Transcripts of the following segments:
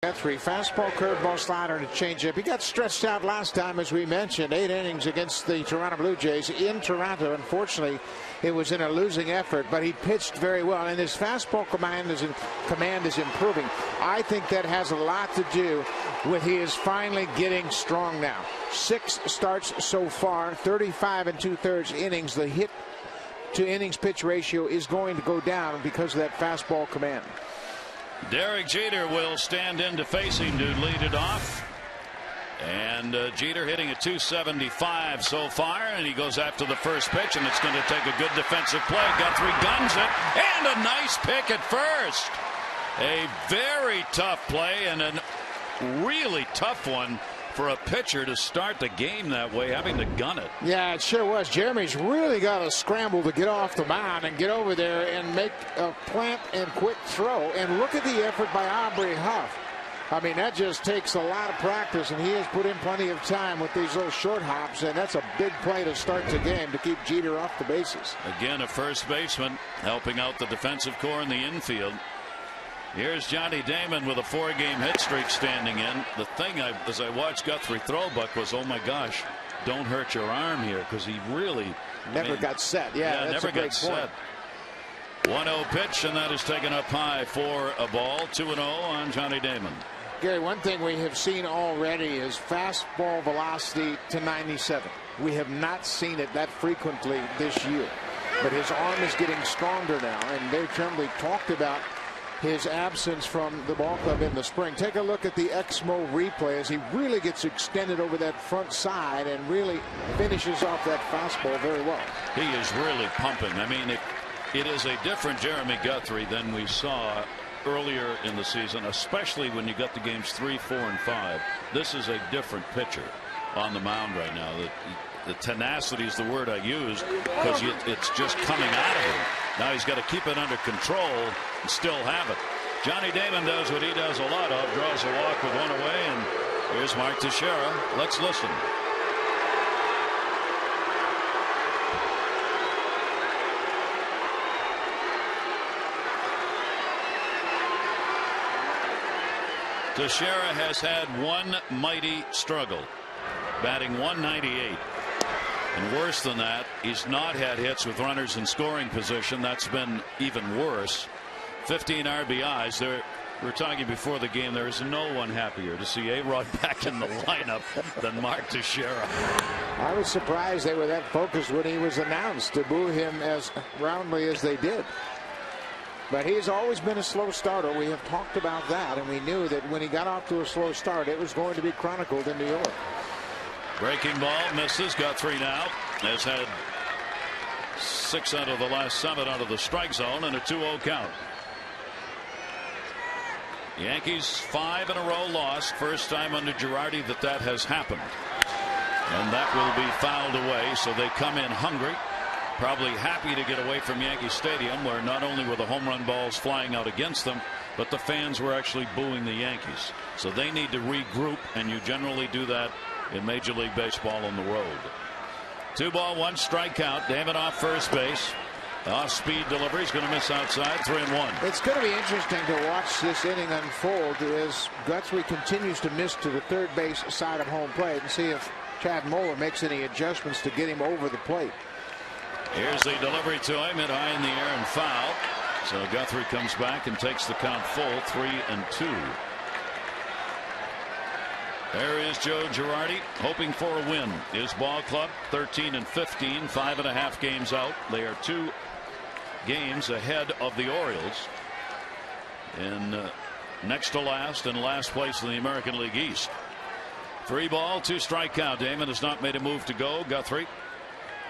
Guthrie, fastball, curveball, slider, and a changeup. He got stretched out last time, as we mentioned, 8 innings against the Toronto Blue Jays in Toronto. Unfortunately, it was in a losing effort, but he pitched very well, and his fastball command is improving. I think that has a lot to do with he is finally getting strong now. 6 starts so far, 35 2/3 innings. The hit to innings pitch ratio is going to go down because of that fastball command. Derek Jeter will stand in to face him to lead it off. And Jeter hitting a .275 so far, and he goes after the first pitch, and it's going to take a good defensive play. Guthrie guns it, and a nice pick at first. A very tough play, and a really tough one for a pitcher to start the game that way, having to gun it. Yeah, it sure was. Jeremy's really got to scramble to get off the mound and get over there and make a plant and quick throw. And look at the effort by Aubrey Huff. I mean, that just takes a lot of practice, and he has put in plenty of time with these little short hops, and that's a big play to start the game to keep Jeter off the bases. Again, a first baseman helping out the defensive core in the infield. Here's Johnny Damon with a 4-game hit streak standing in. The thing as I watched Guthrie throw, Buck, was, oh my gosh, don't hurt your arm here, because he really never got set. Yeah, that's never a great got set. 1-0 pitch, and that is taken up high for a ball. 2-0 on Johnny Damon. Gary, one thing we have seen already is fastball velocity to 97. We have not seen it that frequently this year, but his arm is getting stronger now, and Dave Tremblay talked about his absence from the ball club in the spring. Take a look at the Exmo replay as he really gets extended over that front side and really finishes off that fastball very well. He is really pumping. I mean, it is a different Jeremy Guthrie than we saw earlier in the season, especially when you got the games 3, 4, and 5. This is a different pitcher on the mound right now. The tenacity is the word I use, because it's just coming out of him. Now he's got to keep it under control and still have it. Johnny Damon does what he does a lot of, draws a walk with one away, and here's Mark Teixeira. Let's listen. Teixeira has had one mighty struggle, batting .198. And worse than that, he's not had hits with runners in scoring position. That's been even worse. 15 RBIs. We were talking before the game, there is no one happier to see A-Rod back in the lineup than Mark Teixeira. I was surprised they were that focused when he was announced to boo him as roundly as they did. But he's always been a slow starter. We have talked about that, and we knew that when he got off to a slow start, it was going to be chronicled in New York. Breaking ball misses. Guthrie now has had 6 out of the last 7 out of the strike zone, and a 2-0 count. Yankees 5 in a row lost. First time under Girardi that has happened. And that will be fouled away, so they come in hungry. Probably happy to get away from Yankee Stadium, where not only were the home run balls flying out against them, but the fans were actually booing the Yankees. So they need to regroup, and you generally do that in Major League Baseball on the road. 2 ball, 1 strike count. Damon off first base. Off-speed delivery. He's going to miss outside. 3-1. It's going to be interesting to watch this inning unfold as Guthrie continues to miss to the third base side of home plate, and see if Chad Moeller makes any adjustments to get him over the plate. Here's the delivery to him, hit high in the air and foul. So Guthrie comes back and takes the count full, 3-2. There is Joe Girardi hoping for a win. His ball club 13-15, 5.5 games out. They are 2 games ahead of the Orioles in next to last and last place in the American League East. 3 ball, 2 strike count. Damon has not made a move to go. Guthrie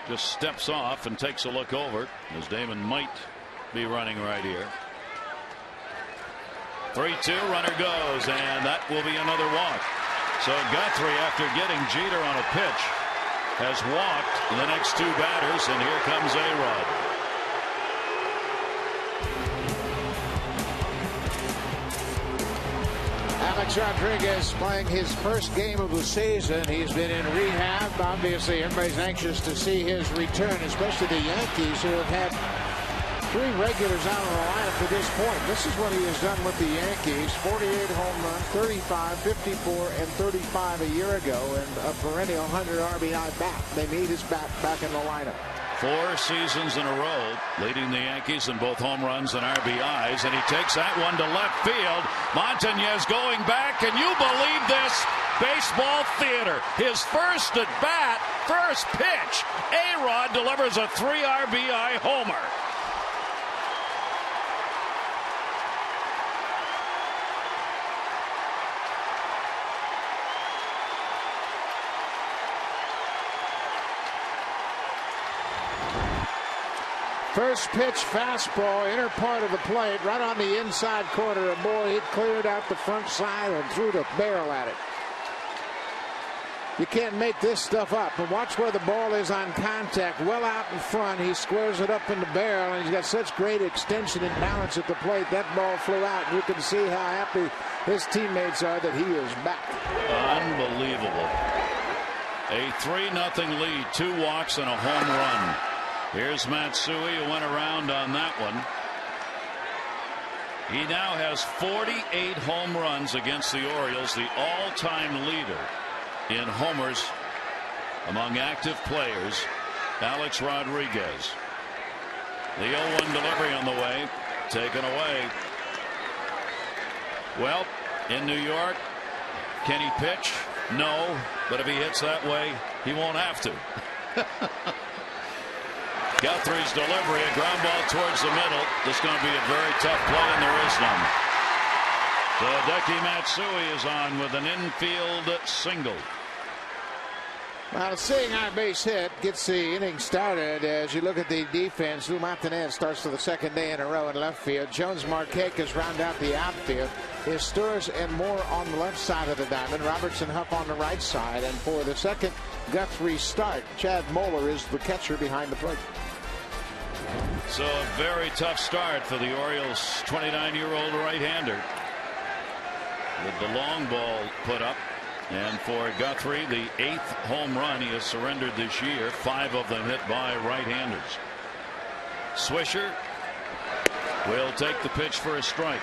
just steps off and takes a look over, as Damon might be running right here. 3-2, runner goes, and that will be another walk. So Guthrie, after getting Jeter on a pitch, has walked the next 2 batters, and here comes A-Rod. Alex Rodriguez playing his first game of the season. He's been in rehab. Obviously, everybody's anxious to see his return, especially the Yankees, who have had 3 regulars out of the lineup to this point. This is what he has done with the Yankees. 48 home runs, 35, 54, and 35 a year ago, and a perennial 100 RBI bat. They need his bat back in the lineup. 4 seasons in a row leading the Yankees in both home runs and RBIs, and he takes that one to left field. Montañez going back. Can you believe this? Baseball theater. His first at bat, first pitch. A-Rod delivers a 3 RBI homer. First pitch fastball, inner part of the plate, right on the inside corner. And boy, he cleared out the front side and threw the barrel at it. You can't make this stuff up. And watch where the ball is on contact. Well out in front. He squares it up in the barrel, and he's got such great extension and balance at the plate. That ball flew out, and you can see how happy his teammates are that he is back. Unbelievable. A 3-0 lead, 2 walks and a home run. Here's Matsui, who went around on that one. He now has 48 home runs against the Orioles, the all-time leader in homers among active players. Alex Rodriguez. The 0-1 delivery on the way, taken away. Well, in New York, can he pitch? No, but if he hits that way, he won't have to. Guthrie's delivery, a ground ball towards the middle. This is going to be a very tough play, and there is none. So Hideki Matsui is on with an infield single. Well, seeing our base hit gets the inning started. As you look at the defense, Lou Montañez starts for the 2nd day in a row in left field. Jones Marquez round out the outfield. Is Stores and Moore on the left side of the diamond. Robertson Huff on the right side. And for the second Guthrie start, Chad Moeller is the catcher behind the plate. So a very tough start for the Orioles' 29-year-old right-hander. With the long ball put up. And for Guthrie, the 8th home run he has surrendered this year, 5 of them hit by right-handers. Swisher will take the pitch for a strike.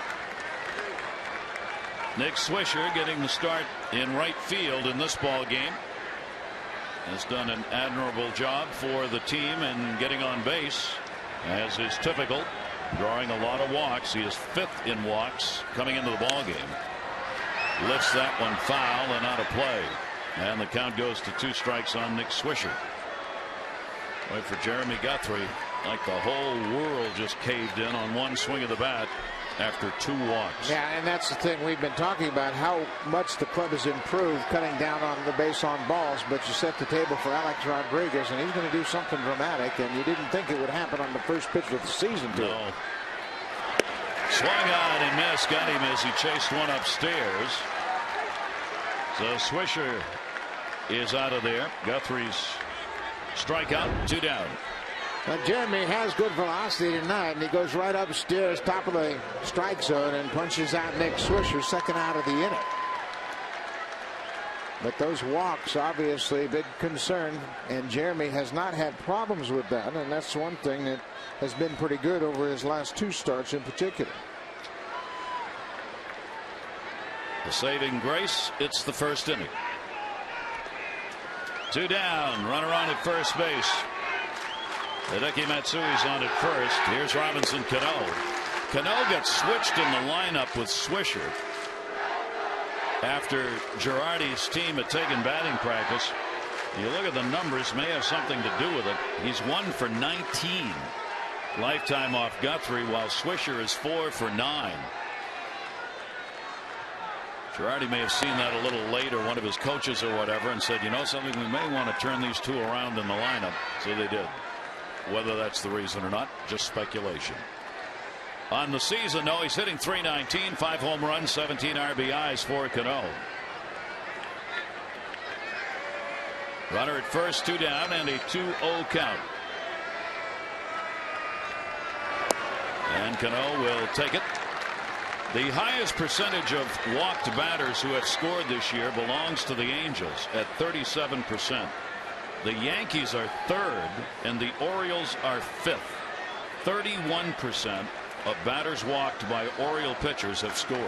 Nick Swisher getting the start in right field in this ball game. Has done an admirable job for the team and getting on base, as is typical, drawing a lot of walks. He is 5th in walks coming into the ball game. Lifts that one foul and out of play, and the count goes to 2 strikes on Nick Swisher. Wait for Jeremy Guthrie, like the whole world just caved in on one swing of the bat after 2 walks. Yeah, and that's the thing we've been talking about, how much the club has improved cutting down on the base on balls. But you set the table for Alex Rodriguez, and he's going to do something dramatic, and you didn't think it would happen on the first pitch of the season. No. Swung on and missed. Got him as he chased one upstairs. So Swisher is out of there. Guthrie's strikeout, 2 down. Now Jeremy has good velocity tonight, and he goes right upstairs, top of the strike zone, and punches out Nick Swisher, 2nd out of the inning. But those walks, obviously a big concern, and Jeremy has not had problems with that, and that's one thing that has been pretty good over his last 2 starts in particular. The saving grace, it's the 1st inning. 2 down, runner on at first base. Hideki Matsui's on at first. Here's Robinson Cano. Cano gets switched in the lineup with Swisher after Girardi's team had taken batting practice. You look at the numbers, may have something to do with it. He's 1 for 19 lifetime off Guthrie, while Swisher is 4 for 9. Girardi may have seen that a little late, or one of his coaches or whatever, and said, you know something, we may want to turn these 2 around in the lineup. So they did. Whether that's the reason or not, just speculation. On the season, no, he's hitting .319, 5 home runs, 17 RBIs for Cano. Runner at first, 2 down, and a 2-0 count. And Cano will take it. The highest percentage of walked batters who have scored this year belongs to the Angels at 37%. The Yankees are 3rd, and the Orioles are 5th. 31% of batters walked by Oriole pitchers have scored.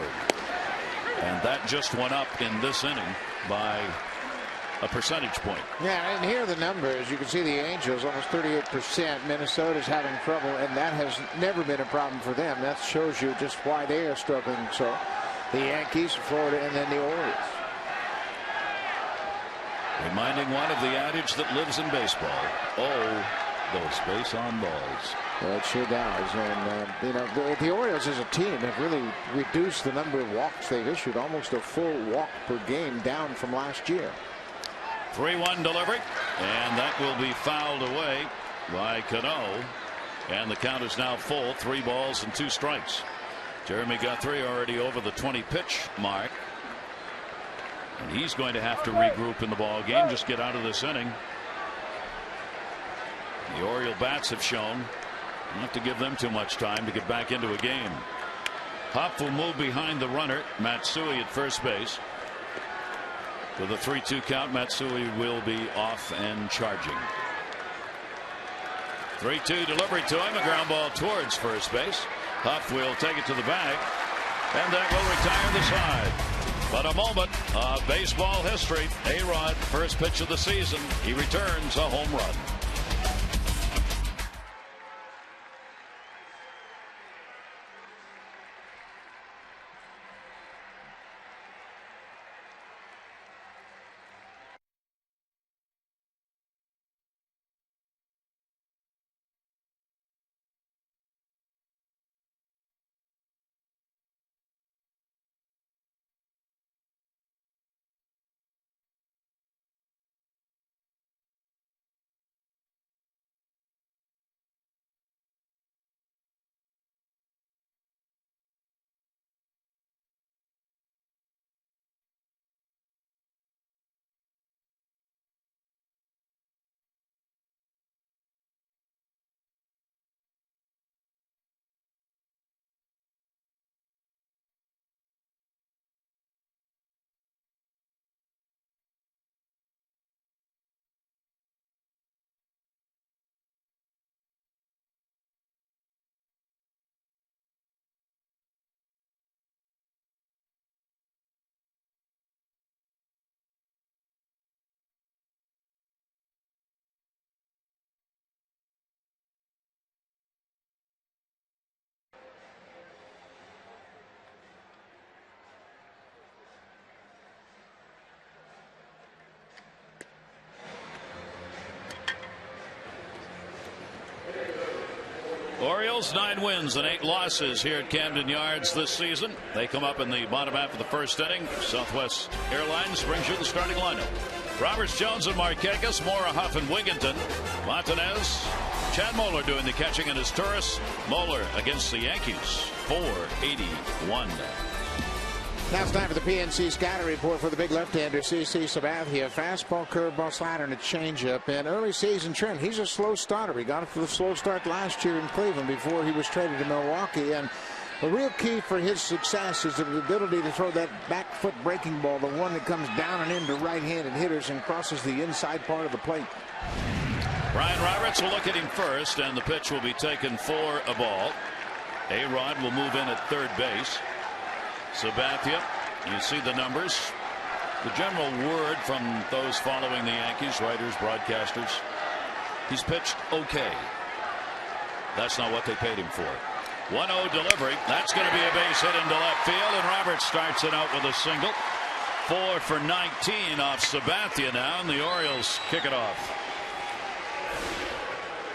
And that just went up in this inning by a percentage point. Yeah, and here are the numbers. You can see the Angels almost 38%. Minnesota's having trouble, and that has never been a problem for them. That shows you just why they are struggling. So the Yankees, Florida, and then the Orioles. Reminding one of the adage that lives in baseball. Oh, those base on balls. Well, it sure does. And, you know, the Orioles as a team have really reduced the number of walks they've issued, almost a full walk per game down from last year. 3-1 delivery, and that will be fouled away by Cano. And the count is now full, 3 balls and 2 strikes. Jeremy Guthrie already over the 20 pitch mark. And he's going to have to regroup in the ball game, just get out of this inning. The Oriole bats have shown you have to give them too much time to get back into a game. Huff will move behind the runner, Matsui at first base. With a 3-2 count, Matsui will be off and charging. 3-2 delivery to him, a ground ball towards first base. Huff will take it to the bag, and that will retire the side. But a moment of baseball history. A-Rod, first pitch of the season. He returns a home run. Orioles 9 wins and 8 losses here at Camden Yards this season. They come up in the bottom half of the first inning. Southwest Airlines brings you the starting lineup. Roberts, Jones, and Markakis. Mora, Huff, and Wigginton. Montanez, Chad Moeller doing the catching in his Taurus. Moeller against the Yankees. 481. Now it's time for the PNC scouting report for the big left-hander, CC Sabathia. Fastball, curveball, slider, and a changeup. And early season trend, he's a slow starter. He got it for the slow start last year in Cleveland before he was traded to Milwaukee. And the real key for his success is the ability to throw that back foot breaking ball, the one that comes down and into right-handed hitters and crosses the inside part of the plate. Brian Roberts will look at him first, and the pitch will be taken for a ball. A-Rod will move in at third base. Sabathia, you see the numbers. The general word from those following the Yankees, writers, broadcasters, he's pitched okay. That's not what they paid him for. 1-0 delivery. That's going to be a base hit into left field, and Roberts starts it out with a single. 4 for 19 off Sabathia now, and the Orioles kick it off.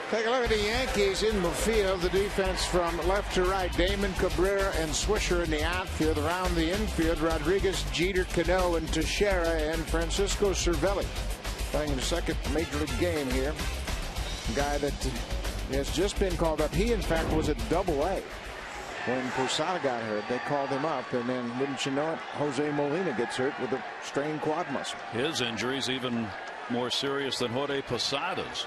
Take a look at the Yankees in the field. The defense from left to right. Damon, Cabrera, and Swisher in the outfield. Around the infield, Rodriguez, Jeter, Cano, and Teixeira, and Francisco Cervelli. Playing the second major league game here. A guy that has just been called up. He, in fact, was at Double-A. When Posada got hurt, they called him up, and then, wouldn't you know it, Jose Molina gets hurt with a strained quad muscle. His injury's even more serious than Jorge Posada's.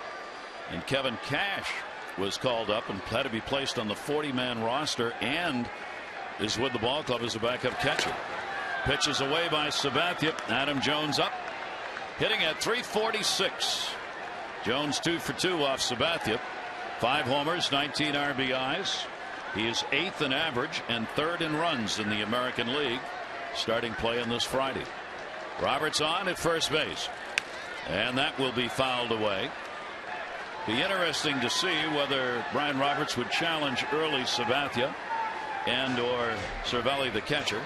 And Kevin Cash was called up and had to be placed on the 40-man roster and is with the ball club as a backup catcher. Pitches away by Sabathia. Adam Jones up, hitting at 346. Jones 2 for 2 off Sabathia. 5 homers, 19 RBIs. He is 8th in average and 3rd in runs in the American League. Starting play on this Friday. Roberts on at first base, and that will be fouled away. Be interesting to see whether Brian Roberts would challenge early Sabathia and or Cervelli, the catcher.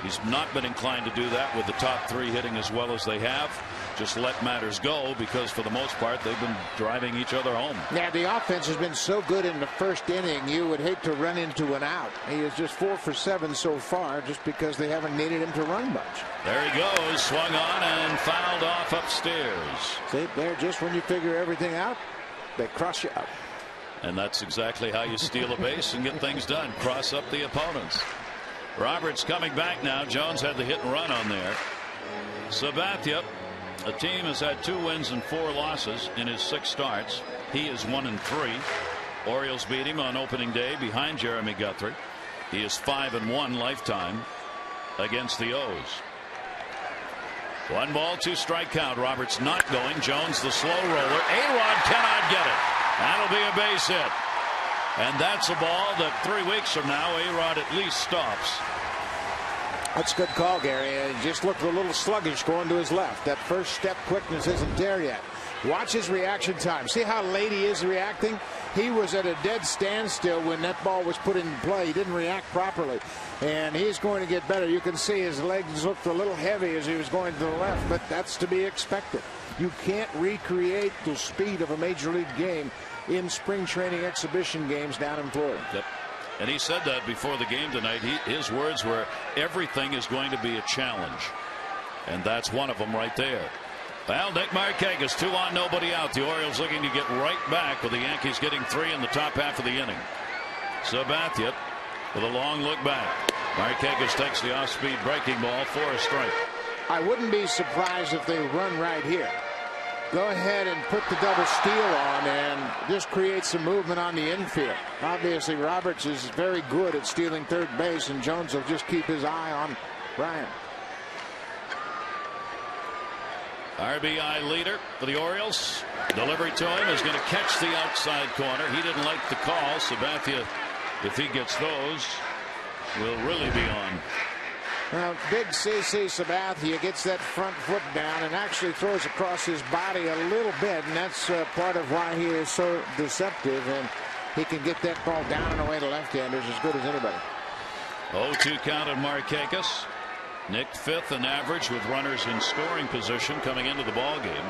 He's not been inclined to do that with the top 3 hitting as well as they have. Just let matters go, because for the most part they've been driving each other home. Yeah, the offense has been so good in the first inning, you would hate to run into an out. He is just 4 for 7 so far, just because they haven't needed him to run much. There he goes, swung on and fouled off upstairs. See, there, just when you figure everything out, they cross you up. And that's exactly how you steal a base and get things done. Cross up the opponents. Roberts coming back now. Jones had the hit and run on there. Sabathia, a team has had 2 wins and 4 losses in his 6 starts. He is 1-3. Orioles beat him on opening day behind Jeremy Guthrie. He is 5-1 lifetime against the O's. 1 ball, 2 strike count. Roberts not going. Jones the slow roller. A-Rod cannot get it. That'll be a base hit. And that's a ball that 3 weeks from now A-Rod at least stops. That's a good call, Gary. He just looked a little sluggish going to his left. That first step quickness isn't there yet. Watch his reaction time. See how late he is reacting? He was at a dead standstill when that ball was put in play. He didn't react properly. And he's going to get better. You can see his legs looked a little heavy as he was going to the left, but that's to be expected. You can't recreate the speed of a major league game in spring training exhibition games down in Florida. Yep. And he said that before the game tonight. His words were, everything is going to be a challenge. And that's one of them right there. Well, Nick Markakis, 2 on, nobody out. The Orioles looking to get right back, with the Yankees getting 3 in the top half of the inning. Sabathia with a long look back. Markakis takes the off-speed breaking ball for a strike. I wouldn't be surprised if they run right here. Go ahead and put the double steal on and just create some movement on the infield. Obviously, Roberts is very good at stealing third base, and Jones will just keep his eye on Brian. RBI leader for the Orioles. Delivery to him is going to catch the outside corner. He didn't like the call. Sabathia, if he gets those, will really be on. Now, big CC Sabathia gets that front foot down and actually throws across his body a little bit, and that's part of why he is so deceptive, and he can get that ball down and away to left-handers as good as anybody. 0-2 count on Markakis. Nick 5th in average with runners in scoring position coming into the ball game.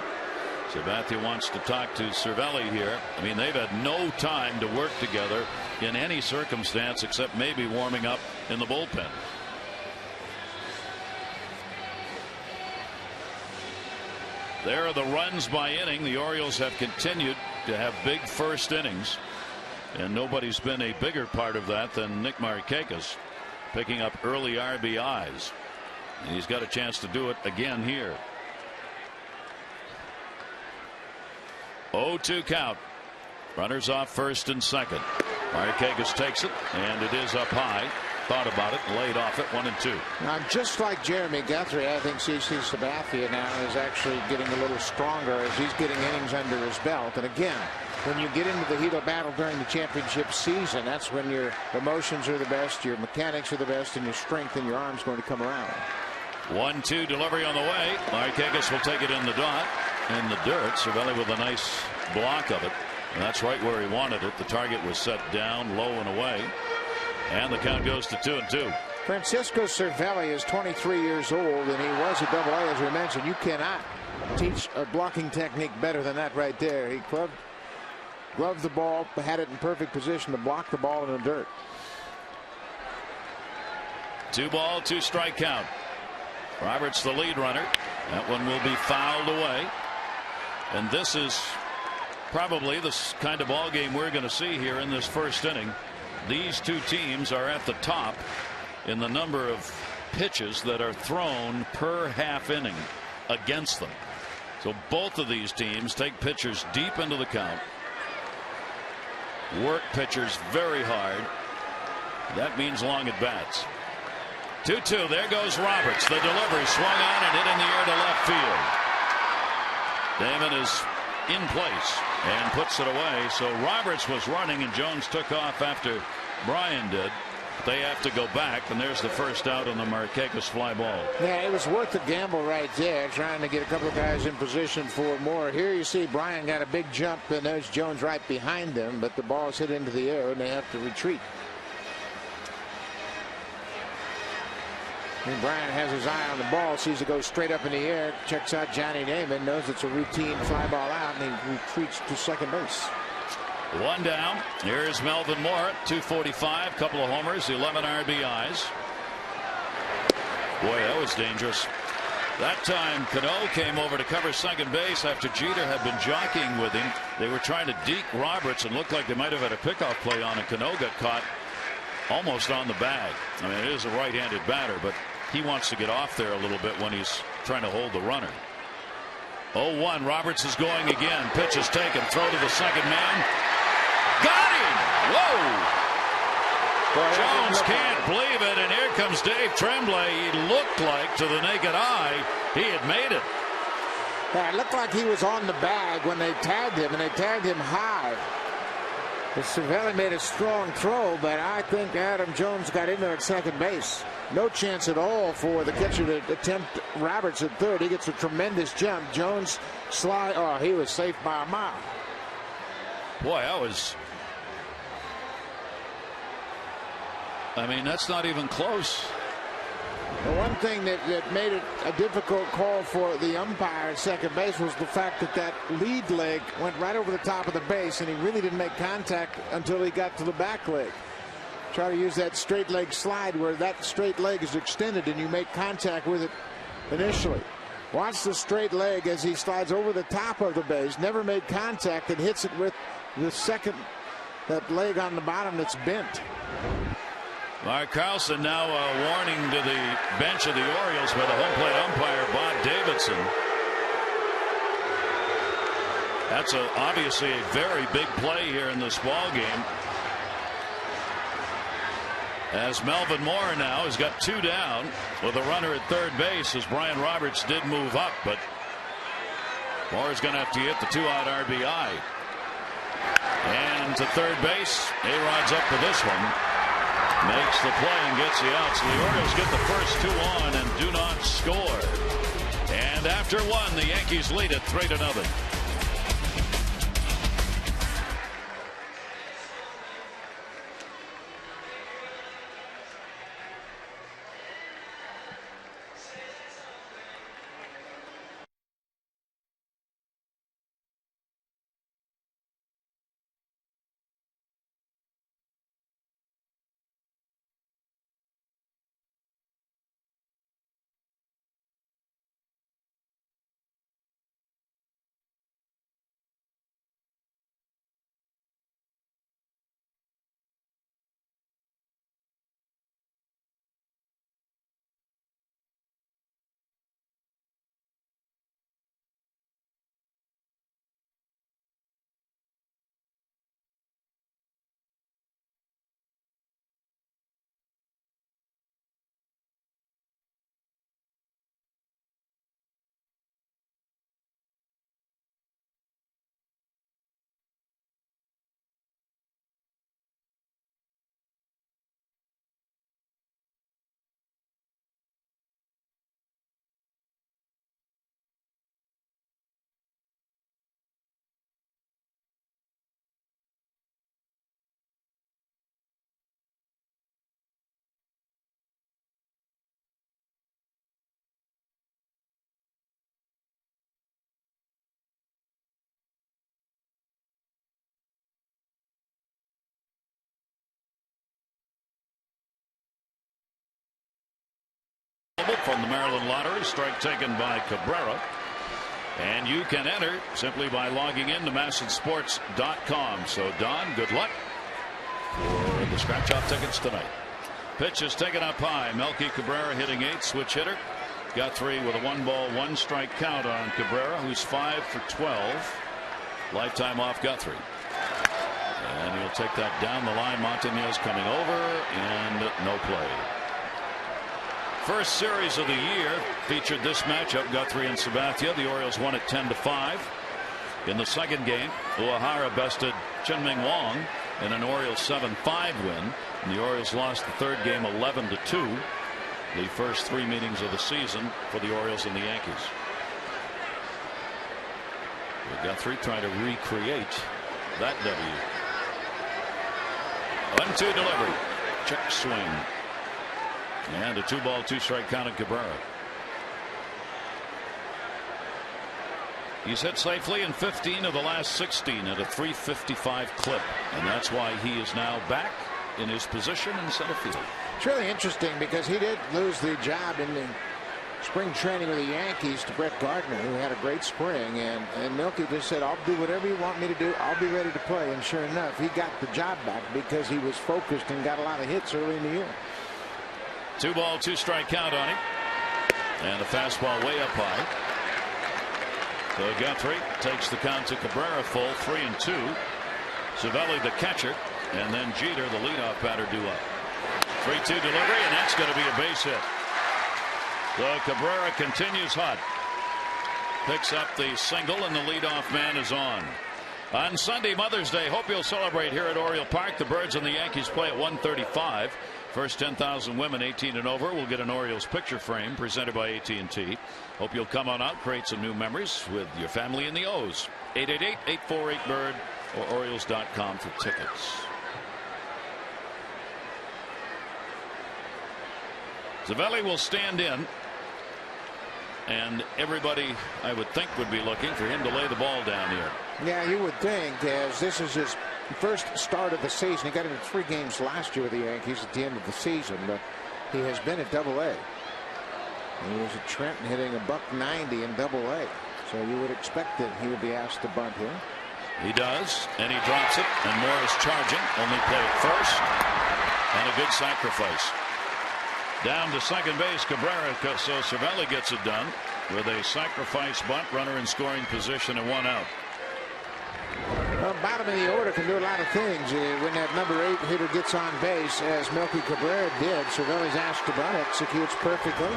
Sabathia wants to talk to Cervelli here. I mean, they've had no time to work together in any circumstance except maybe warming up in the bullpen. There are the runs by inning. The Orioles have continued to have big first innings, and nobody's been a bigger part of that than Nick Markakis, picking up early RBIs. And he's got a chance to do it again here. 0-2 count. Runners off first and second. Markakis takes it, and it is up high. Thought about it, laid off it, 1-2. Now, just like Jeremy Guthrie, I think CC Sabathia now is actually getting a little stronger as he's getting innings under his belt. And again, when you get into the heat of battle during the championship season, that's when your emotions are the best, your mechanics are the best, and your strength and your arm's going to come around. 1-2 delivery on the way. Markakis will take it in the dot, in the dirt. Cervelli with a nice block of it. And that's right where he wanted it. The target was set down, low and away. And the count goes to 2-2. Francisco Cervelli is 23 years old, and he was a Double-A, as we mentioned. You cannot teach a blocking technique better than that right there. He gloved the ball, had it in perfect position to block the ball in the dirt. 2 ball, 2 strike count. Roberts the lead runner. That one will be fouled away. And this is probably the kind of ball game we're going to see here in this first inning. These two teams are at the top in the number of pitches that are thrown per half inning against them. So both of these teams take pitchers deep into the count, work pitchers very hard. That means long at bats. 2-2. There goes Roberts. The delivery swung on and hit in the air to left field. Damon is in place and puts it away. So Roberts was running and Jones took off after Bryan did. They have to go back, and there's the first out on the Markakis fly ball. Yeah, it was worth the gamble right there, trying to get a couple of guys in position for more. Here you see Bryan got a big jump, and there's Jones right behind them, but the ball's hit into the air, and they have to retreat. And Bryan has his eye on the ball, sees it go straight up in the air, checks out Johnny Namath, knows it's a routine fly ball out, and he retreats to second base. One down. Here's Melvin Moore at 245. Couple of homers, 11 RBIs. Boy, that was dangerous. That time Cano came over to cover second base after Jeter had been jockeying with him. They were trying to deke Roberts and looked like they might have had a pickoff play on it. Cano got caught almost on the bag. I mean, it is a right-handed batter, but he wants to get off there a little bit when he's trying to hold the runner. 0-1. Roberts is going again. Pitch is taken. Throw to the second man. Got him! Whoa! Jones can't believe it, and here comes Dave Tremblay. He looked like, to the naked eye, he had made it. Yeah, it looked like he was on the bag when they tagged him, and they tagged him high. Cervelli made a strong throw, but I think Adam Jones got into at second base. No chance at all for the catcher to attempt Roberts at third. He gets a tremendous jump. Jones slide. Oh, he was safe by a mile. Boy, that was. I mean, that's not even close. The one thing that made it a difficult call for the umpire at second base was the fact that that lead leg went right over the top of the base, and he really didn't make contact until he got to the back leg. Try to use that straight leg slide where that straight leg is extended and you make contact with it initially. Watch the straight leg as he slides over the top of the base, never made contact, and hits it with the second, that leg on the bottom that's bent. Mark Carlson now warning to the bench of the Orioles by the home plate umpire Bob Davidson. That's obviously a very big play here in this ball game. As Melvin Moore now has got two down with a runner at third base, as Brian Roberts did move up, but Moore's going to have to get the 2-out RBI. And to third base, A-Rod's up for this one. Makes the play and gets the out. So the Orioles get the first two on and do not score. And after one, the Yankees lead it 3-0. From the Maryland Lottery, strike taken by Cabrera. And you can enter simply by logging in to MASNsports.com. So, Don, good luck for the scratch-off tickets tonight. Pitch is taken up high. Melky Cabrera hitting 8, switch hitter. Guthrie with a 1-ball, 1-strike count on Cabrera, who's 5 for 12. Lifetime off Guthrie. And he'll take that down the line. Montañez coming over, and no play. First series of the year featured this matchup, Guthrie and Sabathia. The Orioles won it 10-5. In the second game, Uehara bested Chien-Ming Wang in an Orioles 7-5 win. And the Orioles lost the third game 11-2. The first 3 meetings of the season for the Orioles and the Yankees. Guthrie trying to recreate that W. 1-2 delivery. Check swing. And a 2-ball 2-strike count on Cabrera. He's hit safely in 15 of the last 16 at a .355 clip, and that's why he is now back in his position in center field. It's really interesting because he did lose the job in the spring training with the Yankees to Brett Gardner, who had a great spring, and Milky just said, I'll do whatever you want me to do. I'll be ready to play. And sure enough, he got the job back because he was focused and got a lot of hits early in the year. 2-ball 2-strike count on him, and a fastball way up high. So Guthrie takes the count to Cabrera full, 3-2. Cervelli the catcher, and then Jeter the leadoff batter due up. 3-2 delivery, and that's going to be a base hit. So Cabrera continues hot. Picks up the single, and the leadoff man is on. On Sunday, Mother's Day, hope you'll celebrate here at Oriole Park. The Birds and the Yankees play at 1:35. First 10,000 women 18 and over will get an Orioles picture frame presented by AT&T. Hope you'll come on out, create some new memories with your family in the O's. 888-848-BIRD or Orioles.com for tickets. Cervelli will stand in, and everybody, I would think, would be looking for him to lay the ball down here. Yeah, you would think, as this is his first start of the season. He got into 3 games last year with the Yankees at the end of the season, but he has been at Double-A. He was at Trenton hitting a .190 in Double-A, so you would expect that he would be asked to bunt here. He does, and he drops it, and Morris charging, only play at first, and a good sacrifice. Down to second base, Cabrera, so Cervelli gets it done with a sacrifice bunt, runner in scoring position and 1 out. Well, bottom of the order can do a lot of things. When that number 8 hitter gets on base, as Melky Cabrera did, Cervelli's asked to bunt, executes perfectly.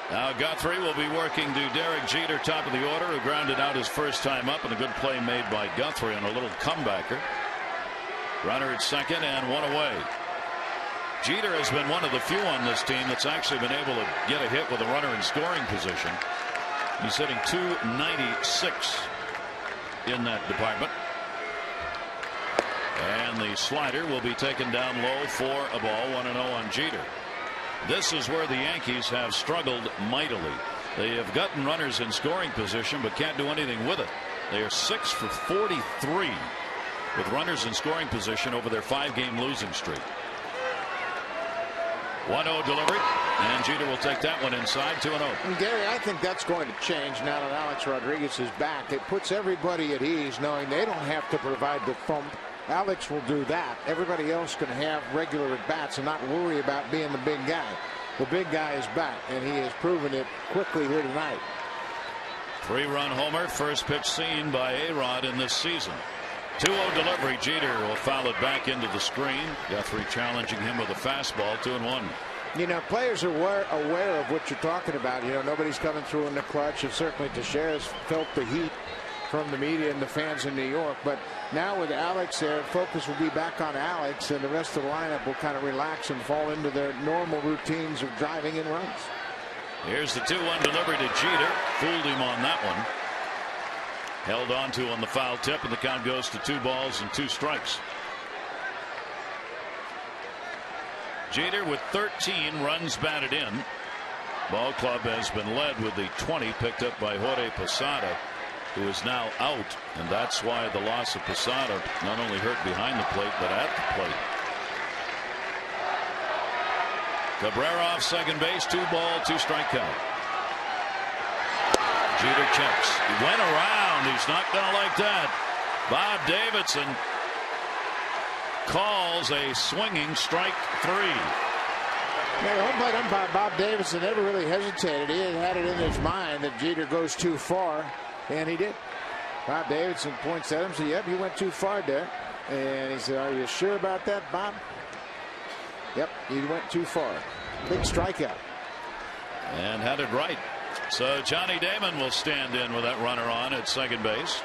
Now Guthrie will be working to Derek Jeter, top of the order, who grounded out his first time up, and a good play made by Guthrie on a little comebacker. Runner at second and 1 away. Jeter has been one of the few on this team that's actually been able to get a hit with a runner in scoring position. He's hitting .296 in that department. And the slider will be taken down low for a ball. 1-0 on Jeter. This is where the Yankees have struggled mightily. They have gotten runners in scoring position but can't do anything with it. They are 6 for 43 with runners in scoring position over their 5-game losing streak. 1-0 delivery, and Jeter will take that one inside. 2-0. And Gary, I think that's going to change now that Alex Rodriguez is back. It puts everybody at ease knowing they don't have to provide the thump. Alex will do that. Everybody else can have regular at-bats and not worry about being the big guy. The big guy is back, and he has proven it quickly here tonight. 3-run homer, first pitch seen by A-Rod in this season. 2-0 delivery. Jeter will foul it back into the screen. Guthrie challenging him with a fastball. 2-1. You know, players are aware of what you're talking about. You know, nobody's coming through in the clutch, and certainly Teixeira's felt the heat from the media and the fans in New York. But now with Alex there, focus will be back on Alex, and the rest of the lineup will kind of relax and fall into their normal routines of driving in runs. Here's the 2-1 delivery to Jeter. Fooled him on that one. Held on to on the foul tip, and the count goes to 2 balls and 2 strikes. Jeter with 13 runs batted in. Ball club has been led with the 20 picked up by Jorge Posada, who is now out, and that's why the loss of Posada not only hurt behind the plate but at the plate. Cabrera off second base, 2-ball, 2-strike count. Jeter checks. He went around. He's not going to like that. Bob Davidson calls a swinging strike 3. Yeah, the home plate umpire Bob Davidson never really hesitated. He had it in his mind that Jeter goes too far, and he did. Bob Davidson points at him and says, yep, you went too far there. And he said, are you sure about that, Bob? Yep, he went too far. Big strikeout. And had it right. So Johnny Damon will stand in with that runner on at second base.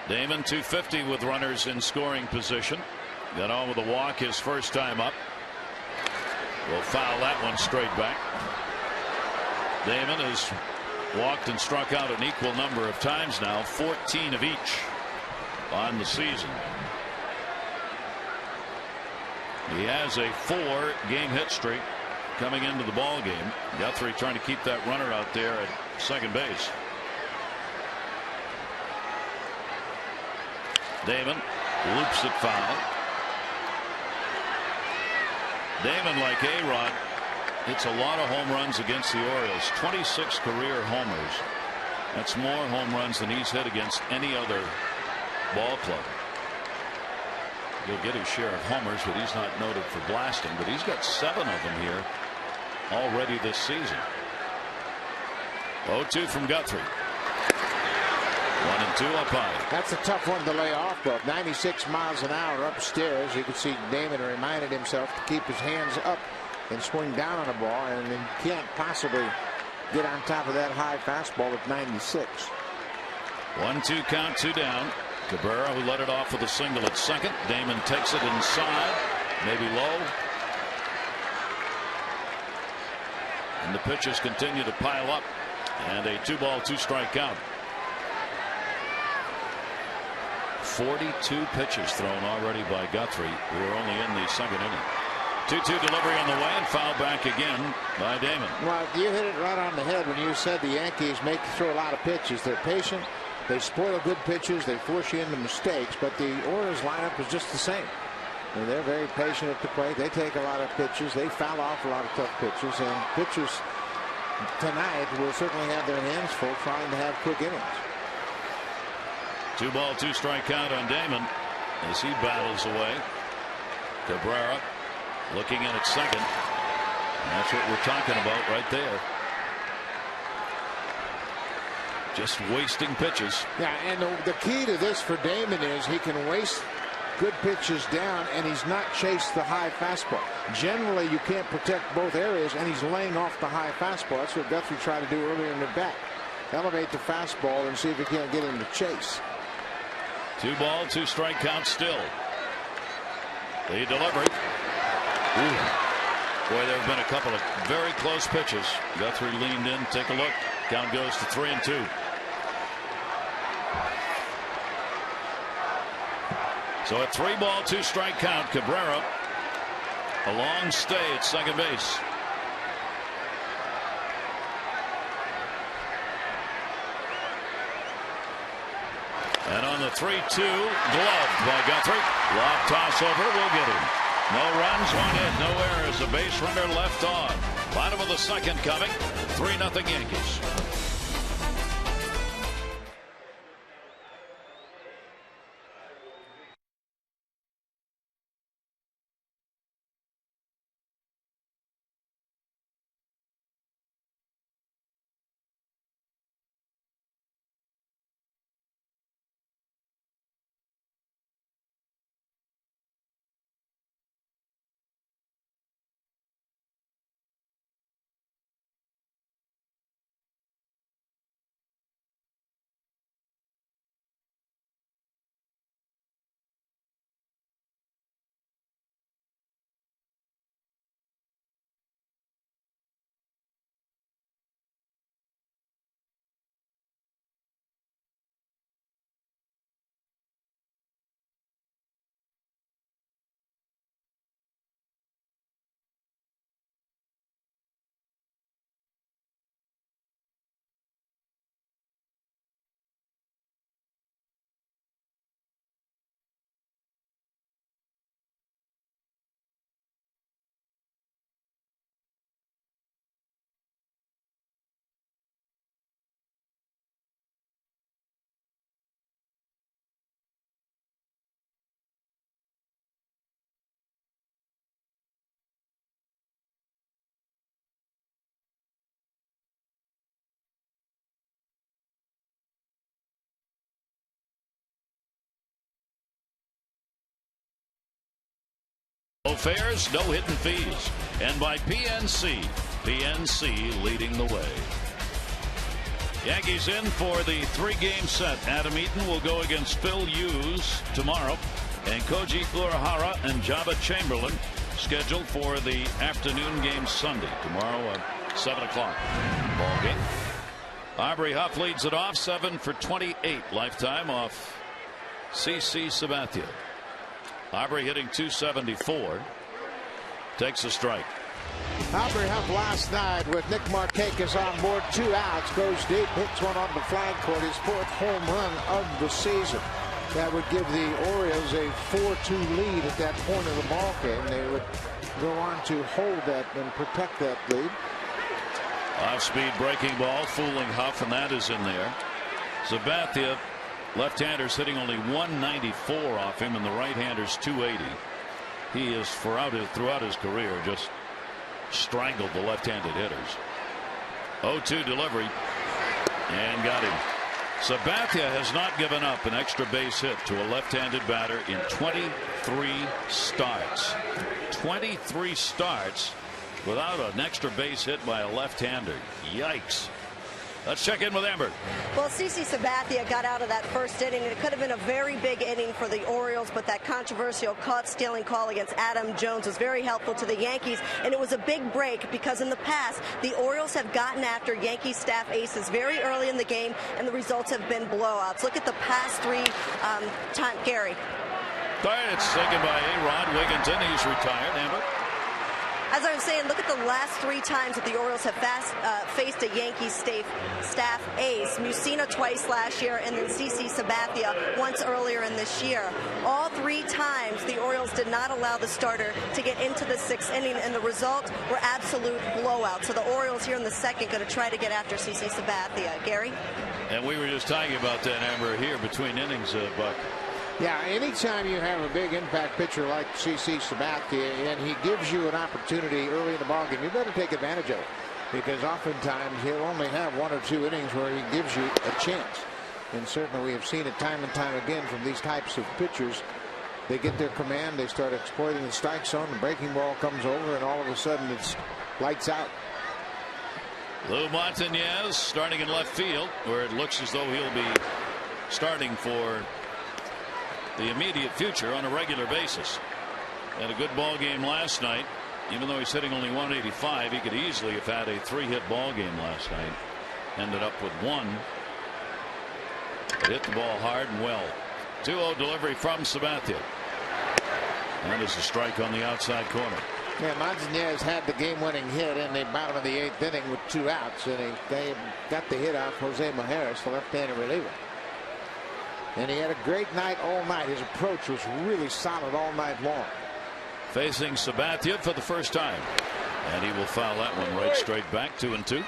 Damon 250 with runners in scoring position. Got on with a walk his first time up. Will foul that one straight back. Damon has walked and struck out an equal number of times now, 14 of each on the season. He has a 4-game hit streak coming into the ball game. Guthrie trying to keep that runner out there at second base. Damon loops it foul. Damon, like A-Rod, hits a lot of home runs against the Orioles. 26 career homers. That's more home runs than he's hit against any other ball club. He'll get his share of homers, but he's not noted for blasting. But he's got 7 of them here already this season. 0-2 from Guthrie. 1-2 up high. That's a tough one to lay off, but 96 miles an hour upstairs. You can see Damon reminded himself to keep his hands up and swing down on the ball, and he can't possibly get on top of that high fastball with 96. 1-2 count, 2 down. Cabrera, who led it off with a single at second. Damon takes it inside, maybe low. And the pitches continue to pile up. And a 2-ball, 2-strike count. 42 pitches thrown already by Guthrie. We were only in the second inning. 2-2 delivery on the way and foul back again by Damon. Well, you hit it right on the head when you said the Yankees make throw a lot of pitches. They're patient. They spoil good pitches. They force you into mistakes. But the Orioles lineup is just the same. And they're very patient at the plate. They take a lot of pitches. They foul off a lot of tough pitches. And pitchers tonight will certainly have their hands full trying to have quick innings. 2-ball, 2-strike count on Damon as he battles away. Cabrera looking in at second. And that's what we're talking about right there. Just wasting pitches. Yeah, and the key to this for Damon is he can waste good pitches down and he's not chased the high fastball. Generally, you can't protect both areas, and he's laying off the high fastball. That's what Guthrie tried to do earlier in the bat. Elevate the fastball and see if he can't get him to chase. 2-ball, 2-strike count still. The delivery. Ooh. Boy, there have been a couple of very close pitches. Guthrie leaned in. Take a look. Count goes to 3-2. So a 3-ball, 2-strike count. Cabrera, a long stay at second base. And on the 3-2, gloved by Guthrie. Lob toss over will get him. No runs, 1 hit, no errors. A base runner left on. Bottom of the second coming. 3-0 Yankees. No fares, no hidden fees. And by PNC, PNC leading the way. Yankees in for the 3-game set. Adam Eaton will go against Phil Hughes tomorrow, and Koji Urahara and Jabba Chamberlain scheduled for the afternoon game Sunday. Tomorrow at 7 o'clock ball game. Aubrey Huff leads it off, 7 for 28 lifetime off CC Sabathia. Aubrey hitting .274. Takes a strike. Aubrey Huff last night with Nick Markakis on board, 2 outs, goes deep, hits one on the flag court, his 4th home run of the season. That would give the Orioles a 4-2 lead at that point of the ball game. They would go on to hold that and protect that lead. Off-speed breaking ball fooling Huff, and that is in there. Sabathia, left-handers hitting only 194 off him, and the right-handers 280. He is throughout his career just strangled the left-handed hitters. 0-2 delivery and got him. Sabathia has not given up an extra base hit to a left-handed batter in 23 starts. 23 starts without an extra base hit by a left-hander. Yikes. Let's check in with Amber. Well, CC Sabathia got out of that first inning. It could have been a very big inning for the Orioles, but that controversial caught-stealing call against Adam Jones was very helpful to the Yankees, and it was a big break because in the past, the Orioles have gotten after Yankee staff aces very early in the game, and the results have been blowouts. Look at the past 3 times. Gary. It's taken by A-Rod Wigginton. He's retired. Amber. As I was saying, look at the last 3 times that the Orioles have faced a Yankees staff ace. Musina twice last year, and then CC Sabathia once earlier in this year. All 3 times the Orioles did not allow the starter to get into the 6th inning, and the result were absolute blowouts. So the Orioles here in the 2nd going to try to get after CC Sabathia. Gary? And we were just talking about that, Amber, here between innings, Buck. Yeah, anytime you have a big impact pitcher like CC Sabathia and he gives you an opportunity early in the ballgame, you better take advantage of it, because oftentimes he'll only have 1 or 2 innings where he gives you a chance. And certainly we have seen it time and time again from these types of pitchers. They get their command, they start exploiting the strike zone, the breaking ball comes over, and all of a sudden it's lights out. Lou Montañez starting in left field, where it looks as though he'll be starting for the immediate future on a regular basis. Had a good ball game last night. Even though he's hitting only 185, he could easily have had a 3-hit ball game last night. Ended up with 1. But hit the ball hard and well. 2-0 delivery from Sabathia. That is a strike on the outside corner. Yeah, Montañez had the game-winning hit in the bottom of the 8th inning with 2 outs, and they got the hit off Jose Majerus, the left-handed reliever. And he had a great night all night. His approach was really solid all night long. Facing Sabathia for the first time, and he will foul that one right straight back. 2-2.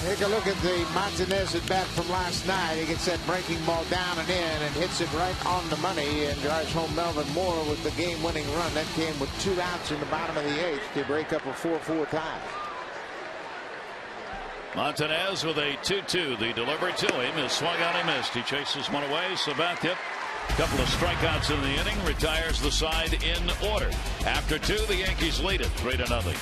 Take a look at the Montañez at bat from last night. He gets that breaking ball down and in and hits it right on the money and drives home Melvin Moore with the game-winning run. That came with 2 outs in the bottom of the 8th to break up a 4-4 tie. Montañez with a 2-2. The delivery to him is swung on and missed. He chases one away. Sabathia, a couple of strikeouts in the inning, retires the side in order. After 2, the Yankees lead it 3-0.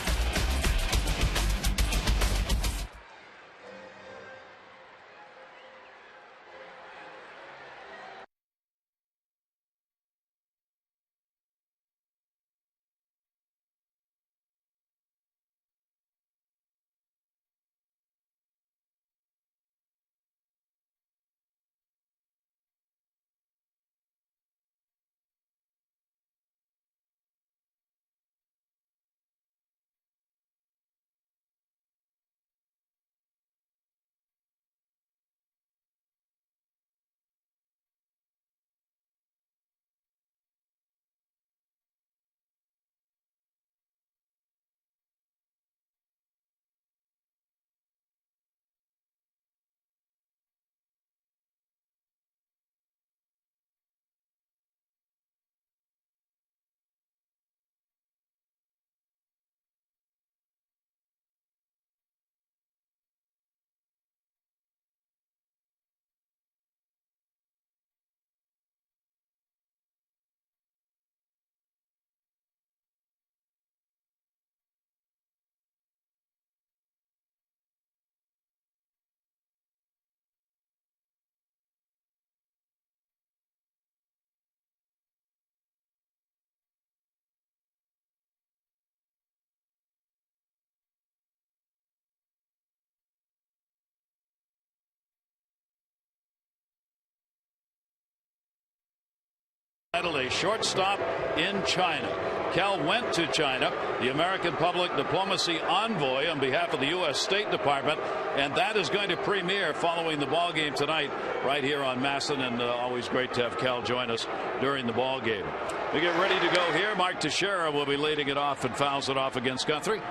A shortstop in China. Cal went to China, the American Public Diplomacy Envoy on behalf of the U.S. State Department, and that is going to premiere following the ball game tonight right here on Masson, and always great to have Cal join us during the ball game. We get ready to go here. Mike Teixeira will be leading it off and fouls it off against Guthrie.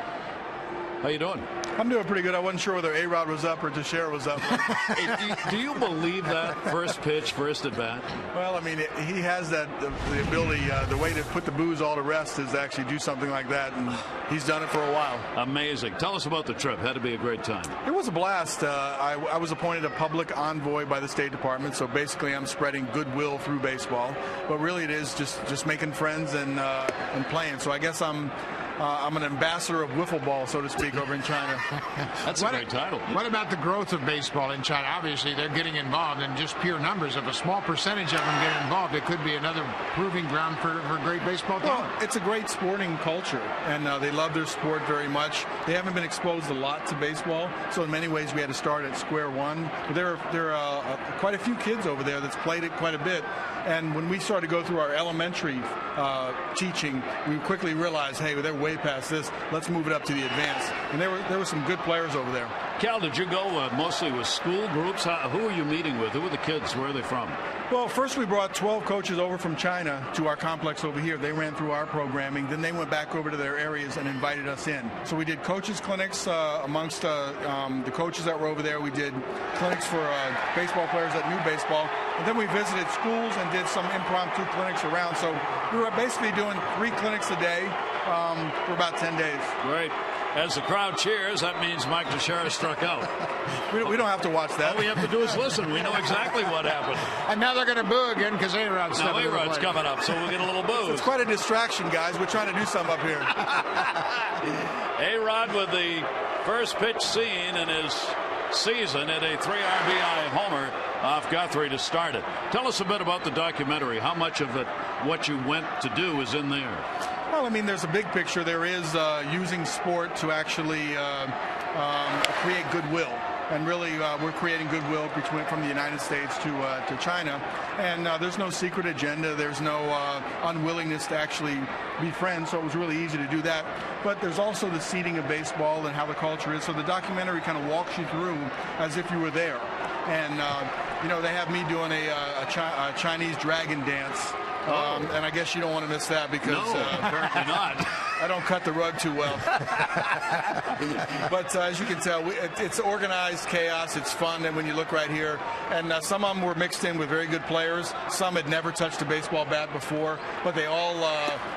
How you doing? I'm doing pretty good. I wasn't sure whether A-Rod was up or Teixeira was up. Hey, do you believe that? First pitch, first at bat? Well, I mean, he has that the ability, the way to put the booze all to rest is to actually do something like that, and he's done it for a while. Amazing. Tell us about the trip. Had to be a great time. It was a blast. I was appointed a public envoy by the State Department, so basically I'm spreading goodwill through baseball. But really it is just making friends and playing. So I guess I'm an ambassador of wiffle ball, so to speak, over in China. That's a great title. What about the growth of baseball in China? Obviously, they're getting involved in just pure numbers. If a small percentage of them get involved, it could be another proving ground for great baseball talent. Well, it's a great sporting culture, and they love their sport very much. They haven't been exposed a lot to baseball, so in many ways we had to start at square one. But there are quite a few kids over there that's played it quite a bit. And when we started to go through our elementary teaching, we quickly realized, hey, they're way past this. Let's move it up to the advanced. And there were some good players over there. Cal, did you go mostly with school groups? Who were you meeting with? Who were the kids? Where are they from? Well, first we brought 12 coaches over from China to our complex over here. They ran through our programming. Then they went back over to their areas and invited us in. So we did coaches clinics amongst the coaches that were over there. We did clinics for baseball players that knew baseball. And then we visited schools and did some impromptu clinics around. So we were basically doing 3 clinics a day for about 10 days. Great. As the crowd cheers, that means Mike Teixeira struck out. We don't have to watch that. All we have to do is listen. We know exactly what happened. And now they're going to boo again because A-Rod's coming up, so we'll get a little boo. It's quite a distraction, guys. We're trying to do something up here. A-Rod with the first pitch seen in his season at a 3 RBI homer off Guthrie to start it. Tell us a bit about the documentary. How much of it, what you went to do, is in there? Well, I mean, there's a big picture. There is using sport to actually create goodwill. And really, we're creating goodwill from the United States to China. And there's no secret agenda. There's no unwillingness to actually be friends. So it was really easy to do that. But there's also the seeding of baseball and how the culture is. So the documentary kind of walks you through as if you were there. And, they have me doing a Chinese dragon dance. And I guess you don't want to miss that because apparently not. I don't cut the rug too well. But as you can tell, it's organized chaos. It's fun. And when you look right here, and some of them were mixed in with very good players. Some had never touched a baseball bat before, but they all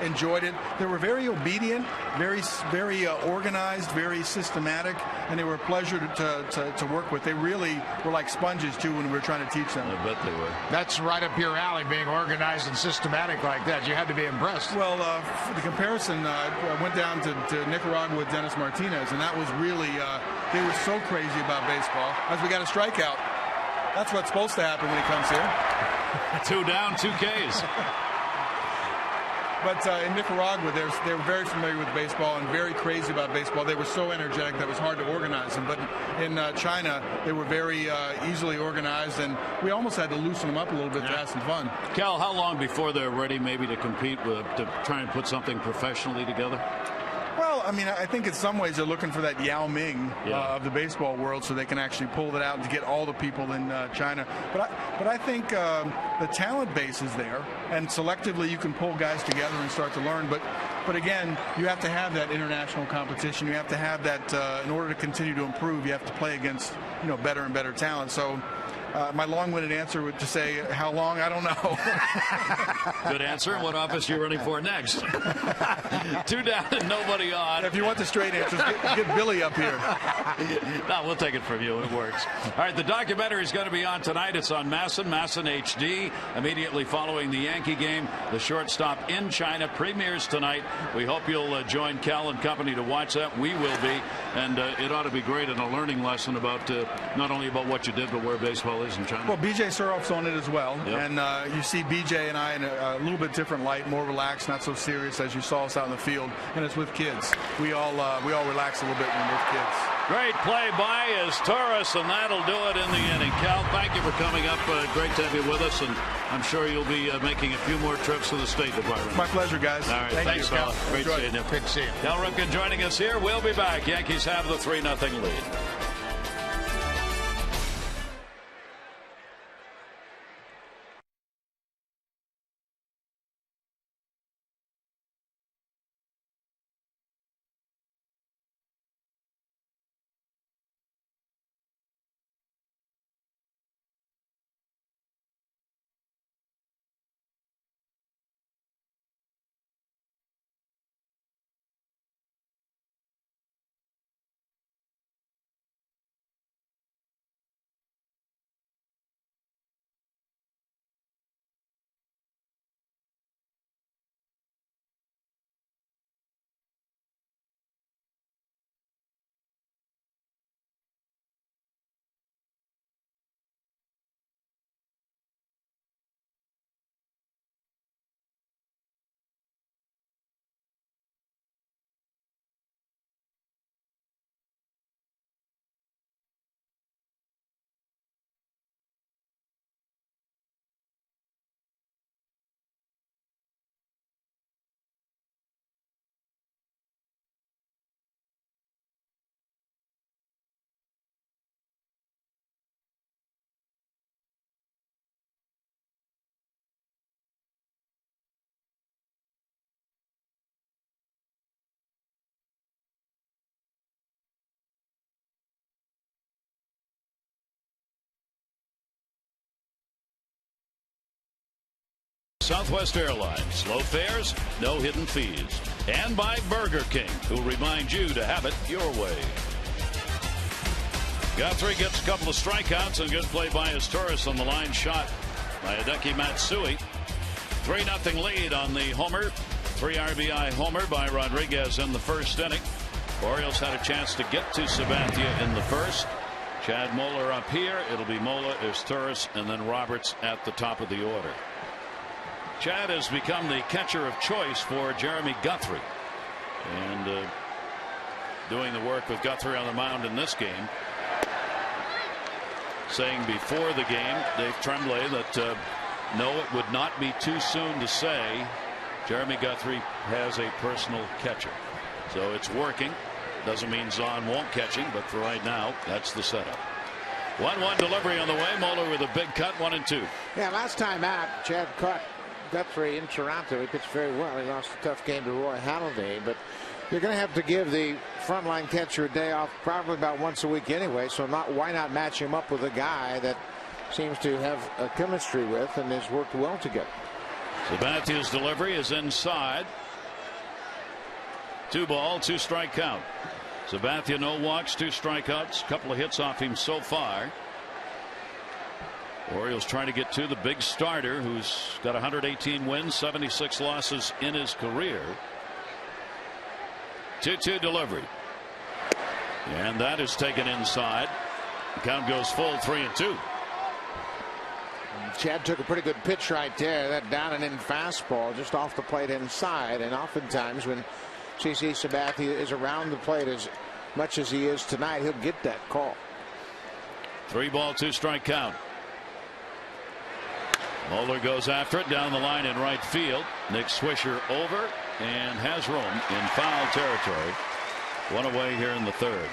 enjoyed it. They were very obedient, very organized, very systematic, and they were a pleasure to work with. They really were like sponges, too, when we were trying to teach them. I bet they were. That's right up your alley, being organized and systematic like that. You had to be impressed. Well, for the comparison, I went down to Nicaragua with Dennis Martinez, and that was really, they were so crazy about baseball. As we got a strikeout, that's what's supposed to happen when he comes here. 2 down, 2 Ks. But in Nicaragua, they were very familiar with baseball and very crazy about baseball. They were so energetic that it was hard to organize them. But in China, they were very easily organized, and we almost had to loosen them up a little bit to have some fun. Cal, how long before they're ready maybe to compete to try and put something professionally together? Well, I mean, I think in some ways they're looking for that Yao Ming of the baseball world, so they can actually pull it out and to get all the people in China. But I think the talent base is there, and selectively you can pull guys together and start to learn. But again, you have to have that international competition. You have to have that in order to continue to improve. You have to play against better and better talent. So. My long-winded answer would to say how long, I don't know. Good answer. What office are you running for next? 2 down and nobody on. If you want the straight answers, get Billy up here. No, we'll take it from you. It works. All right, the documentary is going to be on tonight. It's on Masson HD. Immediately following the Yankee game, the shortstop in China premieres tonight. We hope you'll join Cal and company to watch that. We will be. And it ought to be great and a learning lesson about not only about what you did, but where baseball is in China. Well, BJ Suroff's on it as well. Yep. And you see BJ and I in a little bit different light, more relaxed, not so serious as you saw us out in the field. And it's with kids. We all relax a little bit when we're with kids. Great play by Torres, and that'll do it in the inning. Cal, thank you for coming up. Great to have you with us, and I'm sure you'll be making a few more trips to the State Department. My pleasure, guys. All right, thanks, Cal. Great seeing you. Good seeing you. Cal Ripken joining us here. We'll be back. Yankees have the 3-0 lead. Southwest Airlines, low fares, no hidden fees. And by Burger King, who remind you to have it your way. Guthrie gets a couple of strikeouts and good play by Torres on the line shot by Hideki Matsui. 3-0 lead on the homer. 3 RBI homer by Rodriguez in the first inning. Orioles had a chance to get to Sabathia in the first. Chad Moeller up here. It'll be Moeller, Torres, and then Roberts at the top of the order. Chad has become the catcher of choice for Jeremy Guthrie, and doing the work with Guthrie on the mound in this game. Saying before the game, Dave Tremblay, that no, it would not be too soon to say Jeremy Guthrie has a personal catcher. So it's working. Doesn't mean Zahn won't catch him, but for right now, that's the setup. 1-1 delivery on the way. Moeller with a big cut, 1-2. Yeah, last time out, Chad caught Guthrie in Toronto. He pitched very well. He lost a tough game to Roy Halladay, but you're going to have to give the frontline catcher a day off probably about once a week anyway, so why not match him up with a guy that seems to have a chemistry with and has worked well together. Sabathia's delivery is inside. 2 ball, 2 strike count. Sabathia, no walks, 2 strikeouts, couple of hits off him so far. Orioles trying to get to the big starter who's got 118 wins, 76 losses in his career. 2-2 delivery. And that is taken inside. The count goes full, 3-2. Chad took a pretty good pitch right there. That down and in fastball just off the plate inside. And oftentimes when CC Sabathia is around the plate as much as he is tonight, he'll get that call. 3 ball, 2 strike count. Moeller goes after it down the line in right field. Nick Swisher over and has room in foul territory. 1 away here in the third.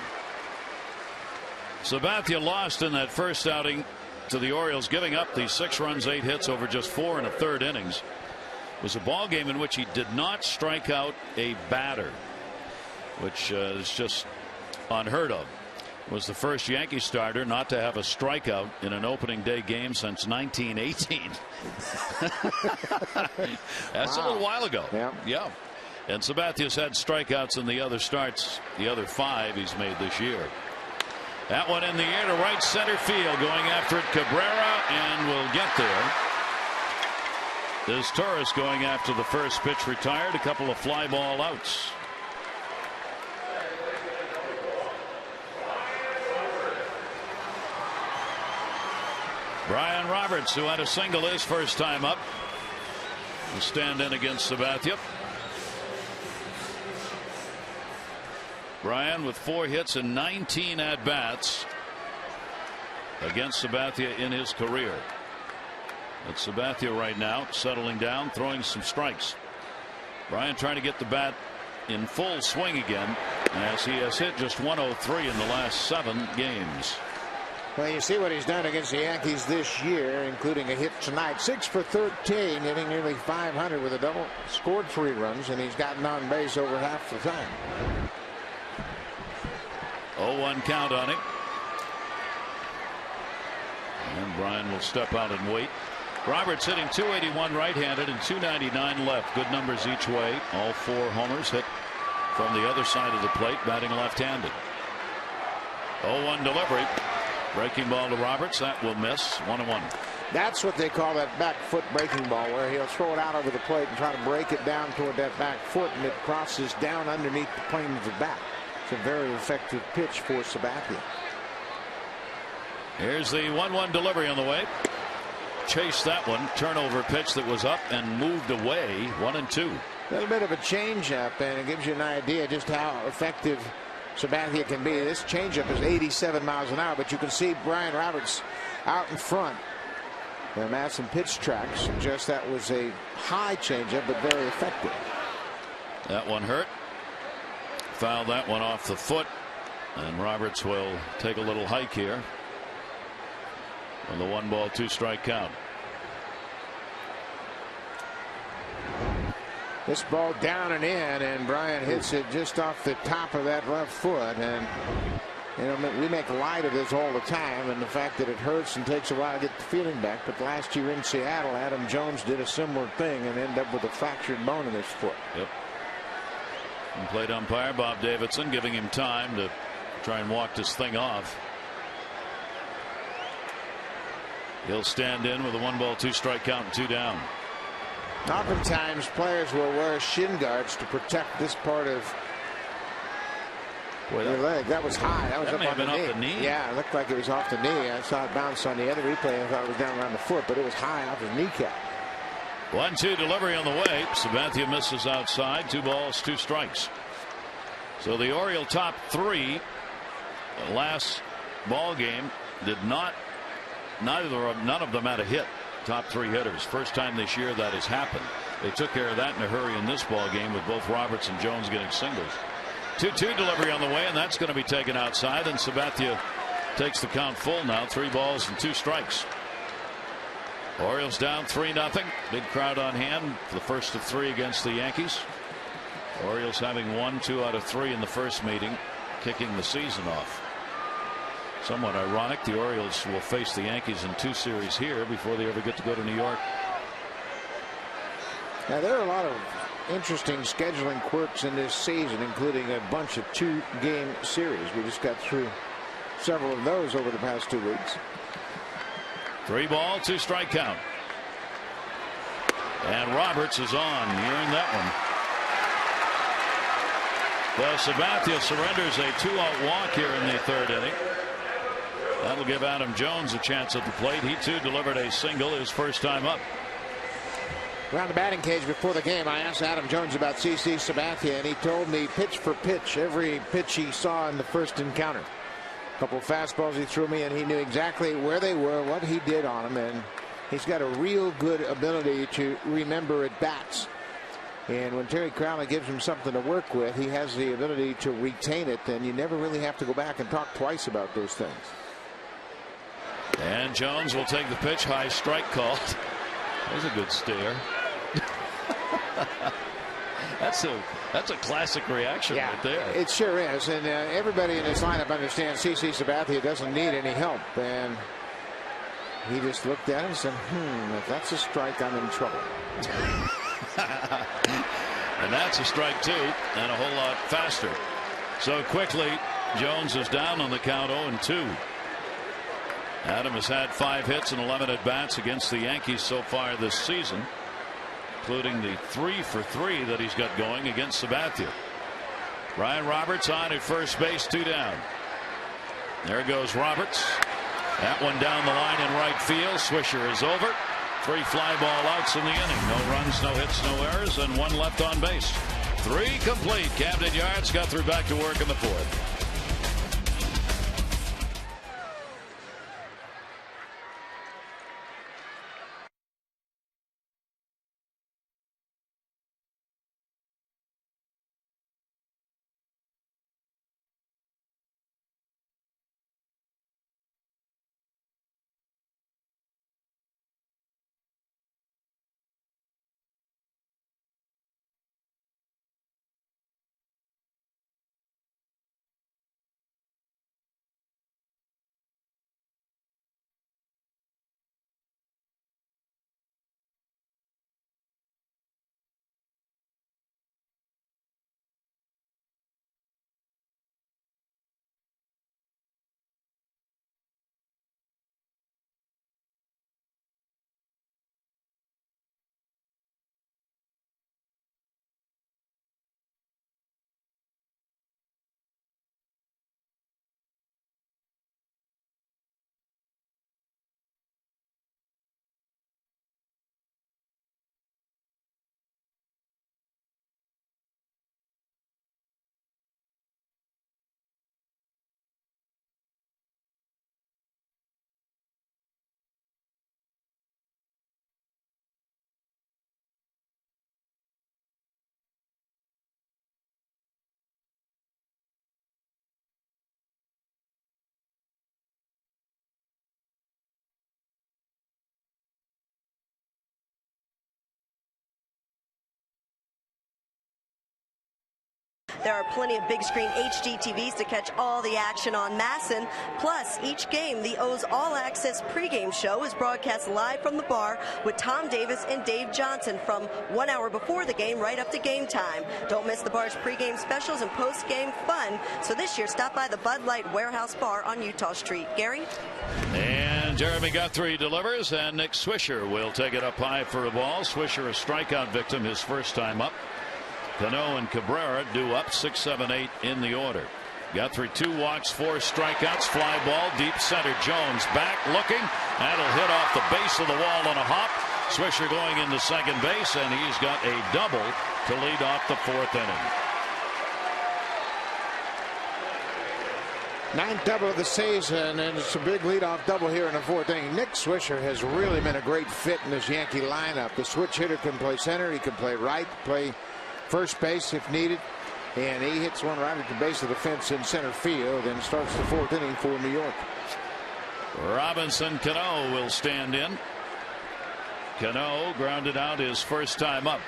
Sabathia lost in that first outing to the Orioles, giving up the 6 runs, 8 hits over just 4 1/3 innings. It was a ball game in which he did not strike out a batter, which is just unheard of. Was the first Yankee starter not to have a strikeout in an opening day game since 1918. That's a little while ago. Yeah. And Sabathia's had strikeouts in the other starts, the other 5 he's made this year. That one in the air to right center field, going after it Cabrera, and will get there. There's Torres going after the first pitch, retired, a couple of fly ball outs. Brian Roberts, who had a single his first time up, will stand in against Sabathia. Brian with 4 hits and 19 at bats against Sabathia in his career. It's Sabathia right now, settling down, throwing some strikes. Brian trying to get the bat in full swing again, as he has hit just 103 in the last 7 games. Well, you see what he's done against the Yankees this year, including a hit tonight. 6 for 13, hitting nearly 500 with a double, scored 3 runs, and he's gotten on base over half the time. 0-1 count on him. And Brian will step out and wait. Roberts hitting .281 right-handed and .299 left. Good numbers each way. All 4 homers hit from the other side of the plate, batting left-handed. 0-1 delivery. Breaking ball to Roberts. That will miss. 1-1. That's what they call that back foot breaking ball, where he'll throw it out over the plate and try to break it down toward that back foot, and it crosses down underneath the plane of the bat. It's a very effective pitch for Sabathia. Here's the 1-1 delivery on the way. Chased that one. Turnover pitch that was up and moved away. 1-2. A little bit of a changeup, and it gives you an idea just how effective Sabathia can be. This changeup is 87 miles an hour, but you can see Brian Roberts out in front. The maps and pitch tracks suggest that was a high changeup, but very effective. That one hurt. Fouled that one off the foot, and Roberts will take a little hike here on the 1-ball 2-strike count. This ball down and in, and Brian hits it just off the top of that left foot. And you know, we make light of this all the time, and the fact that it hurts and takes a while to get the feeling back. But last year in Seattle, Adam Jones did a similar thing and ended up with a fractured bone in his foot. Yep. And plate umpire Bob Davidson giving him time to try and walk this thing off. He'll stand in with a 1-ball 2-strike count and 2 down. Oftentimes players will wear shin guards to protect this part of your leg. That was high. That was up on the knee. Yeah, it looked like it was off the knee. I saw it bounce on the other replay. I thought it was down around the foot, but it was high off his kneecap. 1-2 delivery on the way. Sabathia misses outside. 2 balls, 2 strikes. So the Oriole top 3 last ball game did not. None of them had a hit. Top 3 hitters. First time this year that has happened. They took care of that in a hurry in this ball game with both Roberts and Jones getting singles. 2-2 delivery on the way, and that's going to be taken outside, and Sabathia takes the count full now. 3 balls and 2 strikes. Orioles down 3-0. Big crowd on hand for the first of 3 against the Yankees. Orioles having won 2 out of 3 in the first meeting, kicking the season off. Somewhat ironic. The Orioles will face the Yankees in 2 series here before they ever get to go to New York. Now, there are a lot of interesting scheduling quirks in this season, including a bunch of 2-game series. We just got through several of those over the past 2 weeks. 3-ball 2-strike count. And Roberts is on. He earned that one. Well, Sabathia surrenders a 2-out walk here in the 3rd inning. That'll give Adam Jones a chance at the plate. He too delivered a single his first time up. Around the batting cage before the game, I asked Adam Jones about CC Sabathia, and he told me pitch for pitch, every pitch he saw in the first encounter. A couple of fastballs he threw me, and he knew exactly where they were, what he did on them, and he's got a real good ability to remember at bats. And when Terry Crowley gives him something to work with, he has the ability to retain it, and you never really have to go back and talk twice about those things. And Jones will take the pitch. High strike called. That was a good stare. That's a classic reaction right there. It sure is. And everybody in this lineup understands CC Sabathia doesn't need any help. And he just looked at it and said, if that's a strike, I'm in trouble. And that's a strike too, and a whole lot faster. So quickly, Jones is down on the count 0-2. Adam has had 5 hits and 11 at bats against the Yankees so far this season, including the 3 for 3 that he's got going against Sabathia. Brian Roberts on at first base, 2 down. There goes Roberts. That one down the line in right field. Swisher is over. 3 fly ball outs in the inning. No runs, no hits, no errors, and 1 left on base. 3 complete. Camden Yards got through back to work in the 4th. There are plenty of big screen HD TVs to catch all the action on Masson. Plus, each game, the O's All Access pregame show is broadcast live from the bar with Tom Davis and Dave Johnson from 1 hour before the game right up to game time. Don't miss the bar's pregame specials and postgame fun. So this year, stop by the Bud Light Warehouse Bar on Utah Street. Gary? And Jeremy Guthrie delivers, and Nick Swisher will take it up high for a ball. Swisher, a strikeout victim, his first time up. Cano and Cabrera due up 6, 7, 8 in the order. Guthrie 2 walks, 4 strikeouts, fly ball deep center. Jones back looking. That'll hit off the base of the wall on a hop. Swisher going into second base, and he's got a double to lead off the 4th inning. 9th double of the season, and it's a big leadoff double here in the 4th inning. Nick Swisher has really been a great fit in this Yankee lineup. The switch hitter can play center, he can play right, play first base if needed, and he hits one right at the base of the fence in center field and starts the 4th inning for New York. Robinson Cano will stand in. Cano grounded out his first time up.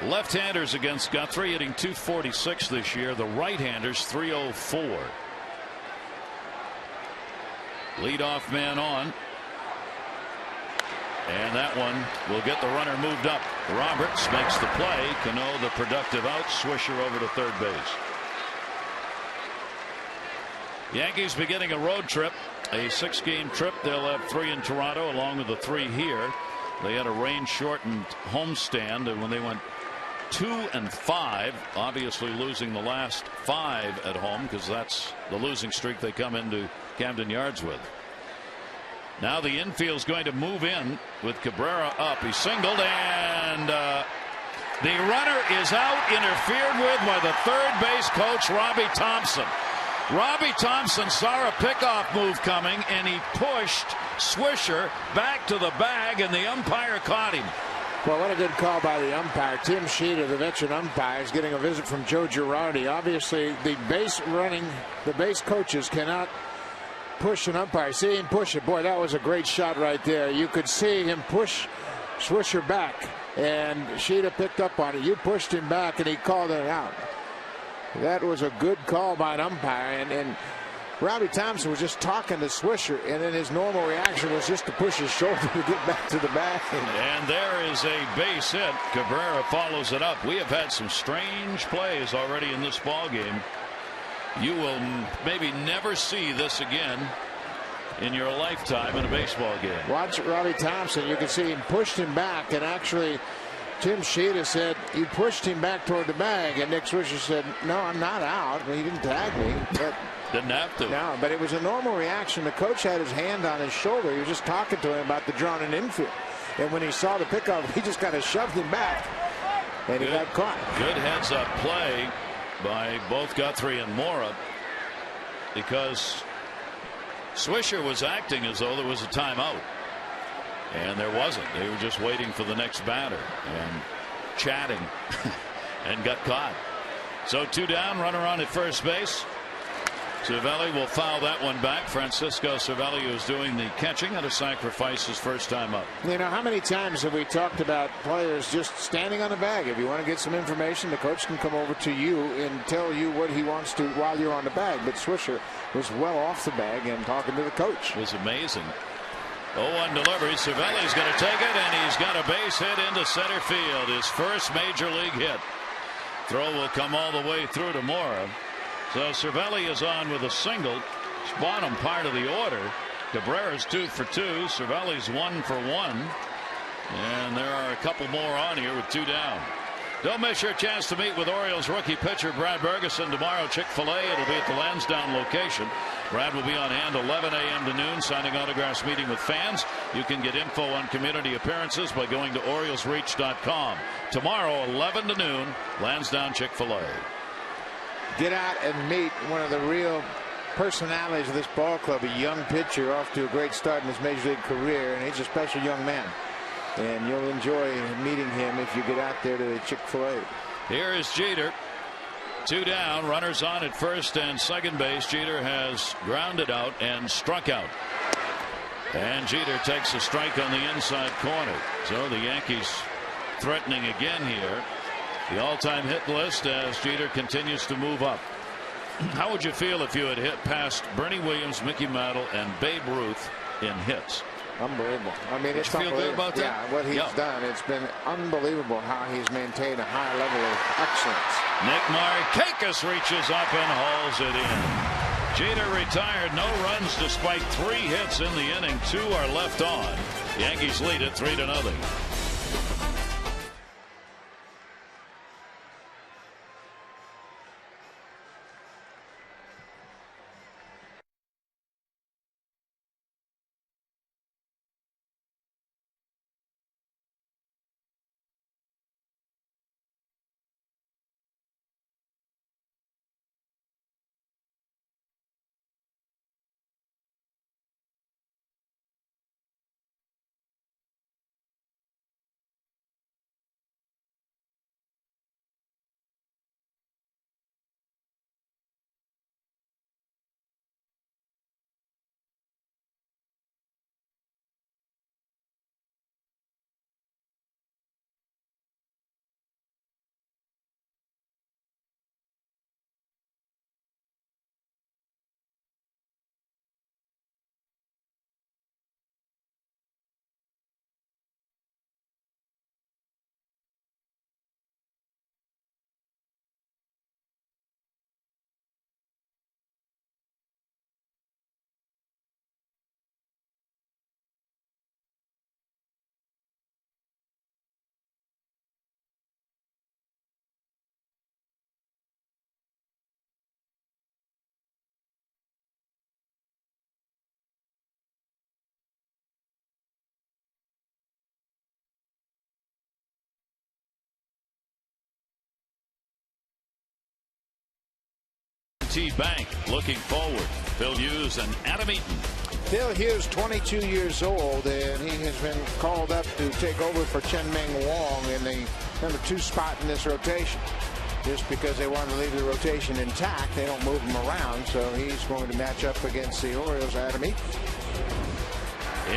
Left-handers against Guthrie hitting .246 this year. The right-handers .304. Leadoff man on. And that one will get the runner moved up. Roberts makes the play. Cano the productive out. Swisher over to third base. Yankees beginning a road trip, a 6-game trip. They'll have 3 in Toronto along with the 3 here. They had a rain-shortened homestand, and when they went 2-5, obviously losing the last 5 at home, because that's the losing streak they come into Camden Yards with. Now the infield's going to move in with Cabrera up. He singled, and the runner is out, interfered with by the third base coach, Robbie Thompson. Robbie Thompson saw a pickoff move coming, and he pushed Swisher back to the bag, and the umpire caught him. Well, what a good call by the umpire. Tim Sheeta, the veteran umpire, is getting a visit from Joe Girardi. Obviously, the base coaches cannot push an umpire. See him push it. Boy, that was a great shot right there. You could see him push Swisher back, and Sheeta picked up on it. You pushed him back, and he called it out. That was a good call by an umpire, and Robbie Thompson was just talking to Swisher, and then his normal reaction was just to push his shoulder to get back to the bag. And there is a base hit. Cabrera follows it up. We have had some strange plays already in this ball game. You will maybe never see this again in your lifetime in a baseball game. Watch Robbie Thompson. You can see him pushed him back, and actually Tim Sheeta said you pushed him back toward the bag, and Nick Swisher said, no, I'm not out. He didn't tag me. But didn't have to. No, but it was a normal reaction. The coach had his hand on his shoulder. He was just talking to him about the drawn-in infield. And when he saw the pickoff, he just kind of shoved him back. and he got caught. Good heads-up play by both Guthrie and Mora, because Swisher was acting as though there was a timeout, and there wasn't. They were just waiting for the next batter and chatting and got caught. So 2 down, runner on at first base. Cervelli will foul that one back. Francisco Cervelli, who's doing the catching, had to sacrifice his first time up. You know, how many times have we talked about players just standing on the bag? If you want to get some information, the coach can come over to you and tell you what he wants to while you're on the bag. But Swisher was well off the bag and talking to the coach. It was amazing. 0-1 delivery. Cervelli's going to take it, and he's got a base hit into center field. His first major league hit. Throw will come all the way through to Mora. So Cervelli is on with a single. It's bottom part of the order. Cabrera's 2 for 2. Cervelli's 1 for 1. And there are a couple more on here with 2 down. Don't miss your chance to meet with Orioles rookie pitcher Brad Bergeson tomorrow. Chick-fil-A. It'll be at the Lansdowne location. Brad will be on hand 11 a.m. to noon, signing autographs, meeting with fans. You can get info on community appearances by going to OriolesReach.com. Tomorrow, 11 to noon, Lansdowne Chick-fil-A. Get out and meet one of the real personalities of this ball club, a young pitcher off to a great start in his major league career, and he's a special young man. And you'll enjoy meeting him if you get out there to the Chick-fil-A. Here is Jeter. 2 down, runners on at first and second base. Jeter has grounded out and struck out. And Jeter takes a strike on the inside corner. So the Yankees threatening again here. The all-time hit list as Jeter continues to move up. How would you feel if you had hit past Bernie Williams, Mickey Mantle, and Babe Ruth in hits? Unbelievable. I mean, it's feel good about that? Yeah, what he's done. It's been unbelievable how he's maintained a high level of excellence. Nick Markakis reaches up and hauls it in. Jeter retired, no runs despite 3 hits in the inning. 2 are left on. The Yankees lead it 3-0. Bank looking forward. Phil Hughes and Adam Eaton. Phil Hughes, 22 years old, and he has been called up to take over for Chen-Meng Wong in the number 2 spot in this rotation. Just because they want to leave the rotation intact, they don't move him around, so he's going to match up against the Orioles' Adam Eaton.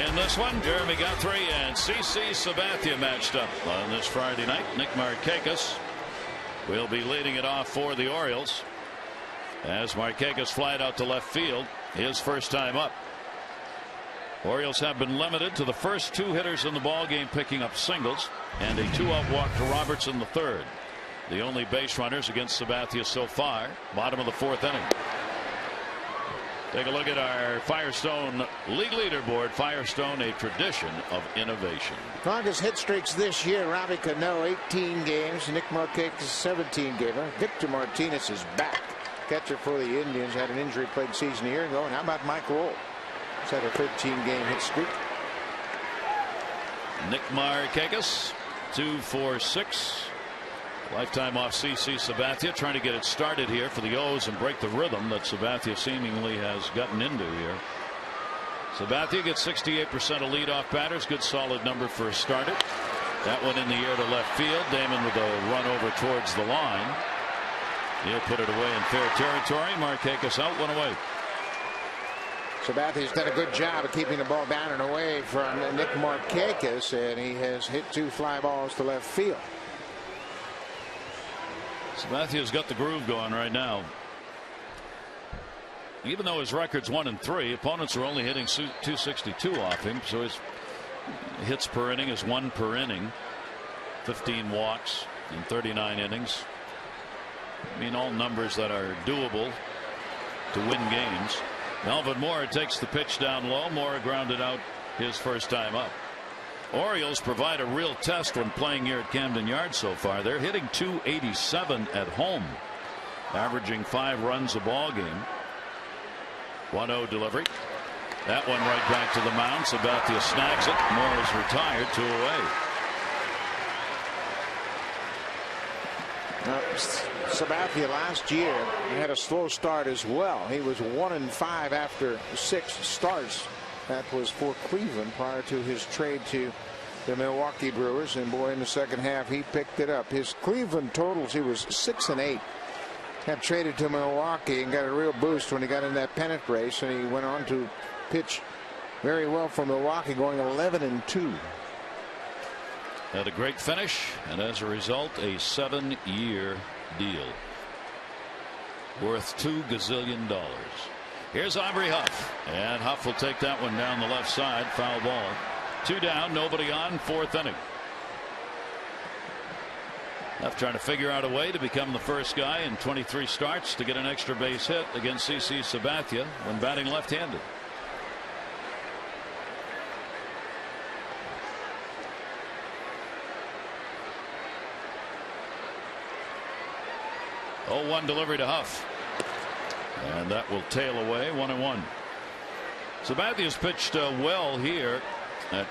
In this one, Jeremy Guthrie and CC Sabathia matched up on this Friday night. Nick Markakis will be leading it off for the Orioles as Markakis flied out to left field, his first time up. Orioles have been limited to the first 2 hitters in the ball game picking up singles, and a 2-out walk to Robertson the third. The only base runners against Sabathia so far. Bottom of the 4th inning. Take a look at our Firestone League leaderboard. Firestone, a tradition of innovation. Longest hit streaks this year. Robbie Cano, 18 games. Nick Markakis, 17 games. Victor Martinez is back. Catcher for the Indians, had an injury-plagued season a year ago. And how about Mike Roll? He's had a 13-game hit streak. Nick Markakis, 2 for 6 Lifetime off CC Sabathia, trying to get it started here for the O's and break the rhythm that Sabathia seemingly has gotten into here. Sabathia gets 68% of leadoff batters. Good solid number for a starter. That one in the air to left field. Damon with a run over towards the line. He'll put it away in fair territory. Markakis out, one away. Sabathia's done a good job of keeping the ball down and away from Nick Markakis, and he has hit 2 fly balls to left field. Sabathia's got the groove going right now. Even though his record's 1-3, opponents are only hitting 262 off him, so his hits per inning is 1 per inning. 15 walks in 39 innings. I mean, all numbers that are doable to win games. Melvin Moore takes the pitch down low. Moore grounded out his first time up. Orioles provide a real test when playing here at Camden Yards so far. They're hitting .287 at home, averaging 5 runs a ball game. 1-0 delivery. That one right back to the mound. Sabathia snags it. Moore is retired, 2 away. Sabathia last year had a slow start as well. He was 1-5 after 6 starts. That was for Cleveland prior to his trade to the Milwaukee Brewers. And boy, in the second half, he picked it up. His Cleveland totals, he was 6-8. Got traded to Milwaukee and got a real boost when he got in that pennant race. And he went on to pitch very well for Milwaukee, going 11-2. Had a great finish, and as a result, a 7-year deal worth $2 gazillion. Here's Aubrey Huff, and Huff will take that one down the left side. Foul ball. 2 down, nobody on, 4th inning. Huff trying to figure out a way to become the first guy in 23 starts to get an extra base hit against CC Sabathia when batting left-handed. Oh, 1 delivery to Huff. And that will tail away, 1-1. Sabathia's pitched well here at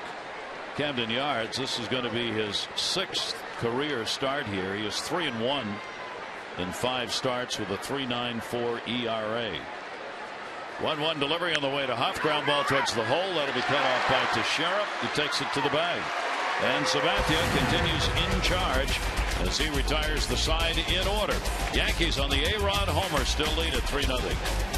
Camden Yards. This is going to be his 6th career start here. He is 3-1 in 5 starts with a 3.94 ERA. 1-1 delivery on the way to Huff. Ground ball towards the hole. That'll be cut off by Teixeira. He takes it to the bag. And Sabathia continues in charge as he retires the side in order. Yankees on the A-Rod homer still lead at 3-0.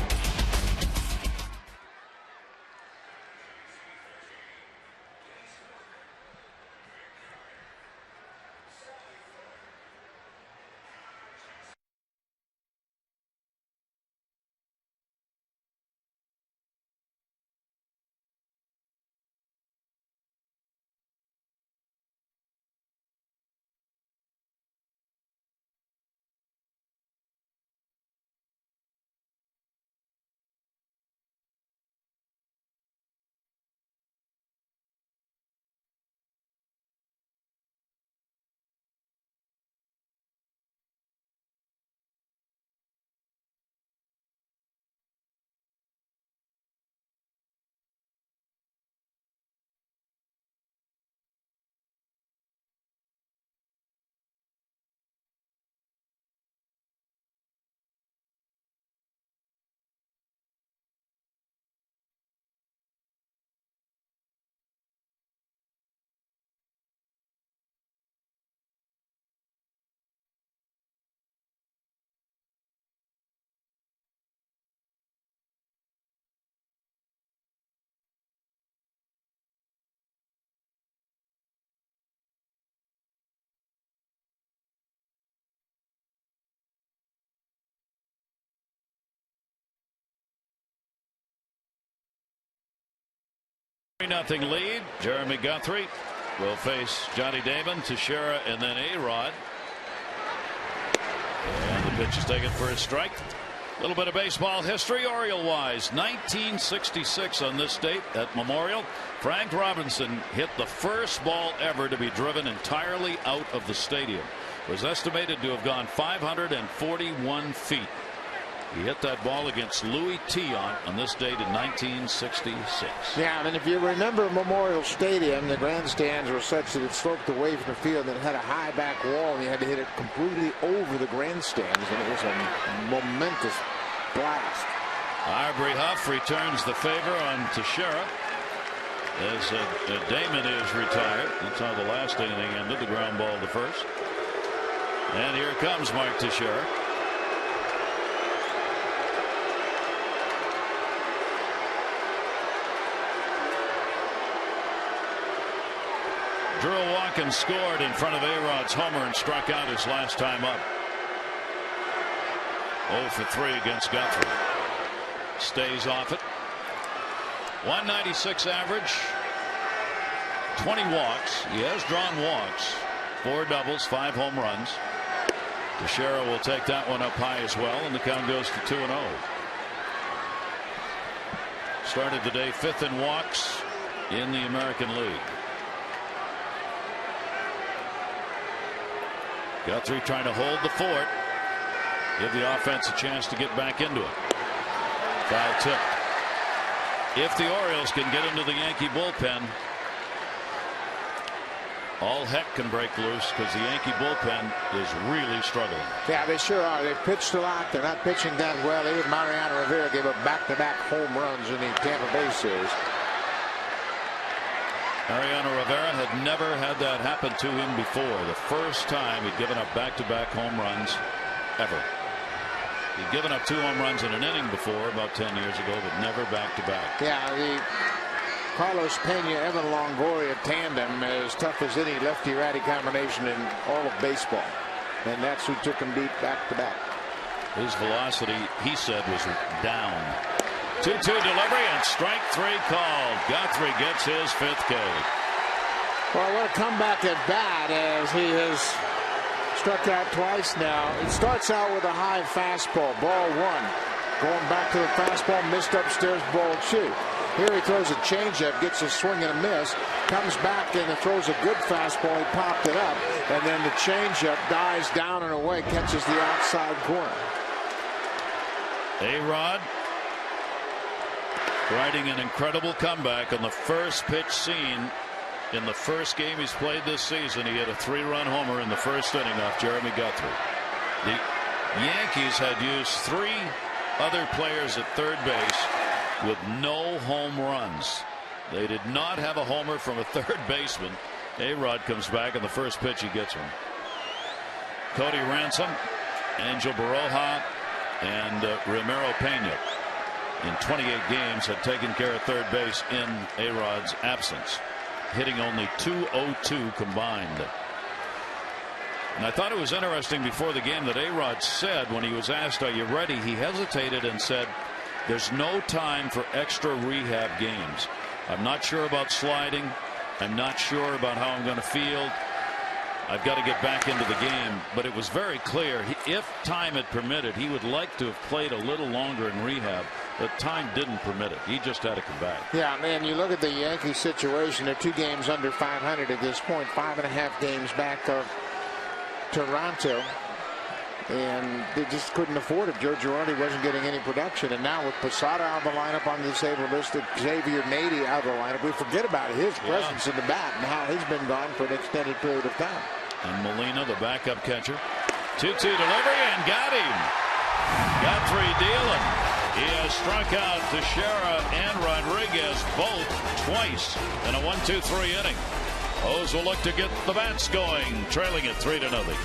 Nothing lead. Jeremy Guthrie will face Johnny Damon, Teixeira, and then A-Rod. And the pitch is taken for a strike. A little bit of baseball history, Oriole-wise. 1966 on this date at Memorial. Frank Robinson hit the first ball ever to be driven entirely out of the stadium. Was estimated to have gone 541 feet. He hit that ball against Louis Tion on this date in 1966. Yeah, and if you remember Memorial Stadium, the grandstands were such that it sloped away from the field and it had a high back wall, and you had to hit it completely over the grandstands, and it was a momentous blast. Aubrey Huff returns the favor on Teixeira as Damon is retired. That's how the last inning ended, the ground ball to first. And here comes Mark Teixeira. Drew Watkins scored in front of A-Rod's homer and struck out his last time up. 0 for 3 against Guthrie. Stays off it. 196 average. 20 walks. He has drawn walks. 4 doubles, 5 home runs. Teixeira will take that one up high as well, and the count goes to 2-0. Started the day 5th in walks in the American League. Guthrie trying to hold the fort, give the offense a chance to get back into it. Foul tip. If the Orioles can get into the Yankee bullpen, all heck can break loose, because the Yankee bullpen is really struggling. Yeah, they sure are. They've pitched a lot. They're not pitching that well. Even Mariano Rivera gave up back-to-back home runs in the Tampa Bay series. Mariano Rivera had never had that happen to him before. The first time he'd given up back-to-back home runs ever. He'd given up 2 home runs in an inning before about 10 years ago, but never back-to-back. Yeah, the Carlos Pena, Evan Longoria tandem, as tough as any lefty-righty combination in all of baseball. And that's who took him beat back-to-back. His velocity, he said, was down. 2-2 delivery and strike 3 called. Guthrie gets his 5th K. Well, what a comeback at bat, as he has struck out twice now. It starts out with a high fastball, ball 1. Going back to the fastball, missed upstairs, ball 2. Here he throws a changeup, gets a swing and a miss, comes back and throws a good fastball. He popped it up, and then the changeup dies down and away, catches the outside corner. A-Rod riding an incredible comeback on the first pitch seen in the first game he's played this season. He hit a 3-run homer in the first inning off Jeremy Guthrie. The Yankees had used 3 other players at third base with no home runs. They did not have a homer from a third baseman. A-Rod comes back, and the first pitch he gets one. Cody Ransom, Angel Baroja, and Ramiro Pena in 28 games had taken care of third base in A-Rod's absence, hitting only .202 combined. And I thought it was interesting before the game that A-Rod said, when he was asked, "Are you ready?" he hesitated and said, "There's no time for extra rehab games. I'm not sure about sliding. I'm not sure about how I'm going to field. I've got to get back into the game." But it was very clear, if time had permitted, he would like to have played a little longer in rehab. But time didn't permit it. He just had to come back. Yeah, man, you look at the Yankees situation. They're 2 games under 500 at this point, 5.5 games back of Toronto. And they just couldn't afford it. Joe Girardi wasn't getting any production. And now with Posada out of the lineup on the disabled list, Xavier Nady out of the lineup, we forget about his presence in the bat and how he's been gone for an extended period of time. And Molina, the backup catcher. 2-2 delivery and got him. Guthrie dealing. He has struck out Teixeira and Rodriguez both twice in a 1-2-3 inning. O's will look to get the bats going, trailing it 3-0.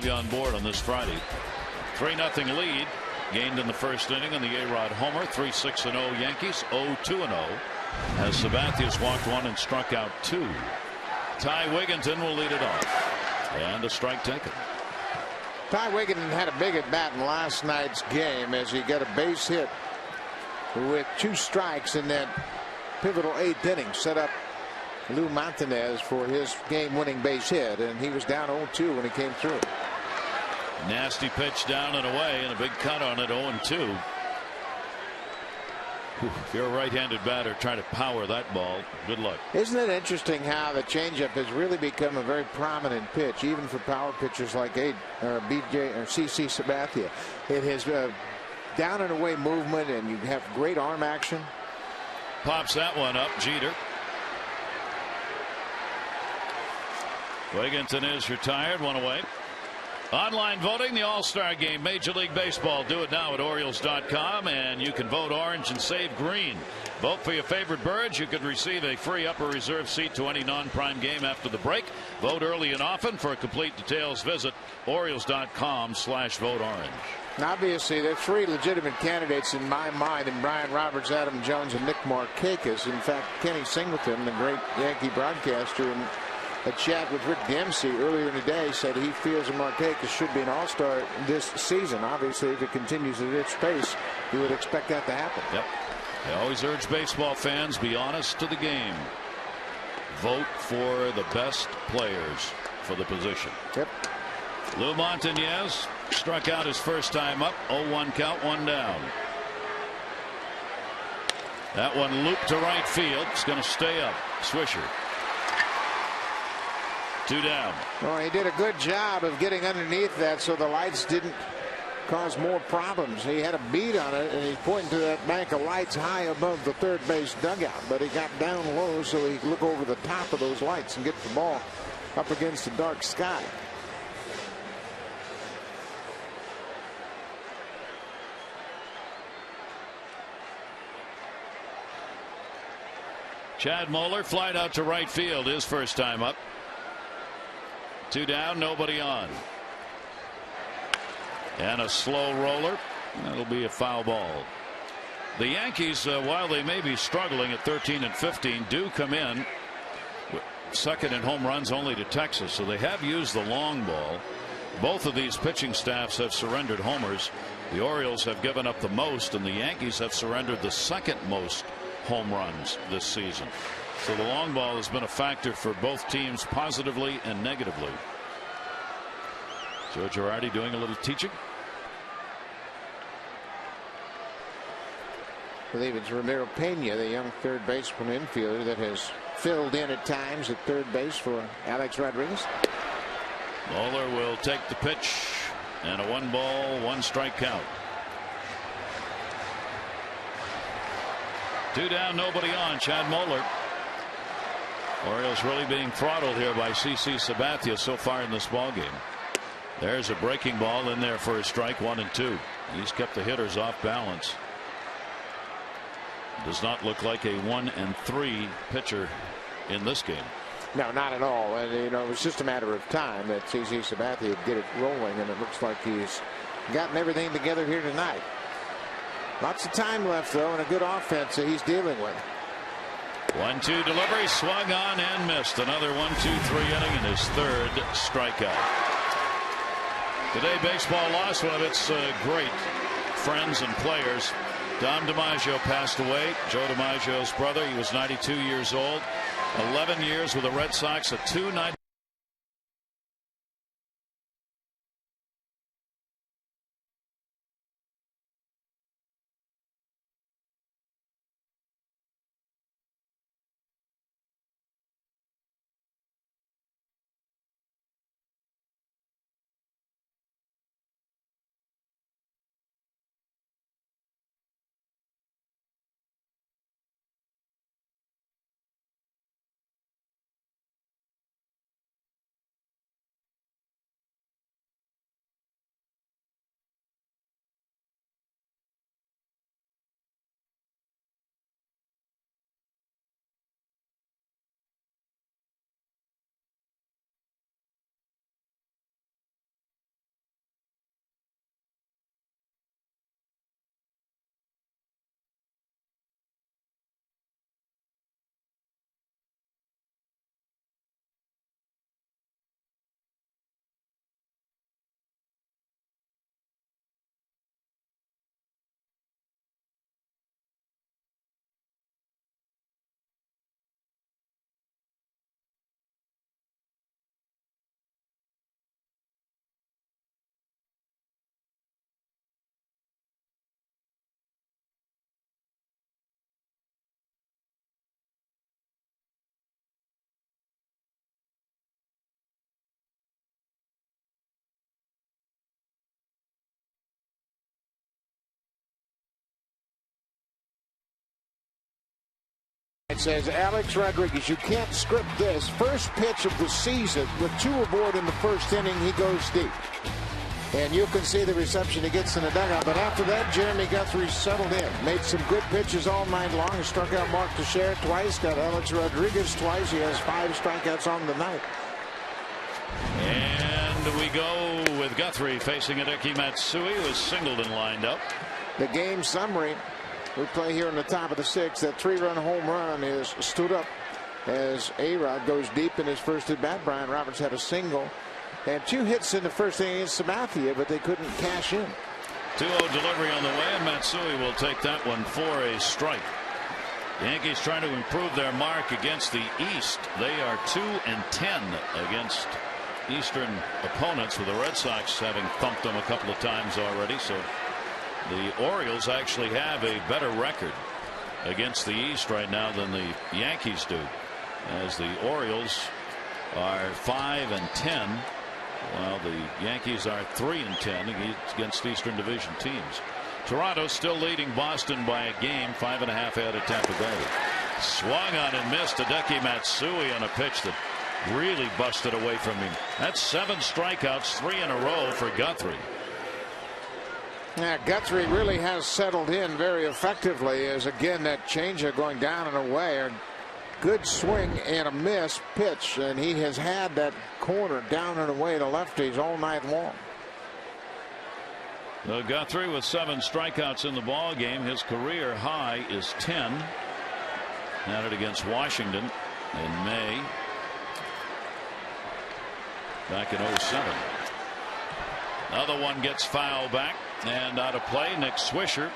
have you on board on this Friday. 3-0 lead gained in the first inning on the A-Rod homer. 3-6-0 Yankees. 0-2-0 as Sabathia's walked one and struck out 2. Ty Wigginton will lead it off, and a strike taken. Ty Wigginton had a big at bat in last night's game as he got a base hit with 2 strikes in that pivotal 8th inning. Set up Lou Montanez for his game-winning base hit, and he was down 0-2 when he came through. Nasty pitch down and away, and a big cut on it. 0-2. If you're a right-handed batter, trying to power that ball, good luck. Isn't it interesting how the changeup has really become a very prominent pitch, even for power pitchers like BJ or CC Sabathia? It has down and away movement, and you have great arm action. Pops that one up. Jeter. Wigginton is retired. 1 away. Online voting, the All-Star Game, Major League Baseball. Do it now at Orioles.com, and you can vote orange and save green. Vote for your favorite birds. You could receive a free upper reserve seat to any non-prime game after the break. Vote early and often. For complete details, visit Orioles.com/vote orange. Obviously, there are 3 legitimate candidates in my mind, and Brian Roberts, Adam Jones, and Nick Markakis. In fact, Kenny Singleton, the great Yankee broadcaster, in a chat with Rick Dempsey earlier in the day, said he feels that Markakis should be an all-star this season. Obviously, if it continues at its pace, you would expect that to happen. Yep. I always urge baseball fans, be honest to the game. Vote for the best players for the position. Yep. Lou Montanez struck out his first time up. 0-1 count, 1 down. That one looped to right field. It's going to stay up. Swisher. 2 down. Well, he did a good job of getting underneath that so the lights didn't cause more problems. He had a bead on it, and he's pointing to that bank of lights high above the third base dugout, but he got down low so he could look over the top of those lights and get the ball up against the dark sky. Chad Moeller flied out to right field, his first time up. 2 down, nobody on. And a slow roller. That'll be a foul ball. The Yankees, while they may be struggling at 13 and 15, do come in second in home runs only to Texas. So they have used the long ball. Both of these pitching staffs have surrendered homers. The Orioles have given up the most, and the Yankees have surrendered the second most home runs this season. So the long ball has been a factor for both teams, positively and negatively. Joe Girardi doing a little teaching. I believe it's Ramiro Pena, the young third baseman infielder that has filled in at times at third base for Alex Rodriguez. Moeller will take the pitch, and a 1-ball, 1-strike count. 2 down, nobody on. Chad Moeller. Orioles really being throttled here by CC Sabathia so far in this ball game. There's a breaking ball in there for a strike. 1 and 2. He's kept the hitters off balance. Does not look like a 1 and 3 pitcher in this game. No, not at all. And you know, it was just a matter of time that CC Sabathia would get it rolling, and it looks like he's gotten everything together here tonight. Lots of time left, though, and a good offense that he's dealing with. 1-2 delivery, swung on and missed. Another 1-2-3 inning and his third strikeout. Today, baseball lost one of its great friends and players. Dom DiMaggio passed away. Joe DiMaggio's brother. He was 92 years old. 11 years with the Red Sox. A 2.90. says, Alex Rodriguez, you can't script this. First pitch of the season with 2 aboard in the first inning, he goes deep. And you can see the reception he gets in the dugout. But after that, Jeremy Guthrie settled in. Made some good pitches all night long. He struck out Mark Teixeira twice. Got Alex Rodriguez twice. He has 5 strikeouts on the night. And we go with Guthrie facing Hideki Matsui, who is singled and lined up. The game summary. We play here in the top of the 6th. That 3-run home run is stood up as A-Rod goes deep in his first at bat. Brian Roberts had a single. Had 2 hits in the first inning against Sabathia, but they couldn't cash in. 2-0 delivery on the way, and Matsui will take that one for a strike. The Yankees trying to improve their mark against the East. They are 2-10 against Eastern opponents, with the Red Sox having thumped them a couple of times already. So the Orioles actually have a better record against the East right now than the Yankees do, as the Orioles are 5-10. While the Yankees are 3-10 against Eastern Division teams. Toronto still leading Boston by a game, 5.5 ahead of Tampa Bay. Swung on and missed Hideki Matsui on a pitch that really busted away from him. That's 7 strikeouts, 3 in a row for Guthrie. Yeah, Guthrie really has settled in very effectively, as again that changeup going down and away. A good swing and a miss pitch, and he has had that corner down and away to lefties all night long. So Guthrie with 7 strikeouts in the ball game. His career high is 10. Had it against Washington in May back in 07. Another one gets foul back and out of play. Nick Swisher.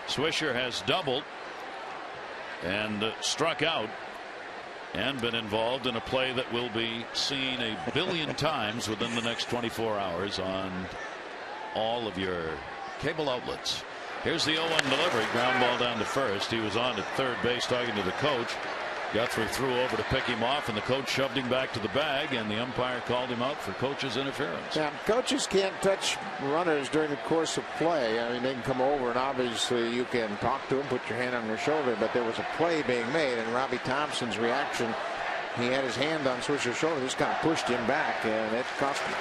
Swisher has doubled and struck out and been involved in a play that will be seen a billion times within the next 24 hours on all of your cable outlets. Here's the 0-1 delivery, ground ball down to first. He was on at third base talking to the coach. Guthrie threw over to pick him off, and the coach shoved him back to the bag, and the umpire called him out for coach's interference. Yeah, coaches can't touch runners during the course of play. I mean, they can come over, and obviously you can talk to them, put your hand on their shoulder, but there was a play being made, and Robbie Thompson's reaction, he had his hand on Swisher's shoulder. This kind of pushed him back, and it cost him.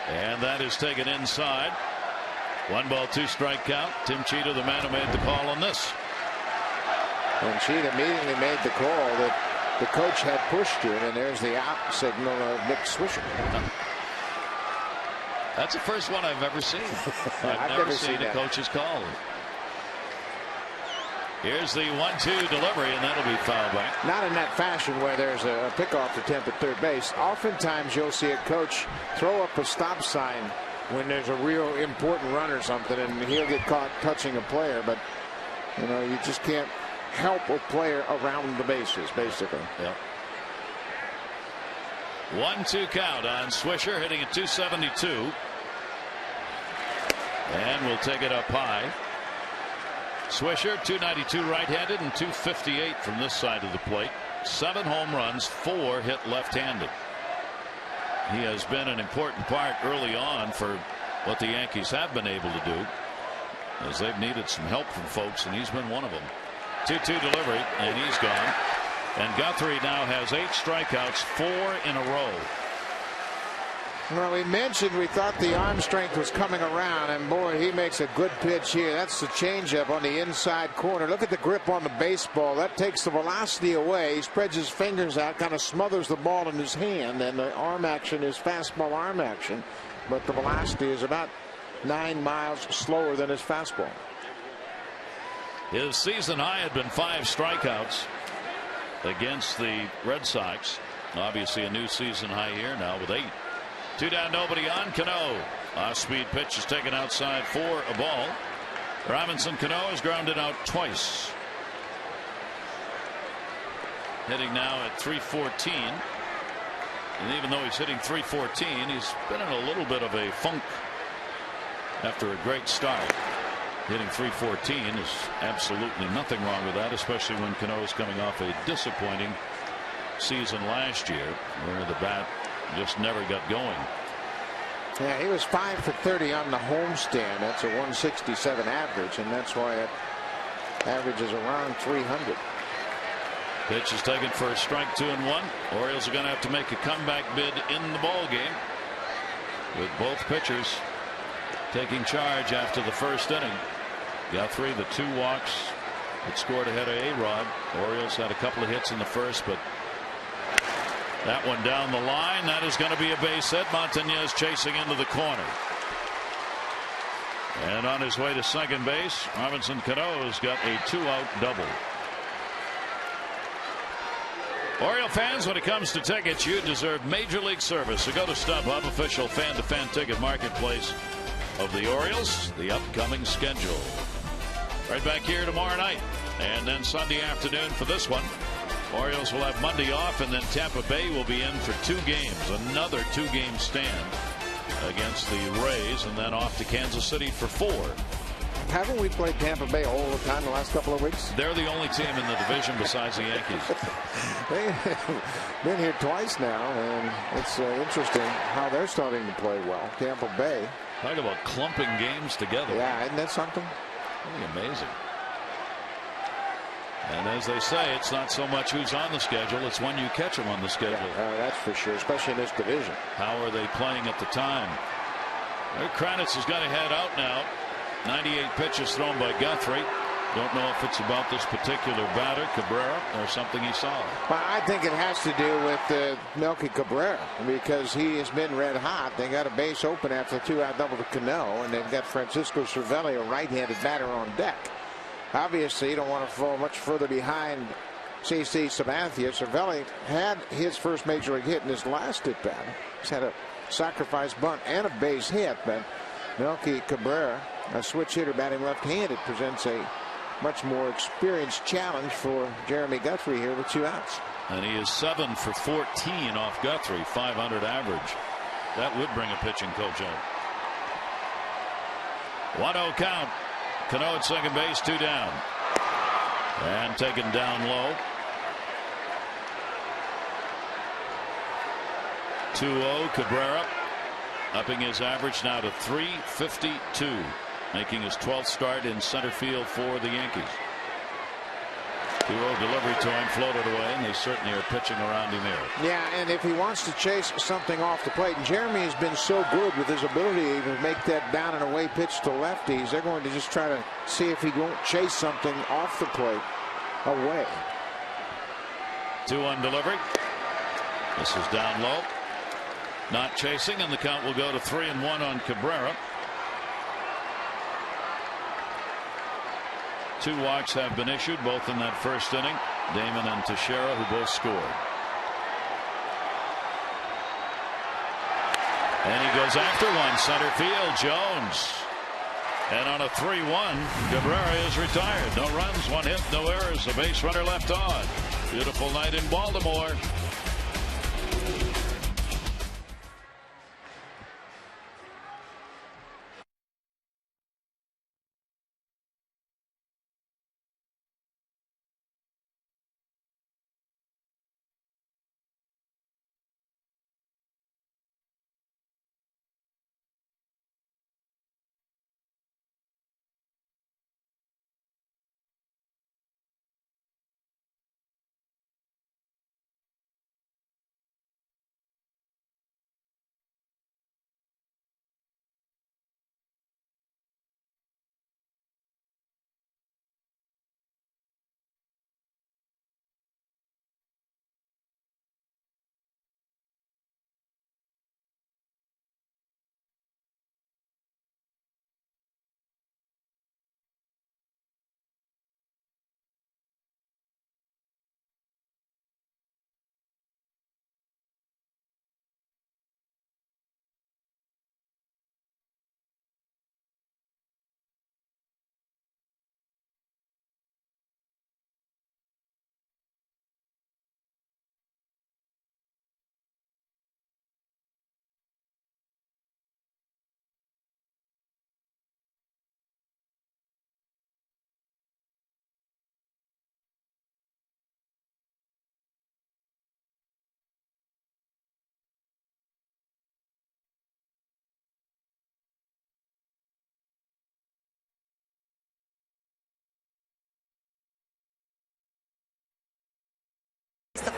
And that is taken inside. 1 ball, 2 strike count. Tim Cheetah, the man who made the call on this. And Cheetah immediately made the call that the coach had pushed him, and there's the out signal of Nick Swisher. That's the first one I've ever seen. I've never seen a coach's call. Here's the 1-2 delivery, and that'll be foul back. Not in that fashion where there's a pickoff attempt at third base. Oftentimes you'll see a coach throw up a stop sign when there's a real important run or something, and he'll get caught touching a player. But you know, you just can't help a player around the bases, basically. Yep. 1-2 count on Swisher, hitting at 272, and we'll take it up high. Swisher 292 right-handed and 258 from this side of the plate. 7 home runs, 4 hit left-handed. He has been an important part early on for what the Yankees have been able to do, as they've needed some help from folks, and he's been one of them. 2-2 delivery, and he's gone. And Guthrie now has 8 strikeouts, 4 in a row. Well, we mentioned we thought the arm strength was coming around, and boy, he makes a good pitch here. That's the changeup on the inside corner. Look at the grip on the baseball. That takes the velocity away. He spreads his fingers out, kind of smothers the ball in his hand, and the arm action is fastball arm action, but the velocity is about 9 miles slower than his fastball. His season high had been 5 strikeouts against the Red Sox. Obviously a new season high here now with 8. 2 down, nobody on. Cano. Off-speed pitch is taken outside for a ball. Robinson Cano has grounded out twice. Hitting now at 314. And even though he's hitting 314, he's been in a little bit of a funk after a great start. Hitting 314 is absolutely nothing wrong with that, especially when Cano is coming off a disappointing season last year where the bat just never got going. Yeah, he was 5 for 30 on the homestand. That's a 167 average, and that's why it averages around 300. Pitch is taken for a strike, 2-1. Orioles are going to have to make a comeback bid in the ball game, with both pitchers taking charge after the first inning. Guthrie, the 2 walks that scored ahead of A-Rod. Orioles had a couple of hits in the first, but that one down the line. That is going to be a base hit. Montañez chasing into the corner. And on his way to second base, Robinson Cano's got a 2-out double. Oriole fans, when it comes to tickets, you deserve Major League service. So go to StubHub, official fan-to-fan ticket marketplace of the Orioles. The upcoming schedule. Right back here tomorrow night. And then Sunday afternoon for this one. Orioles will have Monday off, and then Tampa Bay will be in for 2 games. Another 2-game stand against the Rays, and then off to Kansas City for 4. Haven't we played Tampa Bay all the time the last couple of weeks? They're the only team in the division besides the Yankees. They've been here twice now, and it's interesting how they're starting to play well. Tampa Bay. Talk about clumping games together. Yeah, isn't that something? Really amazing. And as they say, it's not so much who's on the schedule, it's when you catch them on the schedule. Yeah, that's for sure, especially in this division. How are they playing at the time? Kranitz has got to head out now. 98 pitches thrown by Guthrie. Don't know if it's about this particular batter, Cabrera, or something he saw. Well, I think it has to do with Melky Cabrera, because he has been red hot. They got a base open after the 2-out double to Cano, and they've got Francisco Cervelli, a right-handed batter, on deck. Obviously, you don't want to fall much further behind CC Sabathia. Cervelli had his first major league hit in his last at bat. He's had a sacrifice bunt and a base hit, but Melky Cabrera, a switch hitter batting left-handed, presents a much more experienced challenge for Jeremy Guthrie here with 2 outs. And he is 7 for 14 off Guthrie, 500 average. That would bring a pitching coach out. 1-0 count. Cano at second base, 2 down. And taken down low. 2-0 Cabrera, upping his average now to .352, making his 12th start in center field for the Yankees. 2-0 delivery to him, floated away, and they certainly are pitching around him here. Yeah, and if he wants to chase something off the plate, and Jeremy has been so good with his ability to even make that down and away pitch to lefties, they're going to just try to see if he won't chase something off the plate away. 2-1 delivery. This is down low. Not chasing, and the count will go to 3-1 on Cabrera. 2 walks have been issued, both in that first inning. Damon and Teixeira, who both scored. And he goes after one, center field, Jones. And on a 3-1, Cabrera is retired. No runs, 1 hit, no errors. A base runner left on. Beautiful night in Baltimore.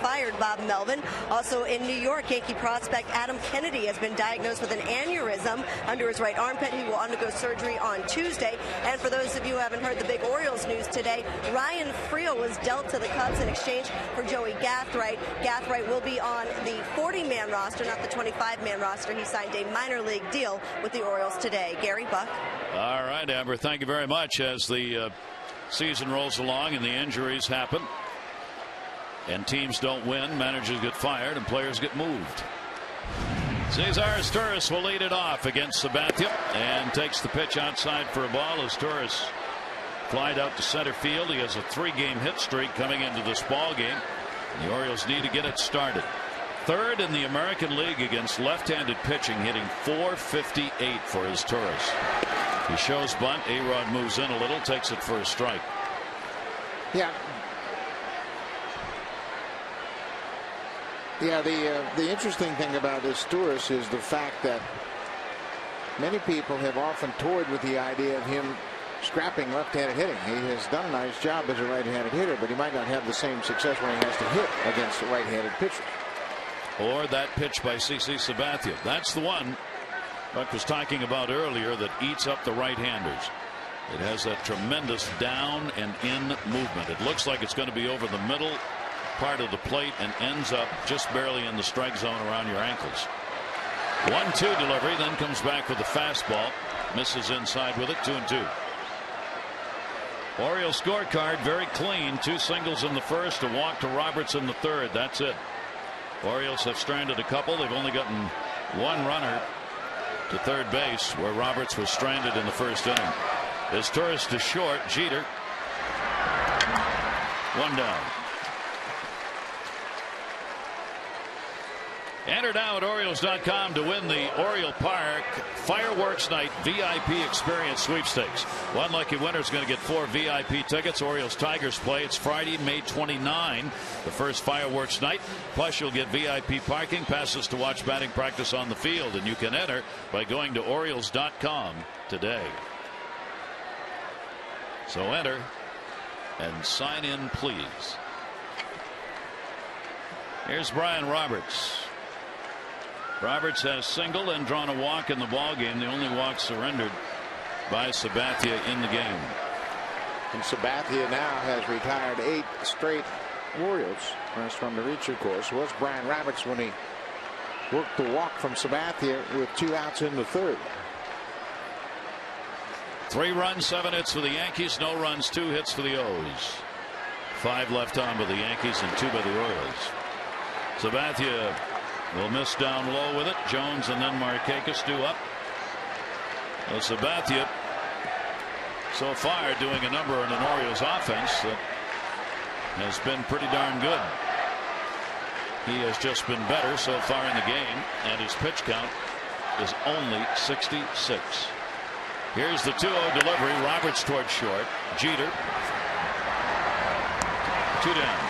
fired Bob Melvin. Also in New York, Yankee prospect Adam Kennedy has been diagnosed with an aneurysm under his right armpit. He will undergo surgery on Tuesday. And for those of you who haven't heard the big Orioles news today, Ryan Freel was dealt to the Cubs in exchange for Joey Gathright. Gathright will be on the 40-man roster, not the 25-man roster. He signed a minor league deal with the Orioles today. Gary, Buck. All right, Amber, thank you very much. As the season rolls along and the injuries happen and teams don't win, managers get fired and players get moved. Cesar Torres will lead it off against Sabathia and takes the pitch outside for a ball as Torres flied out to center field. He has a 3-game hit streak coming into this ball game. The Orioles need to get it started. Third in the American League against left-handed pitching, hitting .458 for his Torres. He shows bunt. A-Rod moves in a little, takes it for a strike. Yeah. Yeah, the interesting thing about this Torres is the fact that many people have often toyed with the idea of him scrapping left-handed hitting. He has done a nice job as a right-handed hitter, but he might not have the same success when he has to hit against a right-handed pitcher. Or that pitch by CC Sabathia. That's the one Buck was talking about earlier that eats up the right-handers. It has that tremendous down and in movement. It looks like it's going to be over the middle part of the plate and ends up just barely in the strike zone around your ankles. 1-2 delivery, then comes back with the fastball. Misses inside with it. 2-2. Orioles scorecard very clean. 2 singles in the first, a walk to Roberts in the third. That's it. Orioles have stranded a couple. They've only gotten 1 runner to third base, where Roberts was stranded in the first inning. As Torres to short, Jeter. 1 down. Enter now at Orioles.com to win the Oriole Park Fireworks Night VIP Experience Sweepstakes. One lucky winner is going to get 4 VIP tickets. Orioles Tigers play. It's Friday, May 29, the first fireworks night. Plus, you'll get VIP parking, passes to watch batting practice on the field. And you can enter by going to Orioles.com today. So enter and sign in, please. Here's Brian Roberts. Roberts has singled and drawn a walk in the ball game. The only walk surrendered by Sabathia in the game. And Sabathia now has retired 8 straight Orioles. Last one to reach, of course, was Brian Roberts when he worked the walk from Sabathia with 2 outs in the third. 3 runs, 7 hits for the Yankees. No runs, 2 hits for the O's. 5 left on by the Yankees and 2 by the Orioles. Sabathia will miss down low with it. Jones and then Markakis due up. Well, Sabathia so far doing a number on an Orioles offense that has been pretty darn good. He has just been better so far in the game, and his pitch count is only 66. Here's the 2-0 delivery. Roberts towards short. Jeter. 2 down.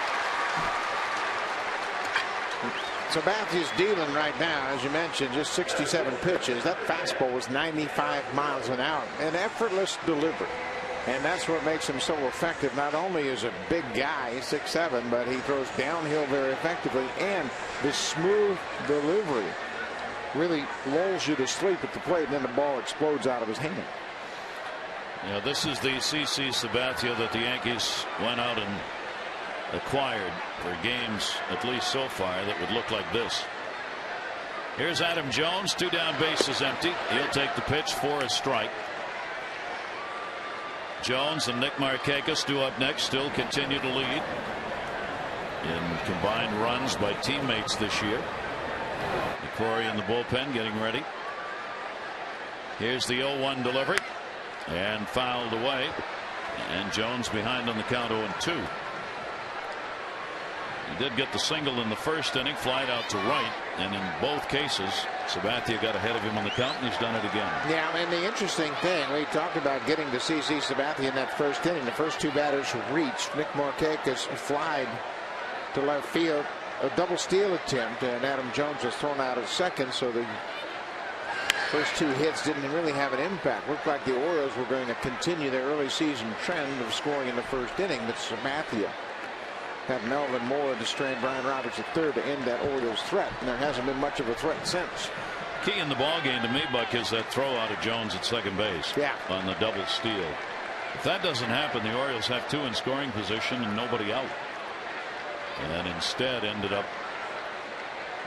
Sabathia's dealing right now, as you mentioned, just 67 pitches. That fastball was 95 miles an hour. An effortless delivery. And that's what makes him so effective. Not only is a big guy, 6'7", but he throws downhill very effectively. And this smooth delivery really lulls you to sleep at the plate, and then the ball explodes out of his hand. Yeah, this is the CC Sabathia that the Yankees went out and acquired for games, at least so far, that would look like this. Here's Adam Jones. 2 down, bases empty. He'll take the pitch for a strike. Jones and Nick Markakis due up next, still continue to lead in combined runs by teammates this year. McCrory in the bullpen getting ready. Here's the 0-1 delivery and fouled away, and Jones behind on the count 0-2. He did get the single in the first inning, flied out to right, and in both cases Sabathia got ahead of him on the count, and he's done it again. Yeah, and the interesting thing, we talked about getting to CC Sabathia in that first inning. The first 2 batters reached. Nick Markakis flied to left field, a double steal attempt, and Adam Jones was thrown out at second, so the first 2 hits didn't really have an impact. Looked like the Orioles were going to continue their early season trend of scoring in the first inning, but Sabathia Had Melvin Moore to strain Brian Roberts at third to end that Orioles threat, and there hasn't been much of a threat since. Key in the ball game to me, Buck, is that throw out of Jones at second base. Yeah. On the double steal. If that doesn't happen, the Orioles have two in scoring position and nobody out. And instead ended up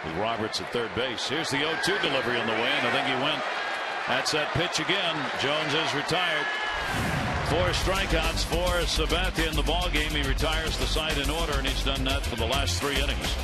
with Roberts at third base. Here's the 0-2 delivery on the way, and I think he went. That's that pitch again. Jones is retired. 4 strikeouts for Sabathia in the ball game. He retires the side in order, and he's done that for the last 3 innings.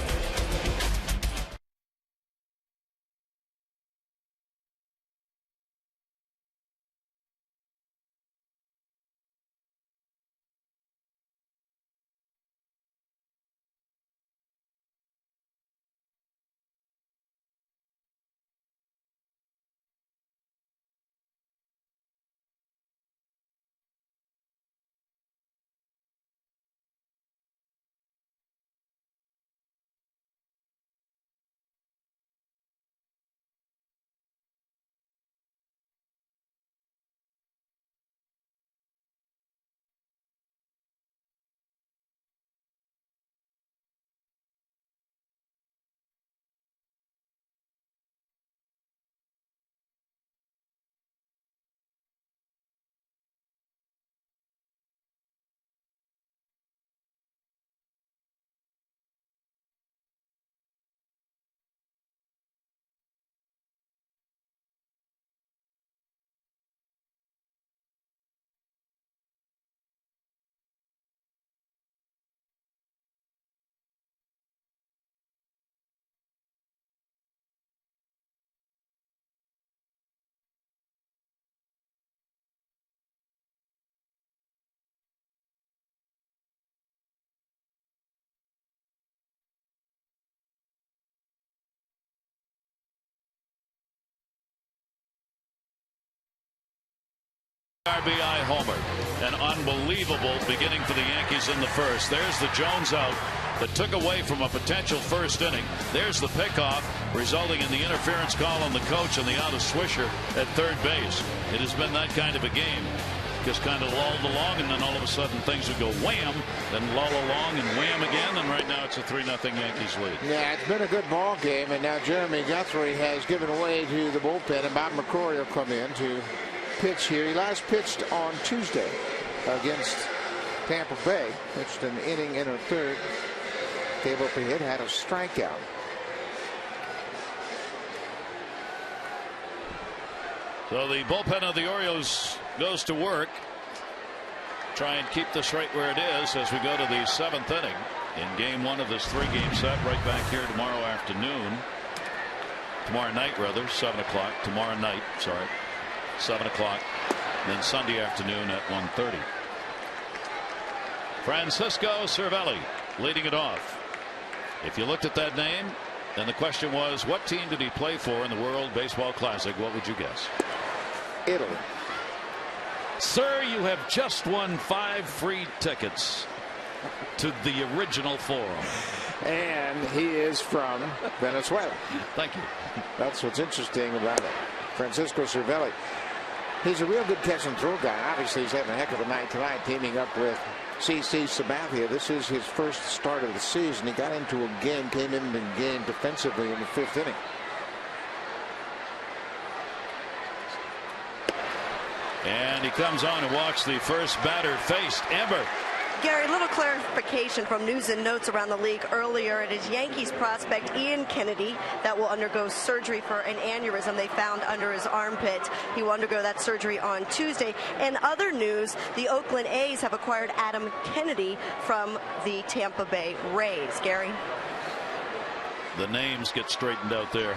RBI homer. An unbelievable beginning for the Yankees in the first. There's the Jones out that took away from a potential first inning. There's the pickoff, resulting in the interference call on the coach and the out of Swisher at third base. It has been that kind of a game. Just kind of lulled along, and then all of a sudden things would go wham, then lull along and wham again, and right now it's a 3-0 Yankees lead. Yeah, it's been a good ball game, and now Jeremy Guthrie has given away to the bullpen, and Bob McCrory will come in to pitch here. He last pitched on Tuesday against Tampa Bay. Pitched an inning in a third. Gave up a hit, had a strikeout. So the bullpen of the Orioles goes to work. Try and keep this right where it is as we go to the 7th inning in game 1 of this 3-game set. Right back here tomorrow afternoon. Tomorrow night, rather. 7 o'clock. Tomorrow night. Sorry. 7 o'clock. Then Sunday afternoon at 1:30. Francisco Cervelli leading it off. If you looked at that name, then the question was, what team did he play for in the World Baseball Classic? What would you guess? Italy. Sir, you have just won 5 free tickets to the original forum. And he is from Venezuela. Thank you. That's what's interesting about it. Francisco Cervelli. He's a real good catch and throw guy. Obviously, he's having a heck of a night tonight, teaming up with CC Sabathia. This is his first start of the season. He got into a game, came into the game defensively in the 5th inning. And he comes on and walks the first batter faced. Amber. Gary, little clarification from news and notes around the league earlier. It is Yankees prospect Ian Kennedy that will undergo surgery for an aneurysm they found under his armpit. He will undergo that surgery on Tuesday. And other news, the Oakland A's have acquired Adam Kennedy from the Tampa Bay Rays. Gary? The names get straightened out there.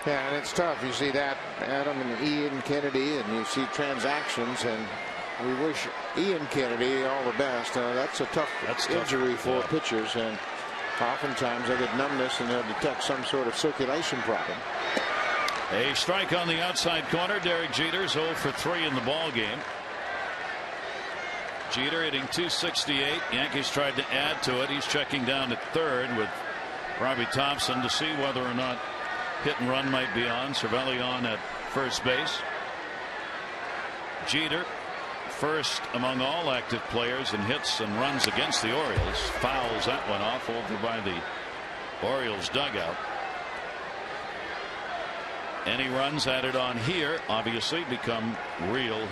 Yeah, and it's tough. You see that, Adam and Ian Kennedy, and you see transactions, and we wish Ian Kennedy all the best. That's a tough injury for pitchers, and oftentimes they get numbness and they'll detect some sort of circulation problem. A strike on the outside corner. Derek Jeter's 0 for 3 in the ball game. Jeter hitting .268. Yankees tried to add to it. He's checking down at third with Robbie Thompson to see whether or not hit and run might be on. Cervelli on at first base. Jeter first among all active players in hits and runs against the Orioles. Fouls that one off over by the Orioles dugout. Any runs added on here obviously become real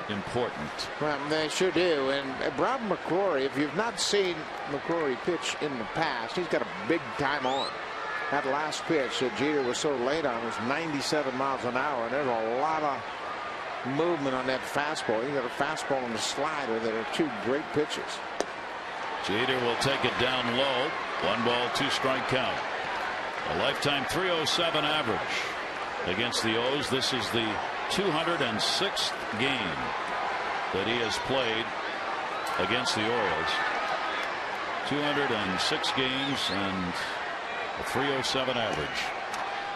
important. Well, they sure do. And Rob McCrory, if you've not seen McCrory pitch in the past, he's got a big time arm. That last pitch that Jeter was so late on was 97 miles an hour, and there's a lot of movement on that fastball. You got a fastball and a slider that are two great pitches. Jeter will take it down low. 1 ball, 2 strike count. A lifetime .307 average against the O's. This is the 206th game that he has played against the Orioles. 206 games and a .307 average.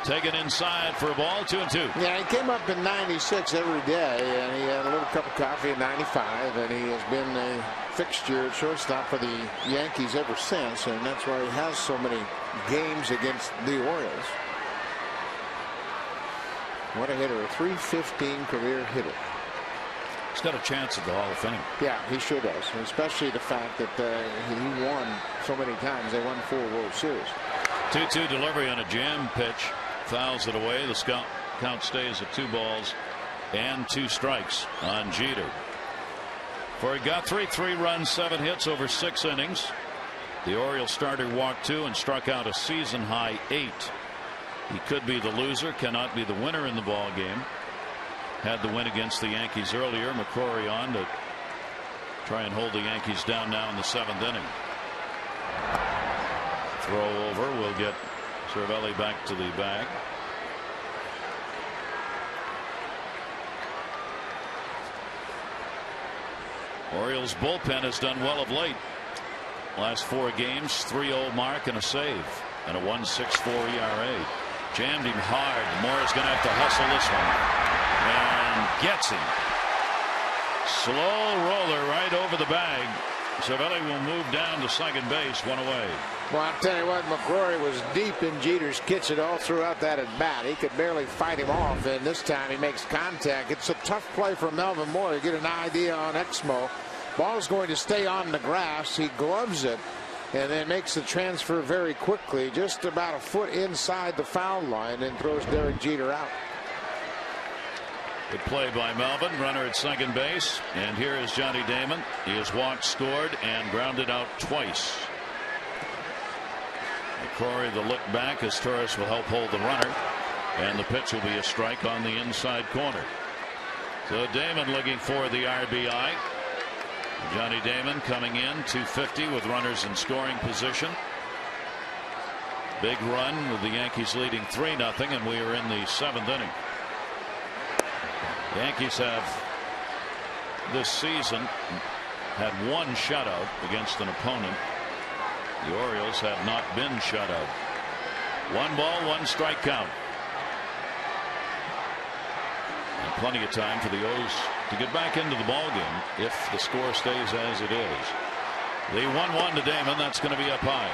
Taken inside for a ball, 2-2. Yeah, he came up in 96 every day, and he had a little cup of coffee in 95, and he has been a fixture at shortstop for the Yankees ever since, and that's why he has so many games against the Orioles. What a hitter, a .315 career hitter. He's got a chance at the Hall of Fame. Yeah, he sure does, especially the fact that he won so many times. They won 4 World Series. 2-2 delivery on a jam pitch. Fouls it away. The count stays at 2 balls and 2 strikes on Jeter. For he got 3 runs, 7 hits over 6 innings. The Orioles starter walked 2 and struck out a season high 8. He could be the loser, cannot be the winner in the ball game. Had the win against the Yankees earlier. McCrory on to try and hold the Yankees down now in the 7th inning. Throw over will get Cervelli back to the bag. Orioles bullpen has done well of late. Last 4 games, 3-0 mark and a save and a 1.64 ERA. Jammed him hard. Moore's going to have to hustle this one and gets him. Slow roller right over the bag. Cervelli will move down to second base, 1 away. Well, I'll tell you what, McCrory was deep in Jeter's kitchen all throughout that at bat. He could barely fight him off, and this time he makes contact. It's a tough play for Melvin Moore to get an idea on Exmo. Ball's going to stay on the grass. He gloves it and then makes the transfer very quickly, just about a foot inside the foul line, and throws Derek Jeter out. Good play by Melvin. Runner at second base. And here is Johnny Damon. He has walked, scored, and grounded out twice. McCrory the look back as Torres will help hold the runner. And the pitch will be a strike on the inside corner. So Damon looking for the RBI. Johnny Damon coming in 250 with runners in scoring position. Big run with the Yankees leading 3-0, and we are in the 7th inning. The Yankees have this season had 1 shutout against an opponent. The Orioles have not been shut out. 1 ball, 1 strike count. And plenty of time for the O's to get back into the ball game if the score stays as it is. The 1-1 to Damon. That's going to be up high.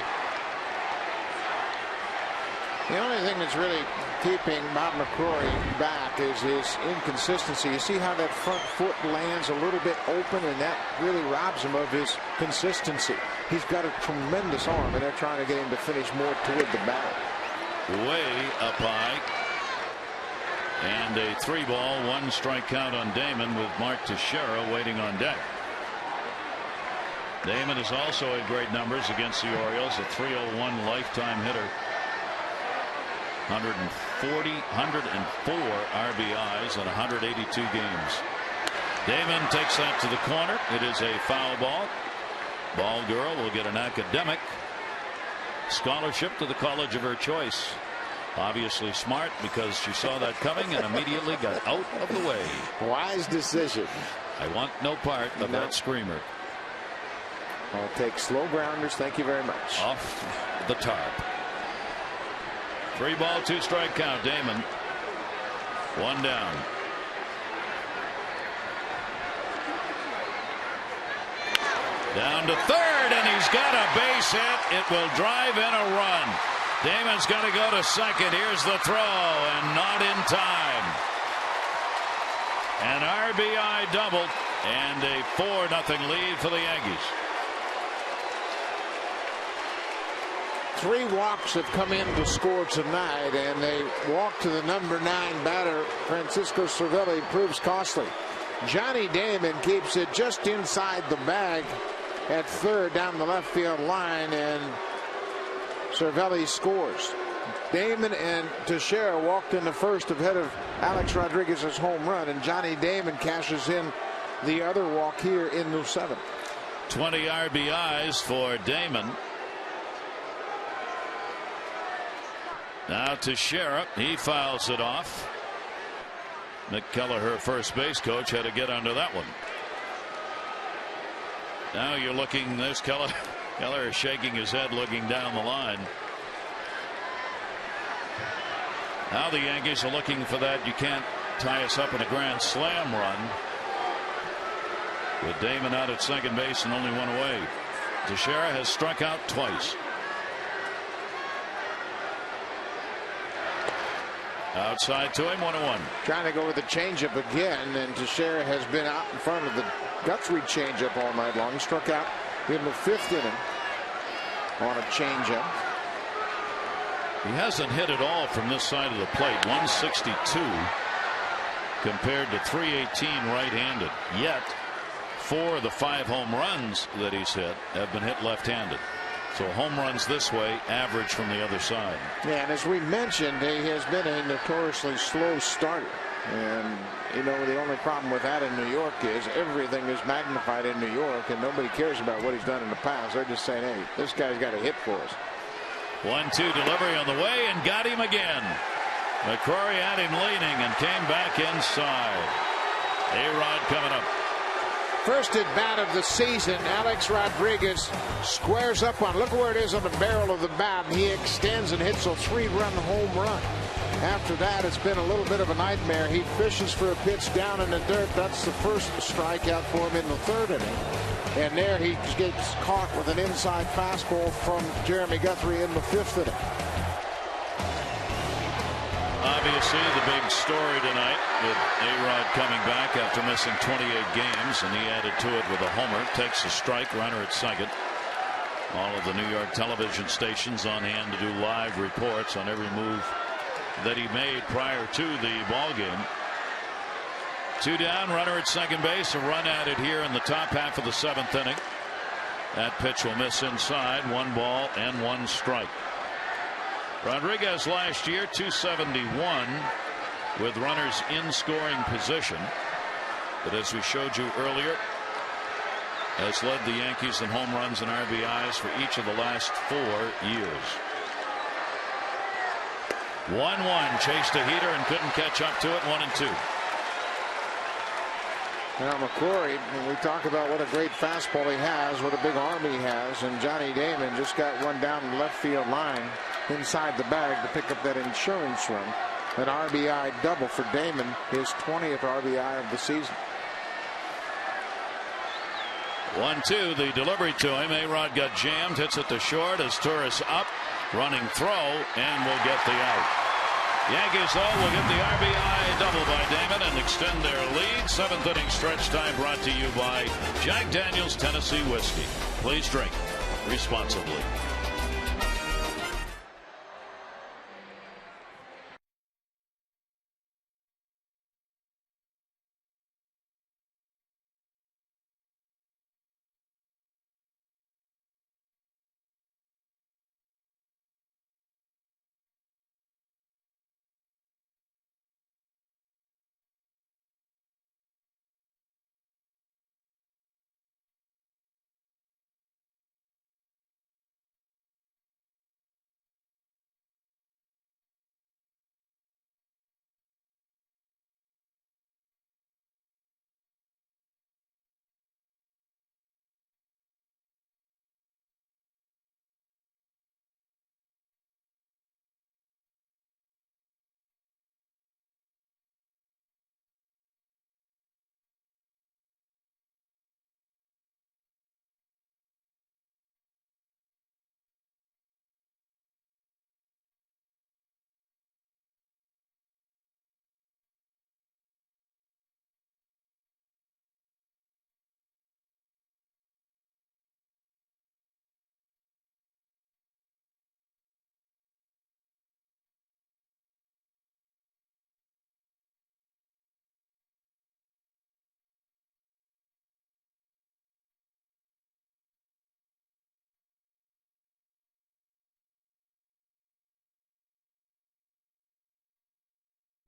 The only thing that's really keeping Bob McCrory back is his inconsistency. You see how that front foot lands a little bit open, and that really robs him of his consistency. He's got a tremendous arm, and they're trying to get him to finish more toward the bat. Way up high. And a 3-ball, 1 strike count on Damon with Mark Teixeira waiting on deck. Damon has also had great numbers against the Orioles, a .301 lifetime hitter. 104 RBIs in 182 games. Damon takes that to the corner. It is a foul ball. Ball girl will get an academic scholarship to the college of her choice. Obviously smart, because she saw that coming and immediately got out of the way. Wise decision. I want no part of that screamer. I'll take slow grounders. Thank you very much. Off the tarp. 3-ball, 2 strike count. Damon 1 down. Down to third, and he's got a base hit. It will drive in a run. Damon's got to go to second. Here's the throw, and not in time. An RBI double And a 4-0 lead for the Yankees. 3 walks have come in to score tonight, and they walk to the number 9 batter. Francisco Cervelli proves costly. Johnny Damon keeps it just inside the bag at third down the left field line, and Cervelli scores. Damon and Teixeira walked in the first ahead of Alex Rodriguez's home run, and Johnny Damon cashes in the other walk here in the 7th. 20 RBIs for Damon. Now Teixeira, he fouls it off. Mick Kelleher, first base coach, had to get under that one. Now you're looking, this Kelleher is shaking his head looking down the line. Now the Yankees are looking for that you can't tie us up in a grand slam run. With Damon out at second base and only one away. Teixeira has struck out twice. Outside to him, 1-1. Trying to go with the changeup again, and Teixeira has been out in front of the Guthrie changeup all night long. Struck out in the 5th inning on a changeup. He hasn't hit at all from this side of the plate. 162 compared to 318 right-handed. Yet 4 of the 5 home runs that he's hit have been hit left-handed. So home runs this way, average from the other side. Yeah, and as we mentioned, he has been a notoriously slow starter. And, you know, the only problem with that in New York is everything is magnified in New York, and nobody cares about what he's done in the past. They're just saying, hey, this guy's got a hit for us. 1-2 delivery on the way, and got him again. McCrory had him leaning and came back inside. A-Rod coming up. First at bat of the season, Alex Rodriguez squares up one. Look where it is on the barrel of the bat, and he extends and hits a 3-run home run. After that, it's been a little bit of a nightmare. He fishes for a pitch down in the dirt. That's the first strikeout for him in the 3rd inning. And there he gets caught with an inside fastball from Jeremy Guthrie in the 5th inning. Obviously, the big story tonight with A-Rod coming back after missing 28 games, and he added to it with a homer. Takes a strike, runner at second. All of the New York television stations on hand to do live reports on every move that he made prior to the ball game. 2 down, runner at second base. A run added here in the top half of the 7th inning. That pitch will miss inside. 1 ball and 1 strike. Rodriguez last year 271 with runners in scoring position, but as we showed you earlier, has led the Yankees in home runs and RBIs for each of the last 4 years. 1-1, chased a heater and couldn't catch up to it. 1-2. Now McCrory, when we talk about what a great fastball he has, what a big arm he has, and Johnny Damon just got one down the left field line inside the bag to pick up that insurance run. An RBI double for Damon, his 20th RBI of the season. 1-2, the delivery to him. A-Rod got jammed, hits it to short as Torres up, running throw, and will get the out. Yankees, though, will get the RBI double by Damon and extend their lead. 7th inning stretch time brought to you by Jack Daniel's Tennessee Whiskey. Please drink responsibly.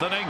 Inning.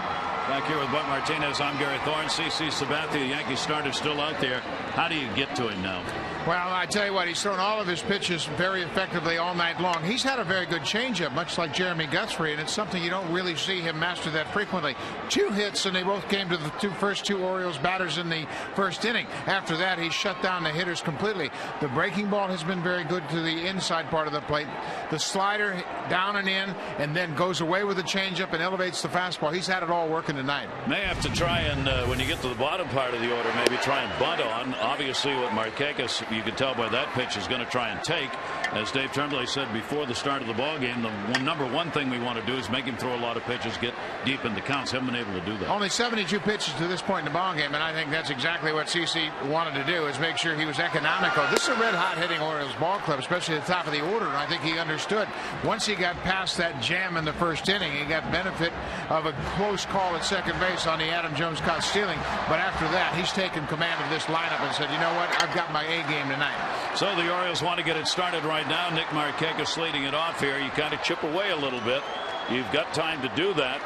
Back here with Buck Martinez, I'm Gary Thorne. CC Sabathia, the Yankee starter, still out there. How do you get to him now? Well, I tell you what, he's thrown all of his pitches very effectively all night long. He's had a very good changeup, much like Jeremy Guthrie, and it's something you don't really see him master that frequently. 2 hits, and they both came to the first two Orioles batters in the first inning. After that, he shut down the hitters completely. The breaking ball has been very good to the inside part of the plate. The slider down and in, and then goes away with the changeup and elevates the fastball. He's had it all working tonight. May have to try and, when you get to the bottom part of the order, maybe try and bunt on. Obviously, what Markakis, you can tell by that pitch, is going to try and take. As Dave Tremblay said before the start of the ball game, the number one thing we want to do is make him throw a lot of pitches, get deep into counts. Haven't been able to do that. Only 72 pitches to this point in the ball game, and I think that's exactly what CC wanted to do, is make sure he was economical. This is a red-hot hitting Orioles ball club, especially at the top of the order, and I think he understood. Once he got past that jam in the first inning, he got benefit of a close call at second base on the Adam Jones caught stealing. But after that, he's taken command of this lineup and said, you know what, I've got my A game tonight. So the Orioles want to get it started right now. Nick Markakis leading it off here. You kind of chip away a little bit. You've got time to do that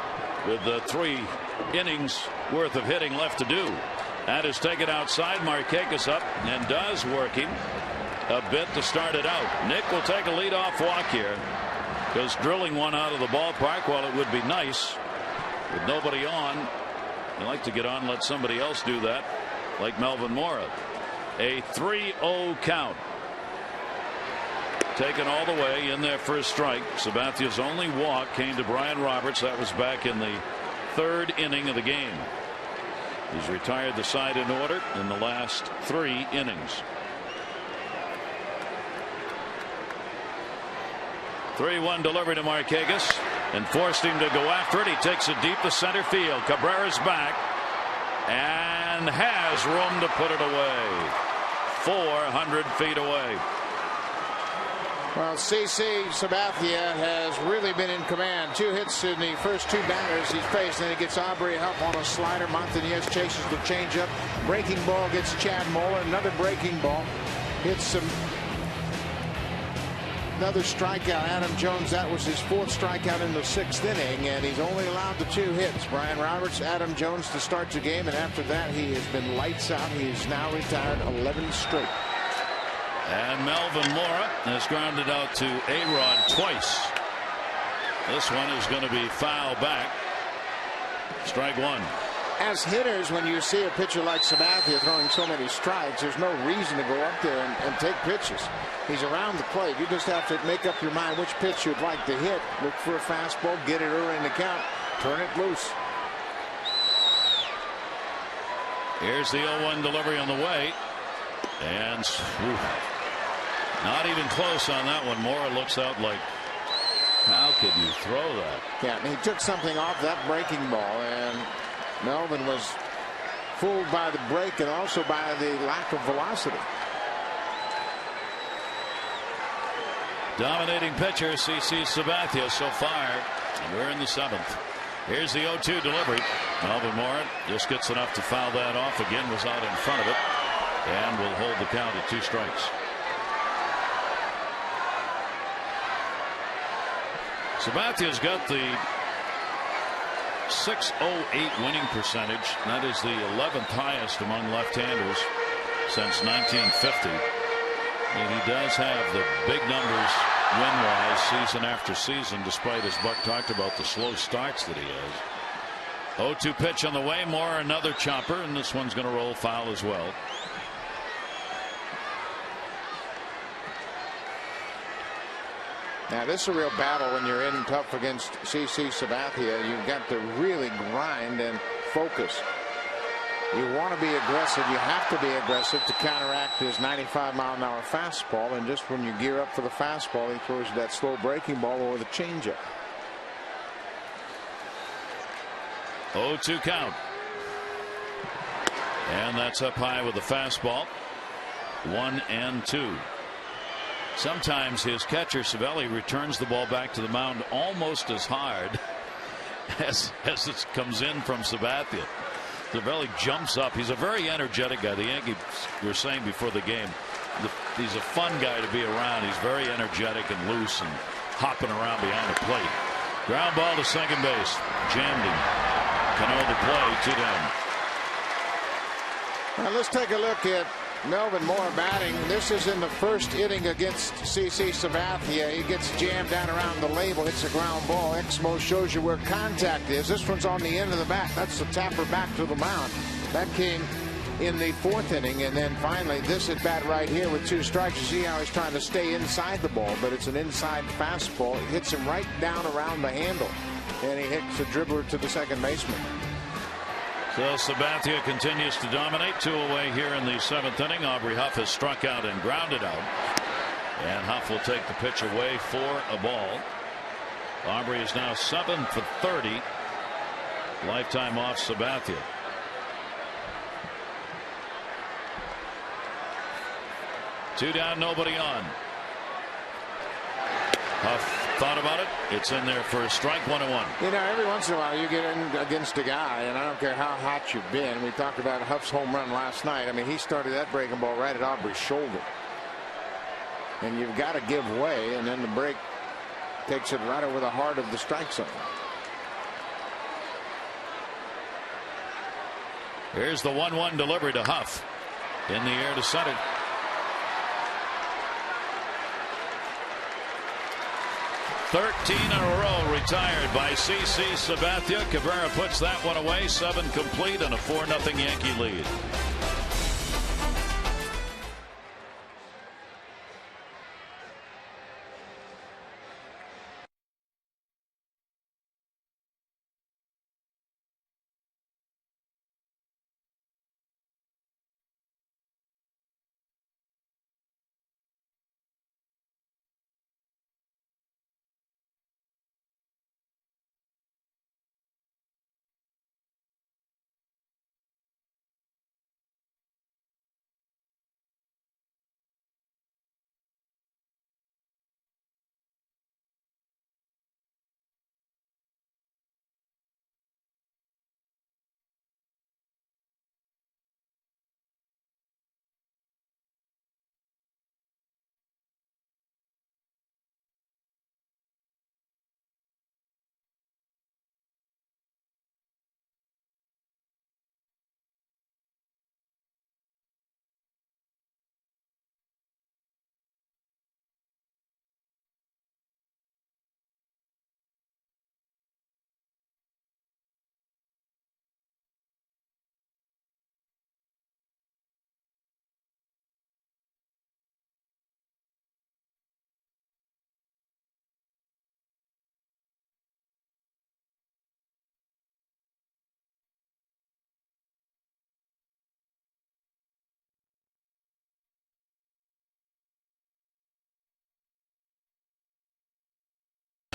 with the 3 innings worth of hitting left to do. That is taken outside. Markakis up and does work him a bit to start it out. Nick will take a leadoff walk here, because drilling one out of the ballpark, while it would be nice with nobody on, you like to get on, let somebody else do that, like Melvin Mora. A 3-0 count. Taken all the way in there for a strike. Sabathia's only walk came to Brian Roberts. That was back in the 3rd inning of the game. He's retired the side in order in the last 3 innings. 3-1 delivery to Markakis and forced him to go after it. He takes it deep to center field. Cabrera's back and has room to put it away. 400 feet away. Well, CC Sabathia has really been in command. 2 hits in the first 2 batters he's faced. Then he gets Aubrey help on a slider. Montanez chases the changeup. Breaking ball gets Chad Moeller. Another breaking ball. Hits some. Another strikeout. Adam Jones, that was his 4th strikeout in the 6th inning, and he's only allowed the 2 hits. Brian Roberts, Adam Jones to start the game, and after that he has been lights out. He is now retired 11 straight. And Melvin Mora has grounded out to A-Rod twice. This one is going to be foul back. Strike 1. As hitters, when you see a pitcher like Sabathia throwing so many strikes, there's no reason to go up there and take pitches. He's around the plate. You just have to make up your mind which pitch you'd like to hit. Look for a fastball, get it early in the count, turn it loose. Here's the 0-1 delivery on the way. And not even close on that one. Mora looks out like, how could you throw that? Yeah, he took something off that breaking ball, and Melvin was fooled by the break and also by the lack of velocity. Dominating pitcher CC Sabathia so far, and we're in the 7th. Here's the 0-2 delivery. Melvin Mora just gets enough to foul that off. Again, was out in front of it, and will hold the count at 2 strikes. Sabathia's got the .608 winning percentage. That is the 11th highest among left-handers since 1950. And he does have the big numbers win-wise season after season, despite, as Buck talked about, the slow starts that he has. 0-2 pitch on the way. More another chopper, and this one's going to roll foul as well. Now, this is a real battle when you're in tough against CC Sabathia. You've got to really grind and focus. You want to be aggressive. You have to be aggressive to counteract his 95-mile-an-hour fastball. And just when you gear up for the fastball, he throws that slow breaking ball or the changeup. 0-2 count. And that's up high with the fastball. 1-2. Sometimes his catcher Cervelli returns the ball back to the mound almost as hard as it comes in from Sabathia. Cervelli jumps up. He's a very energetic guy. The Yankees were saying before the game, he's a fun guy to be around. He's very energetic and loose and hopping around behind the plate. Ground ball to second base. Jammed him. Cano the play, 2 down. Now let's take a look at Melvin Moore batting. This is in the first inning against CC Sabathia. He gets jammed down around the label, hits a ground ball. Exmo shows you where contact is. This one's on the end of the bat. That's the tapper back to the mound. That came in the 4th inning, and then finally this at bat right here with 2 strikes. You see how he's trying to stay inside the ball, but it's an inside fastball. It hits him right down around the handle, and he hits a dribbler to the second baseman. So Sabathia continues to dominate. 2 away here in the 7th inning. Aubrey Huff has struck out and grounded out, and Huff will take the pitch away for a ball. Aubrey is now 7 for 30. Lifetime off Sabathia. Two down, nobody on. Huff thought about it. It's in there for a strike, 1-1. You know, every once in a while you get in against a guy, and I don't care how hot you've been. We talked about Huff's home run last night. I mean, he started that breaking ball right at Aubrey's shoulder. And you've got to give way, and then the break takes it right over the heart of the strike zone. Here's the 1-1 delivery to Huff. In the air to center. "13 in a row retired by CC Sabathia." Cabrera puts that one away. 7 complete and a 4-0 Yankee lead.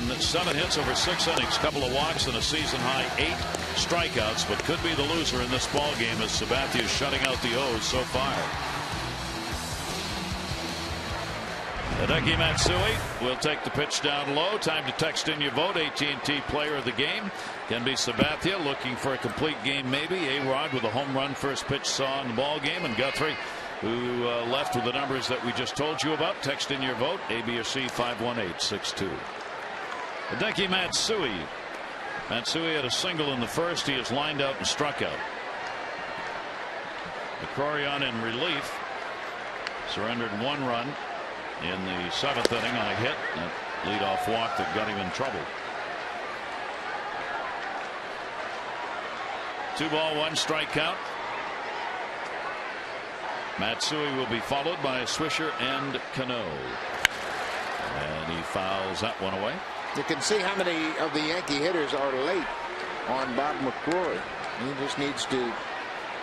That's 7 hits over 6 innings, couple of walks and a season high 8 strikeouts, but could be the loser in this ball game as Sabathia is shutting out the O's so far. Hideki Matsui will take the pitch down low. Time to text in your vote. AT&T player of the game can be Sabathia, looking for a complete game maybe. A-Rod with a home run first pitch saw in the ball game, and Guthrie, who left with the numbers that we just told you about. Text in your vote. A, B, or C, 51862. Hideki Matsui. Matsui had a single in the first. He is lined out and struck out. McCrory on in relief. Surrendered 1 run in the 7th inning on a hit. That leadoff walk that got him in trouble. 2-1 strike count. Matsui will be followed by Swisher and Cano. And he fouls that one away. You can see how many of the Yankee hitters are late on Bob McCrory. He just needs to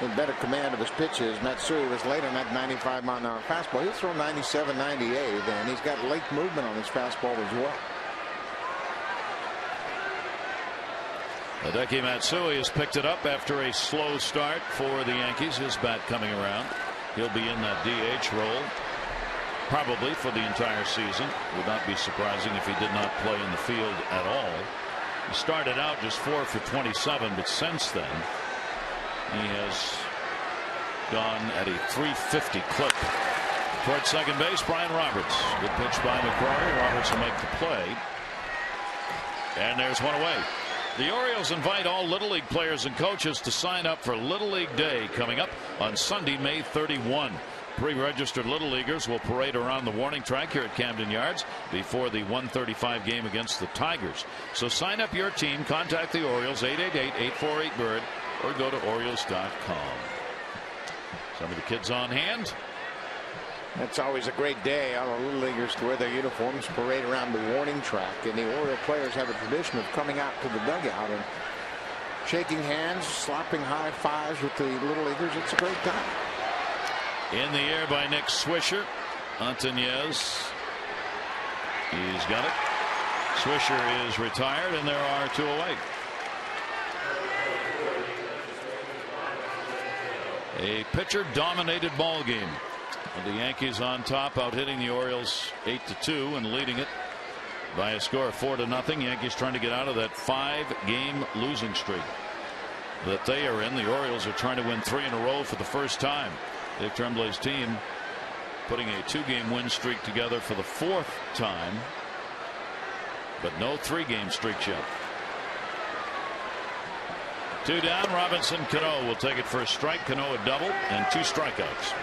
in better command of his pitches. Matsui was late on that 95-mile-an-hour fastball. He'll throw 97, 98, and he's got late movement on his fastball as well. Hideki Matsui has picked it up after a slow start for the Yankees. His bat coming around. He'll be in that DH role probably for the entire season. Would not be surprising if he did not play in the field at all. He started out just 4 for 27, but since then he has gone at a 350 clip. Towards second base, Brian Roberts. Good pitch by McCrory. Roberts will make the play. And there's one away. The Orioles invite all Little League players and coaches to sign up for Little League Day coming up on Sunday, May 31. Pre-registered Little Leaguers will parade around the warning track here at Camden Yards before the 1:35 game against the Tigers. So sign up your team, contact the Orioles 888-848-BIRD or go to Orioles.com. Some of the kids on hand. That's always a great day. All the Little Leaguers to wear their uniforms, parade around the warning track, and the Oriole players have a tradition of coming out to the dugout and shaking hands, slapping high fives with the Little Leaguers. It's a great time. In the air by Nick Swisher. Antonez. He's got it. Swisher is retired, and there are 2 away. A pitcher-dominated ball game. The Yankees on top, out hitting the Orioles 8-2 and leading it by a score of 4-0. Yankees trying to get out of that 5-game losing streak that they are in. The Orioles are trying to win 3 in a row for the first time. Dave Tremblay's team putting a 2-game win streak together for the 4th time, but no 3-game streaks yet. 2 down. Robinson Cano will take it for a strike. Cano a double and 2 strikeouts.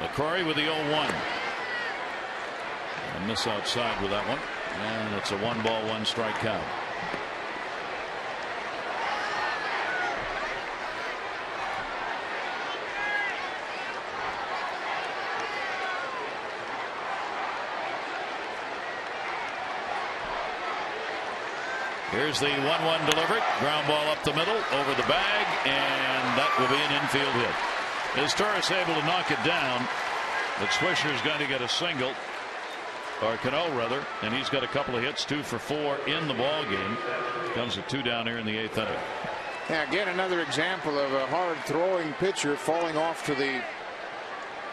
McCrory with the 0-1. A miss outside with that one. And it's a 1-ball, 1-strike count. Here's the 1-1 delivery. Ground ball up the middle, over the bag, and that will be an infield hit. Is Torres able to knock it down? But Swisher is going to get a single, or Cano rather, and he's got a couple of hits, 2 for 4 in the ball game. Comes a 2 down here in the 8th inning. Yeah, again another example of a hard throwing pitcher falling off to the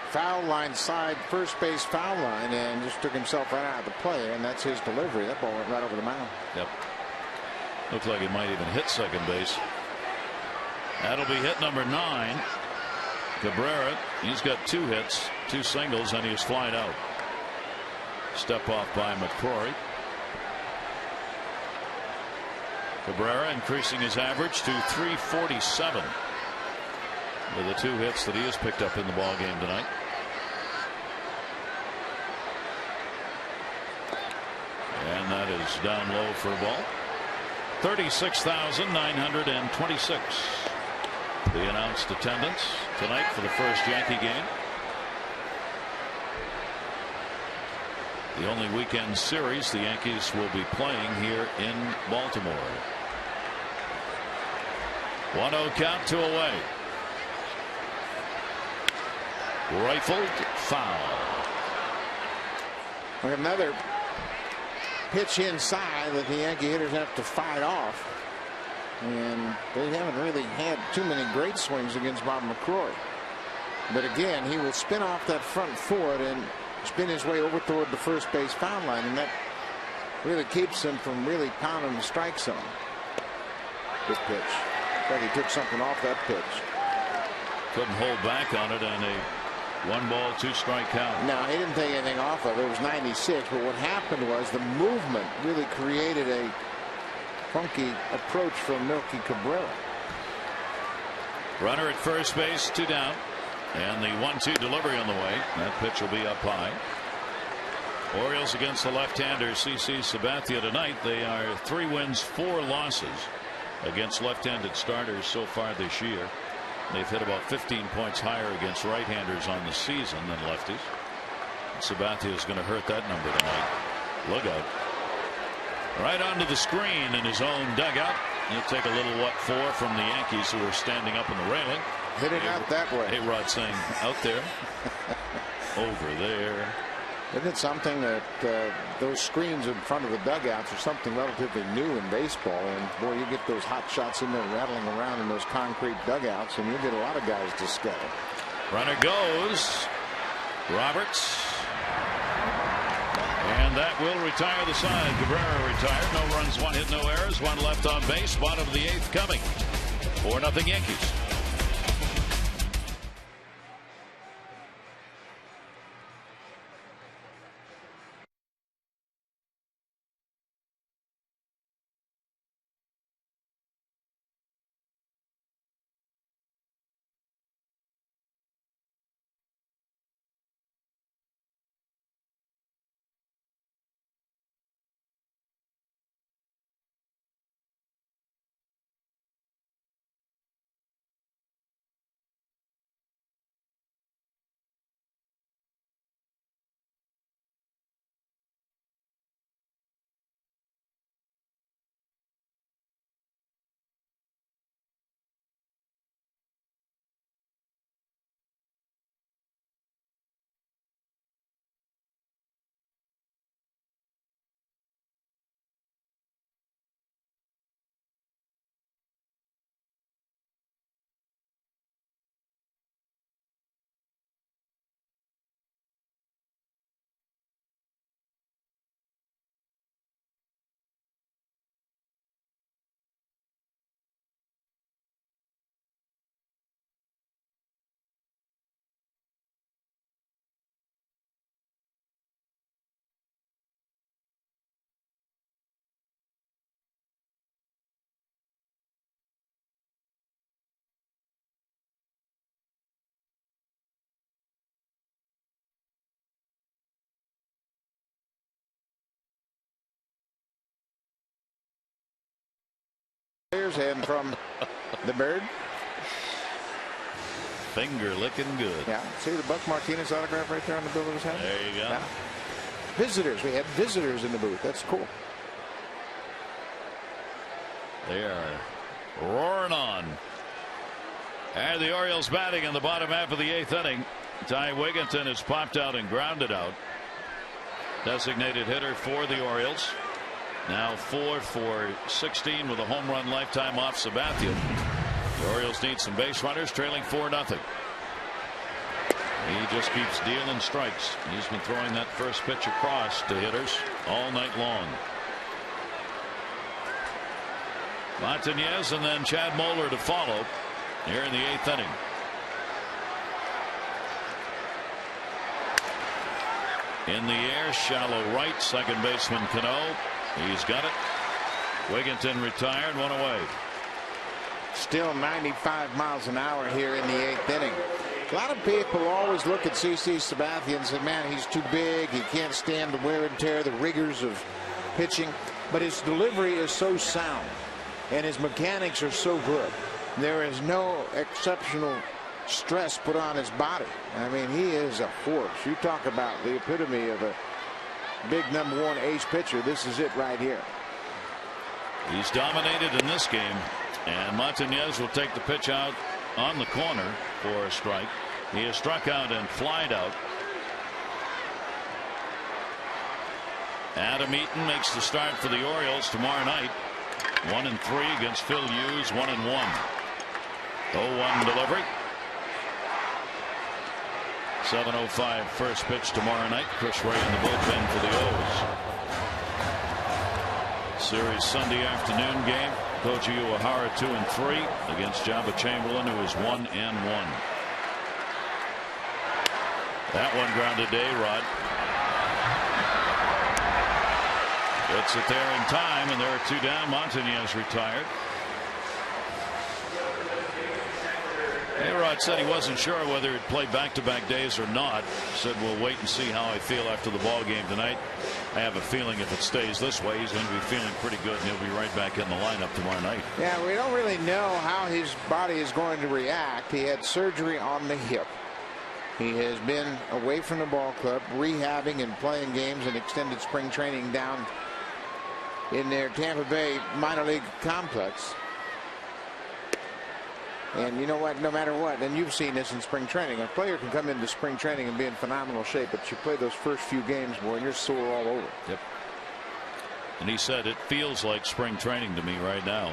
foul line side, first base foul line, and just took himself right out of the play, and that's his delivery. That ball went right over the mound. Yep. Looks like it might even hit second base. That'll be hit number 9. Cabrera, he's got 2 hits, 2 singles, and he is flied out. Step off by McCrory. Cabrera increasing his average to .347 with the 2 hits that he has picked up in the ball game tonight. And that is down low for a ball. 36,926. The announced attendance tonight for the first Yankee game. The only weekend series the Yankees will be playing here in Baltimore. 1-0 count, 2 away. Rifled foul. Another pitch inside that the Yankee hitters have to fight off. And they haven't really had too many great swings against Bob McCrory. But again, he will spin off that front foot and spin his way over toward the first base foul line, and that really keeps him from really pounding the strike zone. Good pitch. But he took something off that pitch. Couldn't hold back on it, and a 1-ball, 2-strike count. No, he didn't take anything off of it. It was 96, but what happened was the movement really created a funky approach from Milky Cabrera. Runner at first base, 2 down. And the 1-2 delivery on the way. That pitch will be up high. Orioles against the left-hander CC Sabathia tonight. They are 3 wins, 4 losses against left-handed starters so far this year. They've hit about 15 points higher against right-handers on the season than lefties. Sabathia is going to hurt that number tonight. Look out. Right onto the screen in his own dugout. He'll take a little what for from the Yankees, who are standing up in the railing. Hit it out that way. Hey, Rod saying out there. Over there. Isn't it something that those screens in front of the dugouts are something relatively new in baseball? And boy, you get those hot shots in there rattling around in those concrete dugouts, and you get a lot of guys to scatter. Runner goes. Roberts. And that will retire the side. Cabrera retired. No runs, 1 hit, no errors, 1 left on base. Bottom of the 8th coming. 4-0 Yankees. Orioles, and from the Bird. Finger licking good. Yeah. See the Buck Martinez autograph right there on the bill of his hat? There you go. Yeah. Visitors. We had visitors in the booth. That's cool. They are roaring on. And the Orioles batting in the bottom half of the 8th inning. Ty Wigginton is popped out and grounded out. Designated hitter for the Orioles. Now 4 for 16 with a home run lifetime off Sabathia. The Orioles need some base runners, trailing 4-0. He just keeps dealing strikes. He's been throwing that first pitch across to hitters all night long. Montañez and then Chad Moeller to follow here in the 8th inning. In the air, shallow right, second baseman Cano. He's got it. Wigginton retired, one away. Still 95 miles an hour here in the 8th inning. A lot of people always look at CC Sabathia and say, man, he's too big. He can't stand the wear and tear, the rigors of pitching. But his delivery is so sound, and his mechanics are so good. There is no exceptional stress put on his body. I mean, he is a force. You talk about the epitome of a big #1 ace pitcher. This is it right here. He's dominated in this game, and Montañez will take the pitch out on the corner for a strike. He has struck out and flied out. Adam Eaton makes the start for the Orioles tomorrow night. 1-3 against Phil Hughes. 1-1. 0-1 delivery. 7:05 first pitch tomorrow night. Chris Ray in the bullpen for the O's. Series Sunday afternoon game. Koji Uehara 2-3 against Jabba Chamberlain, who is 1-1. That one grounded to A-Rod. Gets it there in time, and there are 2 down. Montañez retired. A-Rod said he wasn't sure whether he'd play back-to-back days or not. Said we'll wait and see how I feel after the ball game tonight. I have a feeling if it stays this way, he's going to be feeling pretty good, and he'll be right back in the lineup tomorrow night. Yeah, we don't really know how his body is going to react. He had surgery on the hip. He has been away from the ball club, rehabbing and playing games and extended spring training down in their Tampa Bay minor league complex. And you know what, no matter what, and you've seen this in spring training, a player can come into spring training and be in phenomenal shape, but you play those first few games, boy, and you're sore all over. Yep. And he said it feels like spring training to me right now.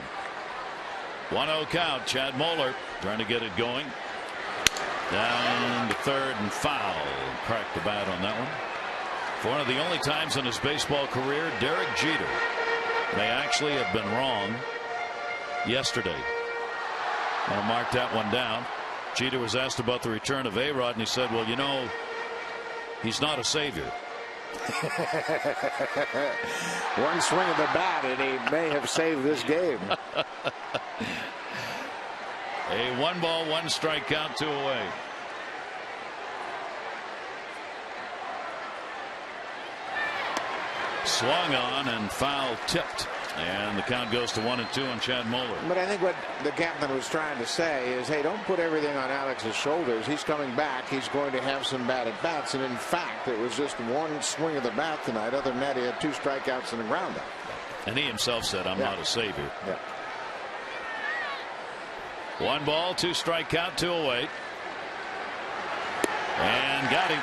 1-0 count. Chad Moeller trying to get it going. Down to third and foul. Cracked the bat on that one. For one of the only times in his baseball career, Derek Jeter may actually have been wrong yesterday. I want to mark that one down. Jeter was asked about the return of A-Rod, and he said, well, you know, he's not a savior. One swing of the bat, and he may have saved this game. A 1-ball, 1-strike count, 2 away. Swung on and foul tipped. And the count goes to 1-2 on Chad Moeller. But I think what the captain was trying to say is, hey, don't put everything on Alex's shoulders. He's coming back. He's going to have some bad at bats. And in fact, it was just one swing of the bat tonight. Other than that, he had 2 strikeouts and a ground out. And he himself said, I'm not a savior. Yeah. 1 ball, 2-strike count, 2 away. And got him.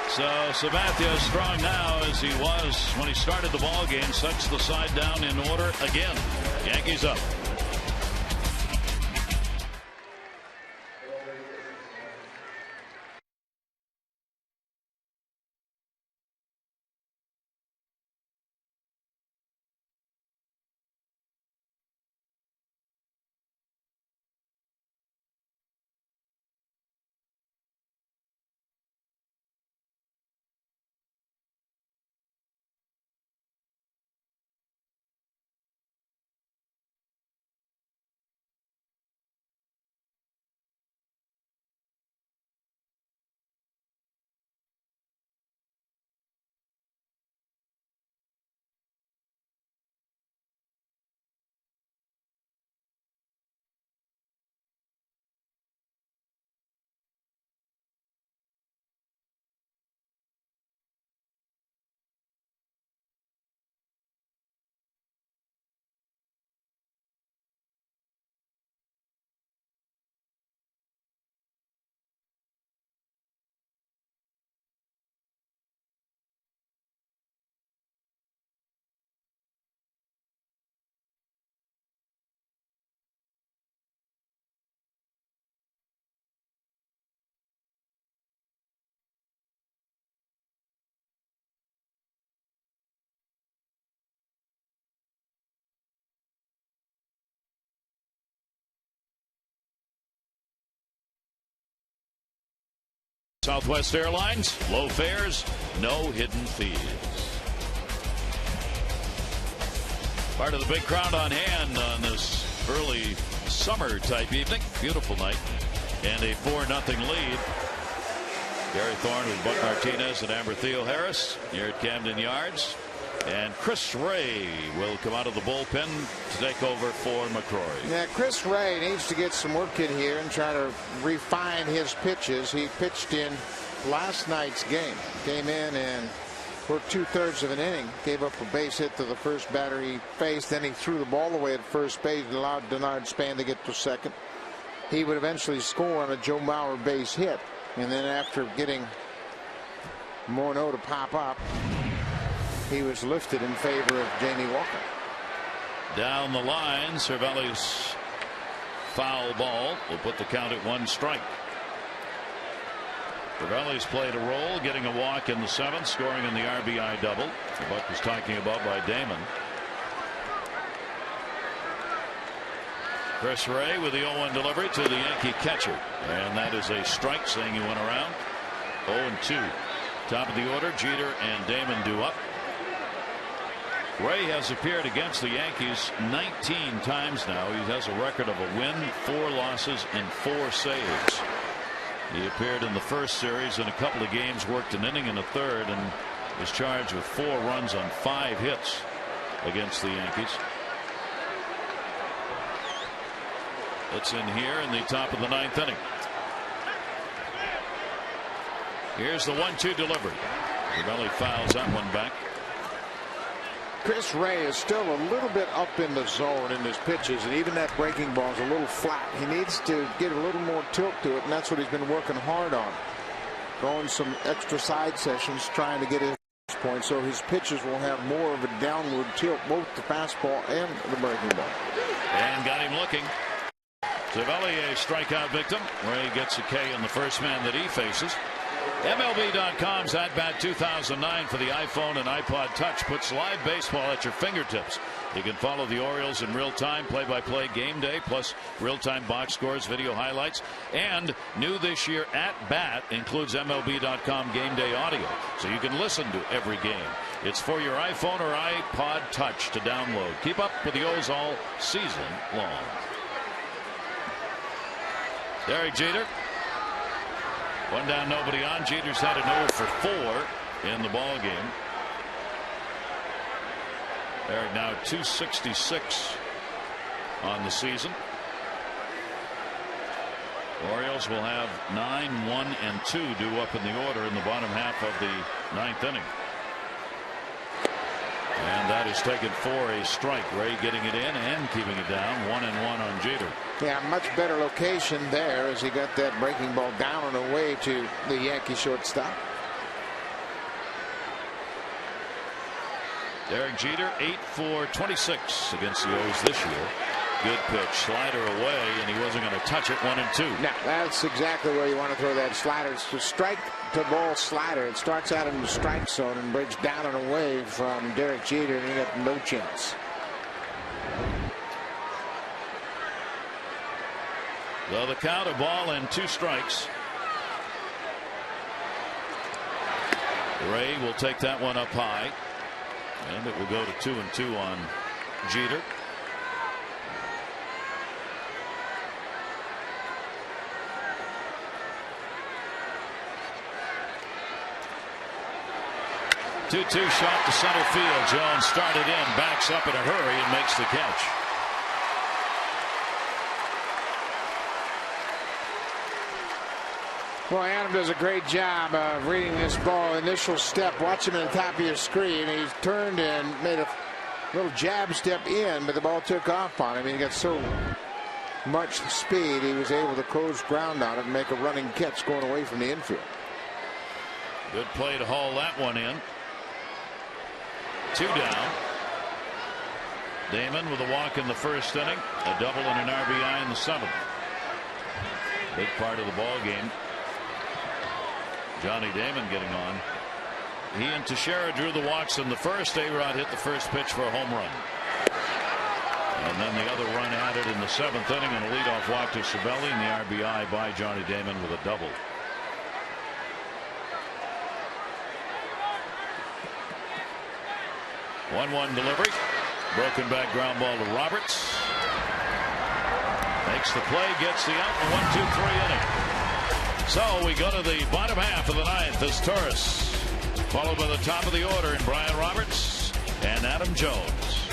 So Sabathia is strong now as he was when he started the ball game. Sets the side down in order again. Yankees up. Southwest Airlines, low fares, no hidden fees. Part of the big crowd on hand on this early summer type evening. Beautiful night and a 4-0 lead. Gary Thorne with Buck Martinez and Amber Theo-Harris here at Camden Yards. And Chris Ray will come out of the bullpen to take over for McCrory. Yeah, Chris Ray needs to get some work in here and try to refine his pitches. He pitched in last night's game. Came in and worked 2/3 of an inning. Gave up a base hit to the first batter he faced. Then he threw the ball away at first base and allowed Denard Span to get to second. He would eventually score on a Joe Mauer base hit. And then after getting Morneau to pop up, he was lifted in favor of Jamie Walker. Down the line, Cervelli's foul ball will put the count at 1 strike. Cervelli's played a role, getting a walk in the 7th, scoring in the RBI double the Buck was talking about by Damon. Chris Ray with the 0-1 delivery to the Yankee catcher, and that is a strike, saying he went around. 0-2. Top of the order, Jeter and Damon due up. Ray has appeared against the Yankees 19 times now. He has a record of a win, 4 losses, and 4 saves. He appeared in the first series in a couple of games, worked an inning and a third, and was charged with 4 runs on 5 hits against the Yankees. It's in here in the top of the 9th inning. Here's the 1-2 delivery. Cervelli fouls that one back. Chris Ray is still a little bit up in the zone in his pitches, and even that breaking ball is a little flat. He needs to get a little more tilt to it, and that's what he's been working hard on. Going some extra side sessions, trying to get his point, so his pitches will have more of a downward tilt, both the fastball and the breaking ball. And got him looking. Cervelli a strikeout victim. Ray gets a K on the first man that he faces. MLB.com's At Bat 2009 for the iPhone and iPod Touch puts live baseball at your fingertips. You can follow the Orioles in real time, play-by-play game day, plus real-time box scores, video highlights, and new this year, At Bat includes MLB.com game day audio, so you can listen to every game. It's for your iPhone or iPod Touch to download. Keep up with the O's all season long. Derek Jeter. 1 down, nobody on. Jeter's had an 0 for 4 in the ball game. They're now 266 on the season. Orioles will have 9, 1, and 2 due up in the order in the bottom half of the 9th inning. And that is taken for a strike. Ray getting it in and keeping it down. 1-1 on Jeter. Yeah, much better location there as he got that breaking ball down and away to the Yankee shortstop. Derek Jeter 8 for 26 against the O's this year. Good pitch, slider away, and he wasn't going to touch it. 1-2. Now that's exactly where you want to throw that slider. It's the strike to ball slider. It starts out in the strike zone and breaks down and away from Derek Jeter, and he got no chance. So the count, a ball and 2 strikes. Ray will take that one up high, and it will go to 2-2 on Jeter. Two-two shot to center field. Jones started in, backs up in a hurry, and makes the catch. Well, Adam does a great job of reading this ball. Initial step, watch him at the top of your screen. He's turned and made a little jab step in, but the ball took off on him. He got so much speed, he was able to close ground on it and make a running catch going away from the infield. Good play to haul that one in. 2 down. Damon with a walk in the first inning, a double and an RBI in the 7th. Big part of the ball game. Johnny Damon getting on. He and Teixeira drew the walks in the first. A-Rod hit the first pitch for a home run. And then the other run added in the 7th inning, and a leadoff walk to Cervelli, and the RBI by Johnny Damon with a double. 1-1 delivery. Broken back ground ball to Roberts. Makes the play, gets the out, in 1-2-3 inning. So we go to the bottom half of the ninth as Torres, followed by the top of the order in Brian Roberts and Adam Jones.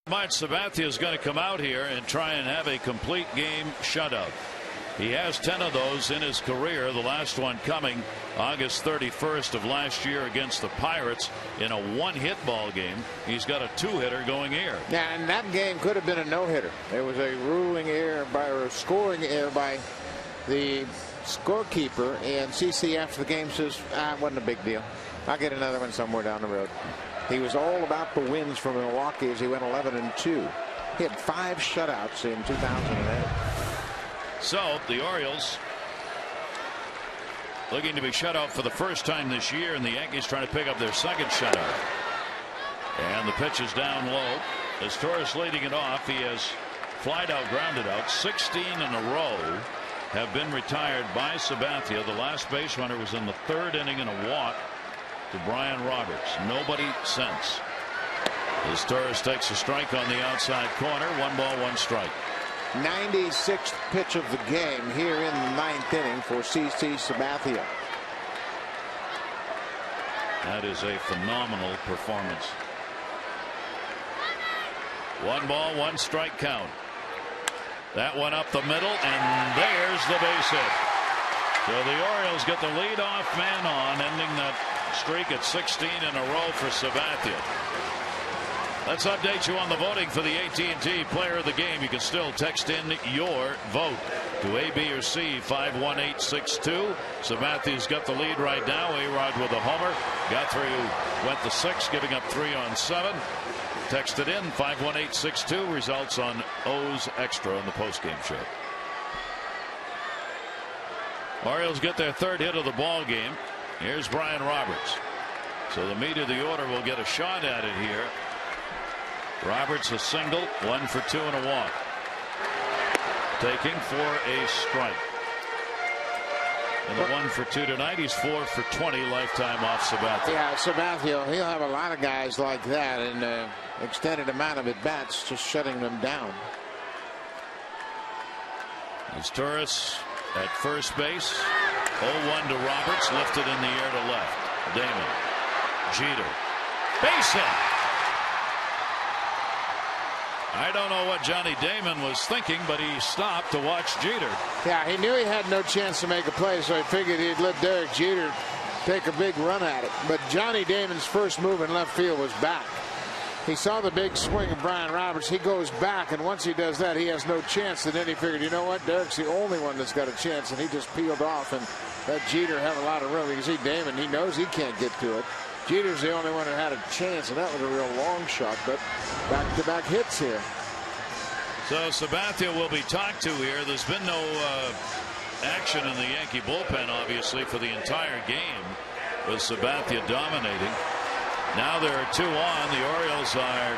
Mike Sabathia is going to come out here and try and have a complete game shutout. He has 10 of those in his career, the last one coming August 31st of last year against the Pirates in a one-hit ball game. He's got a two-hitter going here. Yeah, and that game could have been a no-hitter. There was a ruling error or a scoring error by the scorekeeper, and CC after the game says, it wasn't a big deal. I'll get another one somewhere down the road. He was all about the wins from Milwaukee as he went 11-2. He had 5 shutouts in 2008. So the Orioles looking to be shut out for the first time this year, and the Yankees trying to pick up their second shutout. And the pitch is down low as Torres leading it off. He has flied out, grounded out. 16 in a row have been retired by Sabathia. The last base runner was in the 3rd inning in a walk to Brian Roberts. Nobody since. As Torres takes a strike on the outside corner. 1 ball, 1 strike. 96th pitch of the game here in the 9th inning for CC Sabathia. That is a phenomenal performance. 1 ball, 1 strike count. That one up the middle, and there's the base hit. So the Orioles get the leadoff man on, ending that streak at 16 in a row for Sabathia. Let's update you on the voting for the AT&T Player of the Game. You can still text in your vote to A, B, or C 51862. Sabathia's got the lead right now. A-Rod with a homer. Guthrie went to 6, giving up 3 on 7. Text it in 51862. Results on O's Extra on the postgame show. Orioles get their 3rd hit of the ball game. Here's Brian Roberts. So the meat of the order will get a shot at it here. Roberts a single, 1 for 2 and a walk. Taking for a strike. And the 1 for 2 tonight, he's 4 for 20 lifetime off Sabathia. Yeah, Sabathia, he'll have a lot of guys like that in an extended amount of at-bats, just shutting them down. As Torres at first base. 0-1 to Roberts, lifted in the air to left. Damon. Jeter. Base hit. I don't know what Johnny Damon was thinking, but he stopped to watch Jeter. Yeah, he knew he had no chance to make a play, so he figured he'd let Derek Jeter take a big run at it. But Johnny Damon's first move in left field was back. He saw the big swing of Brian Roberts. He goes back, and once he does that, he has no chance. And then he figured, you know what, Derek's the only one that's got a chance, and he just peeled off and let Jeter have a lot of room. You can see Damon, he knows he can't get to it. Jeter's the only one that had a chance, and that was a real long shot, but back-to-back hits here. So Sabathia will be talked to here. There's been no action in the Yankee bullpen, obviously, for the entire game. with Sabathia dominating. Now there are 2 on. The Orioles are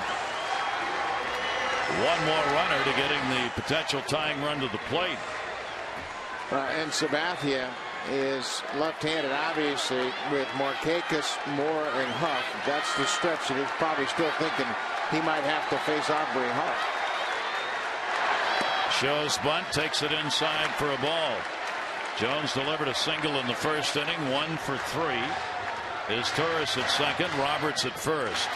one more runner to getting the potential tying run to the plate. And Sabathia is left-handed, obviously, with Markakis, Moore, and Huff. That's the stretch that he's probably still thinking he might have to face Aubrey Huff. Shows bunt, takes it inside for a ball. Jones delivered a single in the first inning, 1 for 3. Is Torres at second, Roberts at first.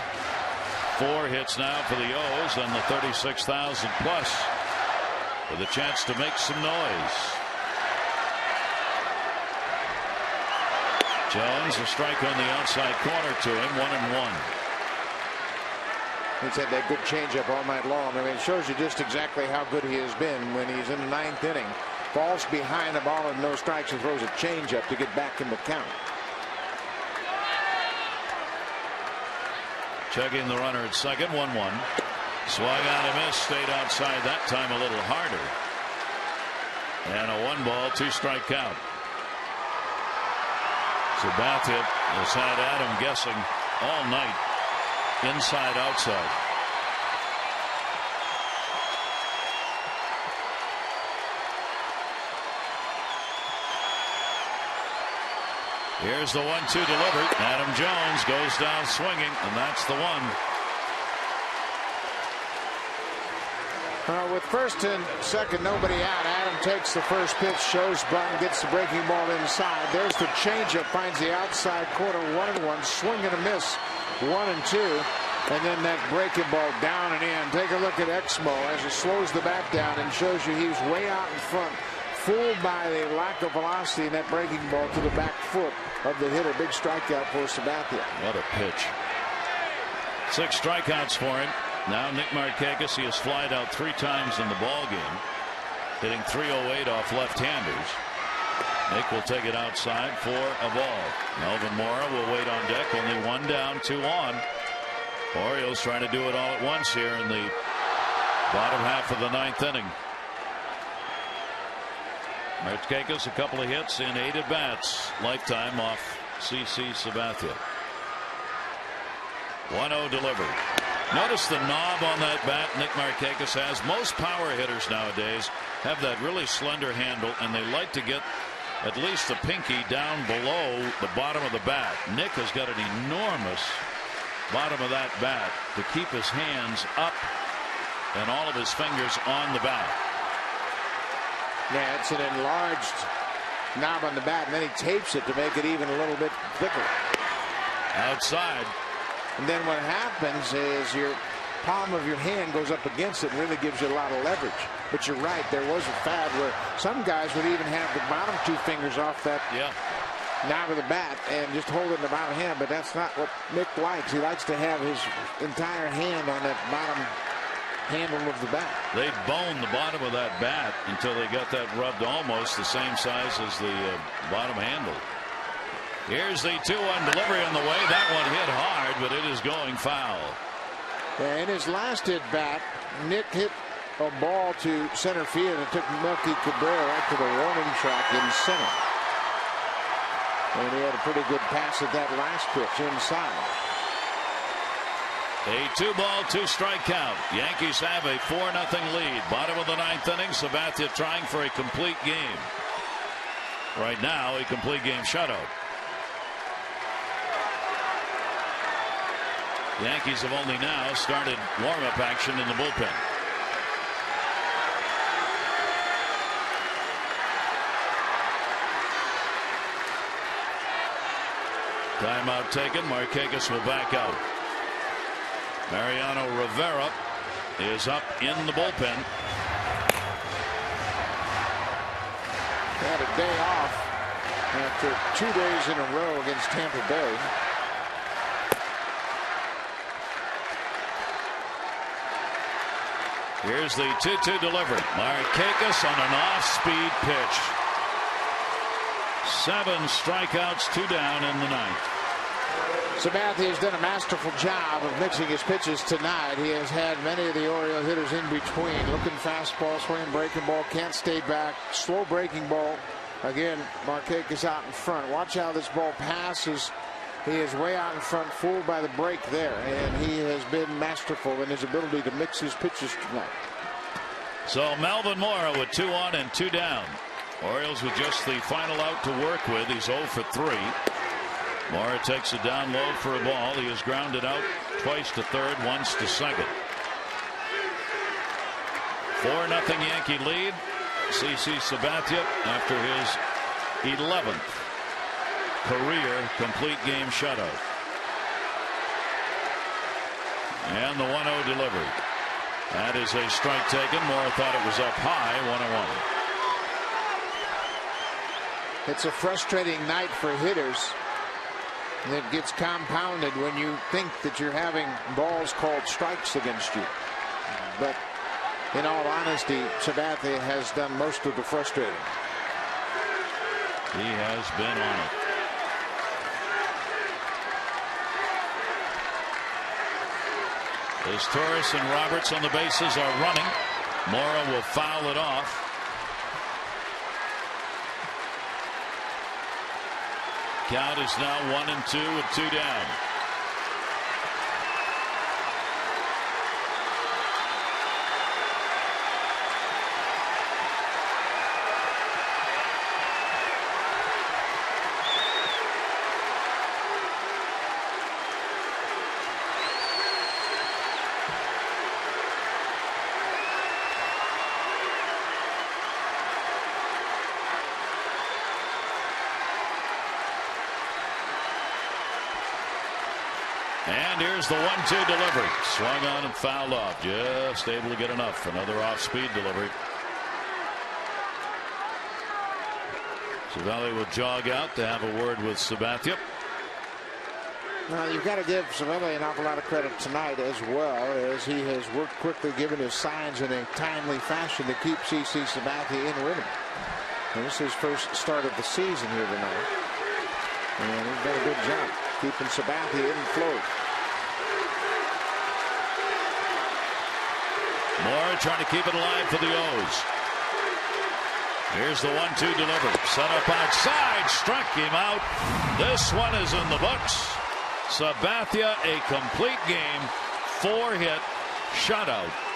4 hits now for the O's and the 36,000 plus with a chance to make some noise. Jones, a strike on the outside corner to him, 1-1. He's had that good changeup all night long. I mean, it shows you just exactly how good he has been when he's in the 9th inning. Falls behind the ball and no strikes and throws a changeup to get back in the count. Checking the runner at second, 1-1. Swung on and missed, stayed outside that time a little harder. And a 1-ball, 2-strike count. Sabathia has had Adam guessing all night, inside, outside. Here's the 1-2 delivered. Adam Jones goes down swinging, and that's the one. With first and second, nobody out. Adam takes the first pitch, shows bunt, gets the breaking ball inside. There's the changeup, finds the outside corner, 1-1, swing and a miss, 1-2. And then that breaking ball down and in. Take a look at Exmo as it slows the bat down and shows you he's way out in front, fooled by the lack of velocity in that breaking ball to the back foot of the hitter. Big strikeout for Sabathia. What a pitch. 6 strikeouts for him. Now Nick Markakis, he has flied out 3 times in the ball game, hitting .308 off left-handers. Nick will take it outside for a ball. Melvin Mora will wait on deck. Only 1 down, 2 on. Orioles trying to do it all at once here in the bottom half of the 9th inning. Markakis, a couple of hits in 8 at-bats, lifetime off CC Sabathia. 1-0 delivered. Notice the knob on that bat Nick Markakis has. Most power hitters nowadays have that really slender handle, and they like to get at least the pinky down below the bottom of the bat. Nick has got an enormous bottom of that bat to keep his hands up and all of his fingers on the bat. Yeah, it's an enlarged knob on the bat, and then he tapes it to make it even a little bit thicker. Outside. And then what happens is your palm of your hand goes up against it and really gives you a lot of leverage. But you're right, there was a fad where some guys would even have the bottom 2 fingers off that knob of the bat and just hold it in the bottom hand. But that's not what Nick likes. He likes to have his entire hand on that bottom handle of the bat. They boned the bottom of that bat until they got that rubbed almost the same size as the bottom handle. Here's the 2-1 delivery on the way. That one hit hard, but it is going foul. In his last at bat, Nick hit a ball to center field and took Melky Cabrera right to the warning track in center. And he had a pretty good pass at that last pitch inside. A 2-ball, 2-strike count. Yankees have a 4-0 lead. Bottom of the 9th inning. Sabathia trying for a complete game. Right now, a complete game shutout. Yankees have only now started warm-up action in the bullpen. Timeout taken. Markakis will back out. Mariano Rivera is up in the bullpen. Had a day off after 2 days in a row against Tampa Bay. Here's the 2-2 delivery. Markakis on an off-speed pitch. 7 strikeouts, 2 down in the 9th. Sabathia has done a masterful job of mixing his pitches tonight. He has had many of the Oriole hitters in between. Looking fastball, swinging breaking ball, can't stay back. Slow breaking ball. Again, Markakis out in front. Watch how this ball passes He is way out in front, fooled by the break there, and he has been masterful in his ability to mix his pitches tonight. So Melvin Mora with 2 on and 2 down. Orioles with just the final out to work with. He's 0 for 3. Mora takes it down low for a ball. He has grounded out twice to third, once to second. 4-0 Yankee lead. CC Sabathia after his 11th career complete game shutout. And the 1-0 delivery. That is a strike taken. Mora thought it was up high. 1-1. It's a frustrating night for hitters that gets compounded when you think that you're having balls called strikes against you. But in all honesty, Sabathia has done most of the frustrating. He has been on it. As Torres and Roberts on the bases are running, Mora will foul it off. Count is now 1-2 with 2 down. And here's the 1-2 delivery. Swung on and fouled off. Just able to get enough. Another off-speed delivery. Cervelli will jog out to have a word with Sabathia. Now, you've got to give Cervelli an awful lot of credit tonight, as well as he has worked quickly, given his signs in a timely fashion to keep CC Sabathia in rhythm. And this is his first start of the season here tonight. And he's done a good job keeping Sabathia in flow. Mora trying to keep it alive for the O's. Here's the 1-2 delivery. Set up outside. Struck him out. This one is in the books. Sabathia, a complete game, 4-hit shutout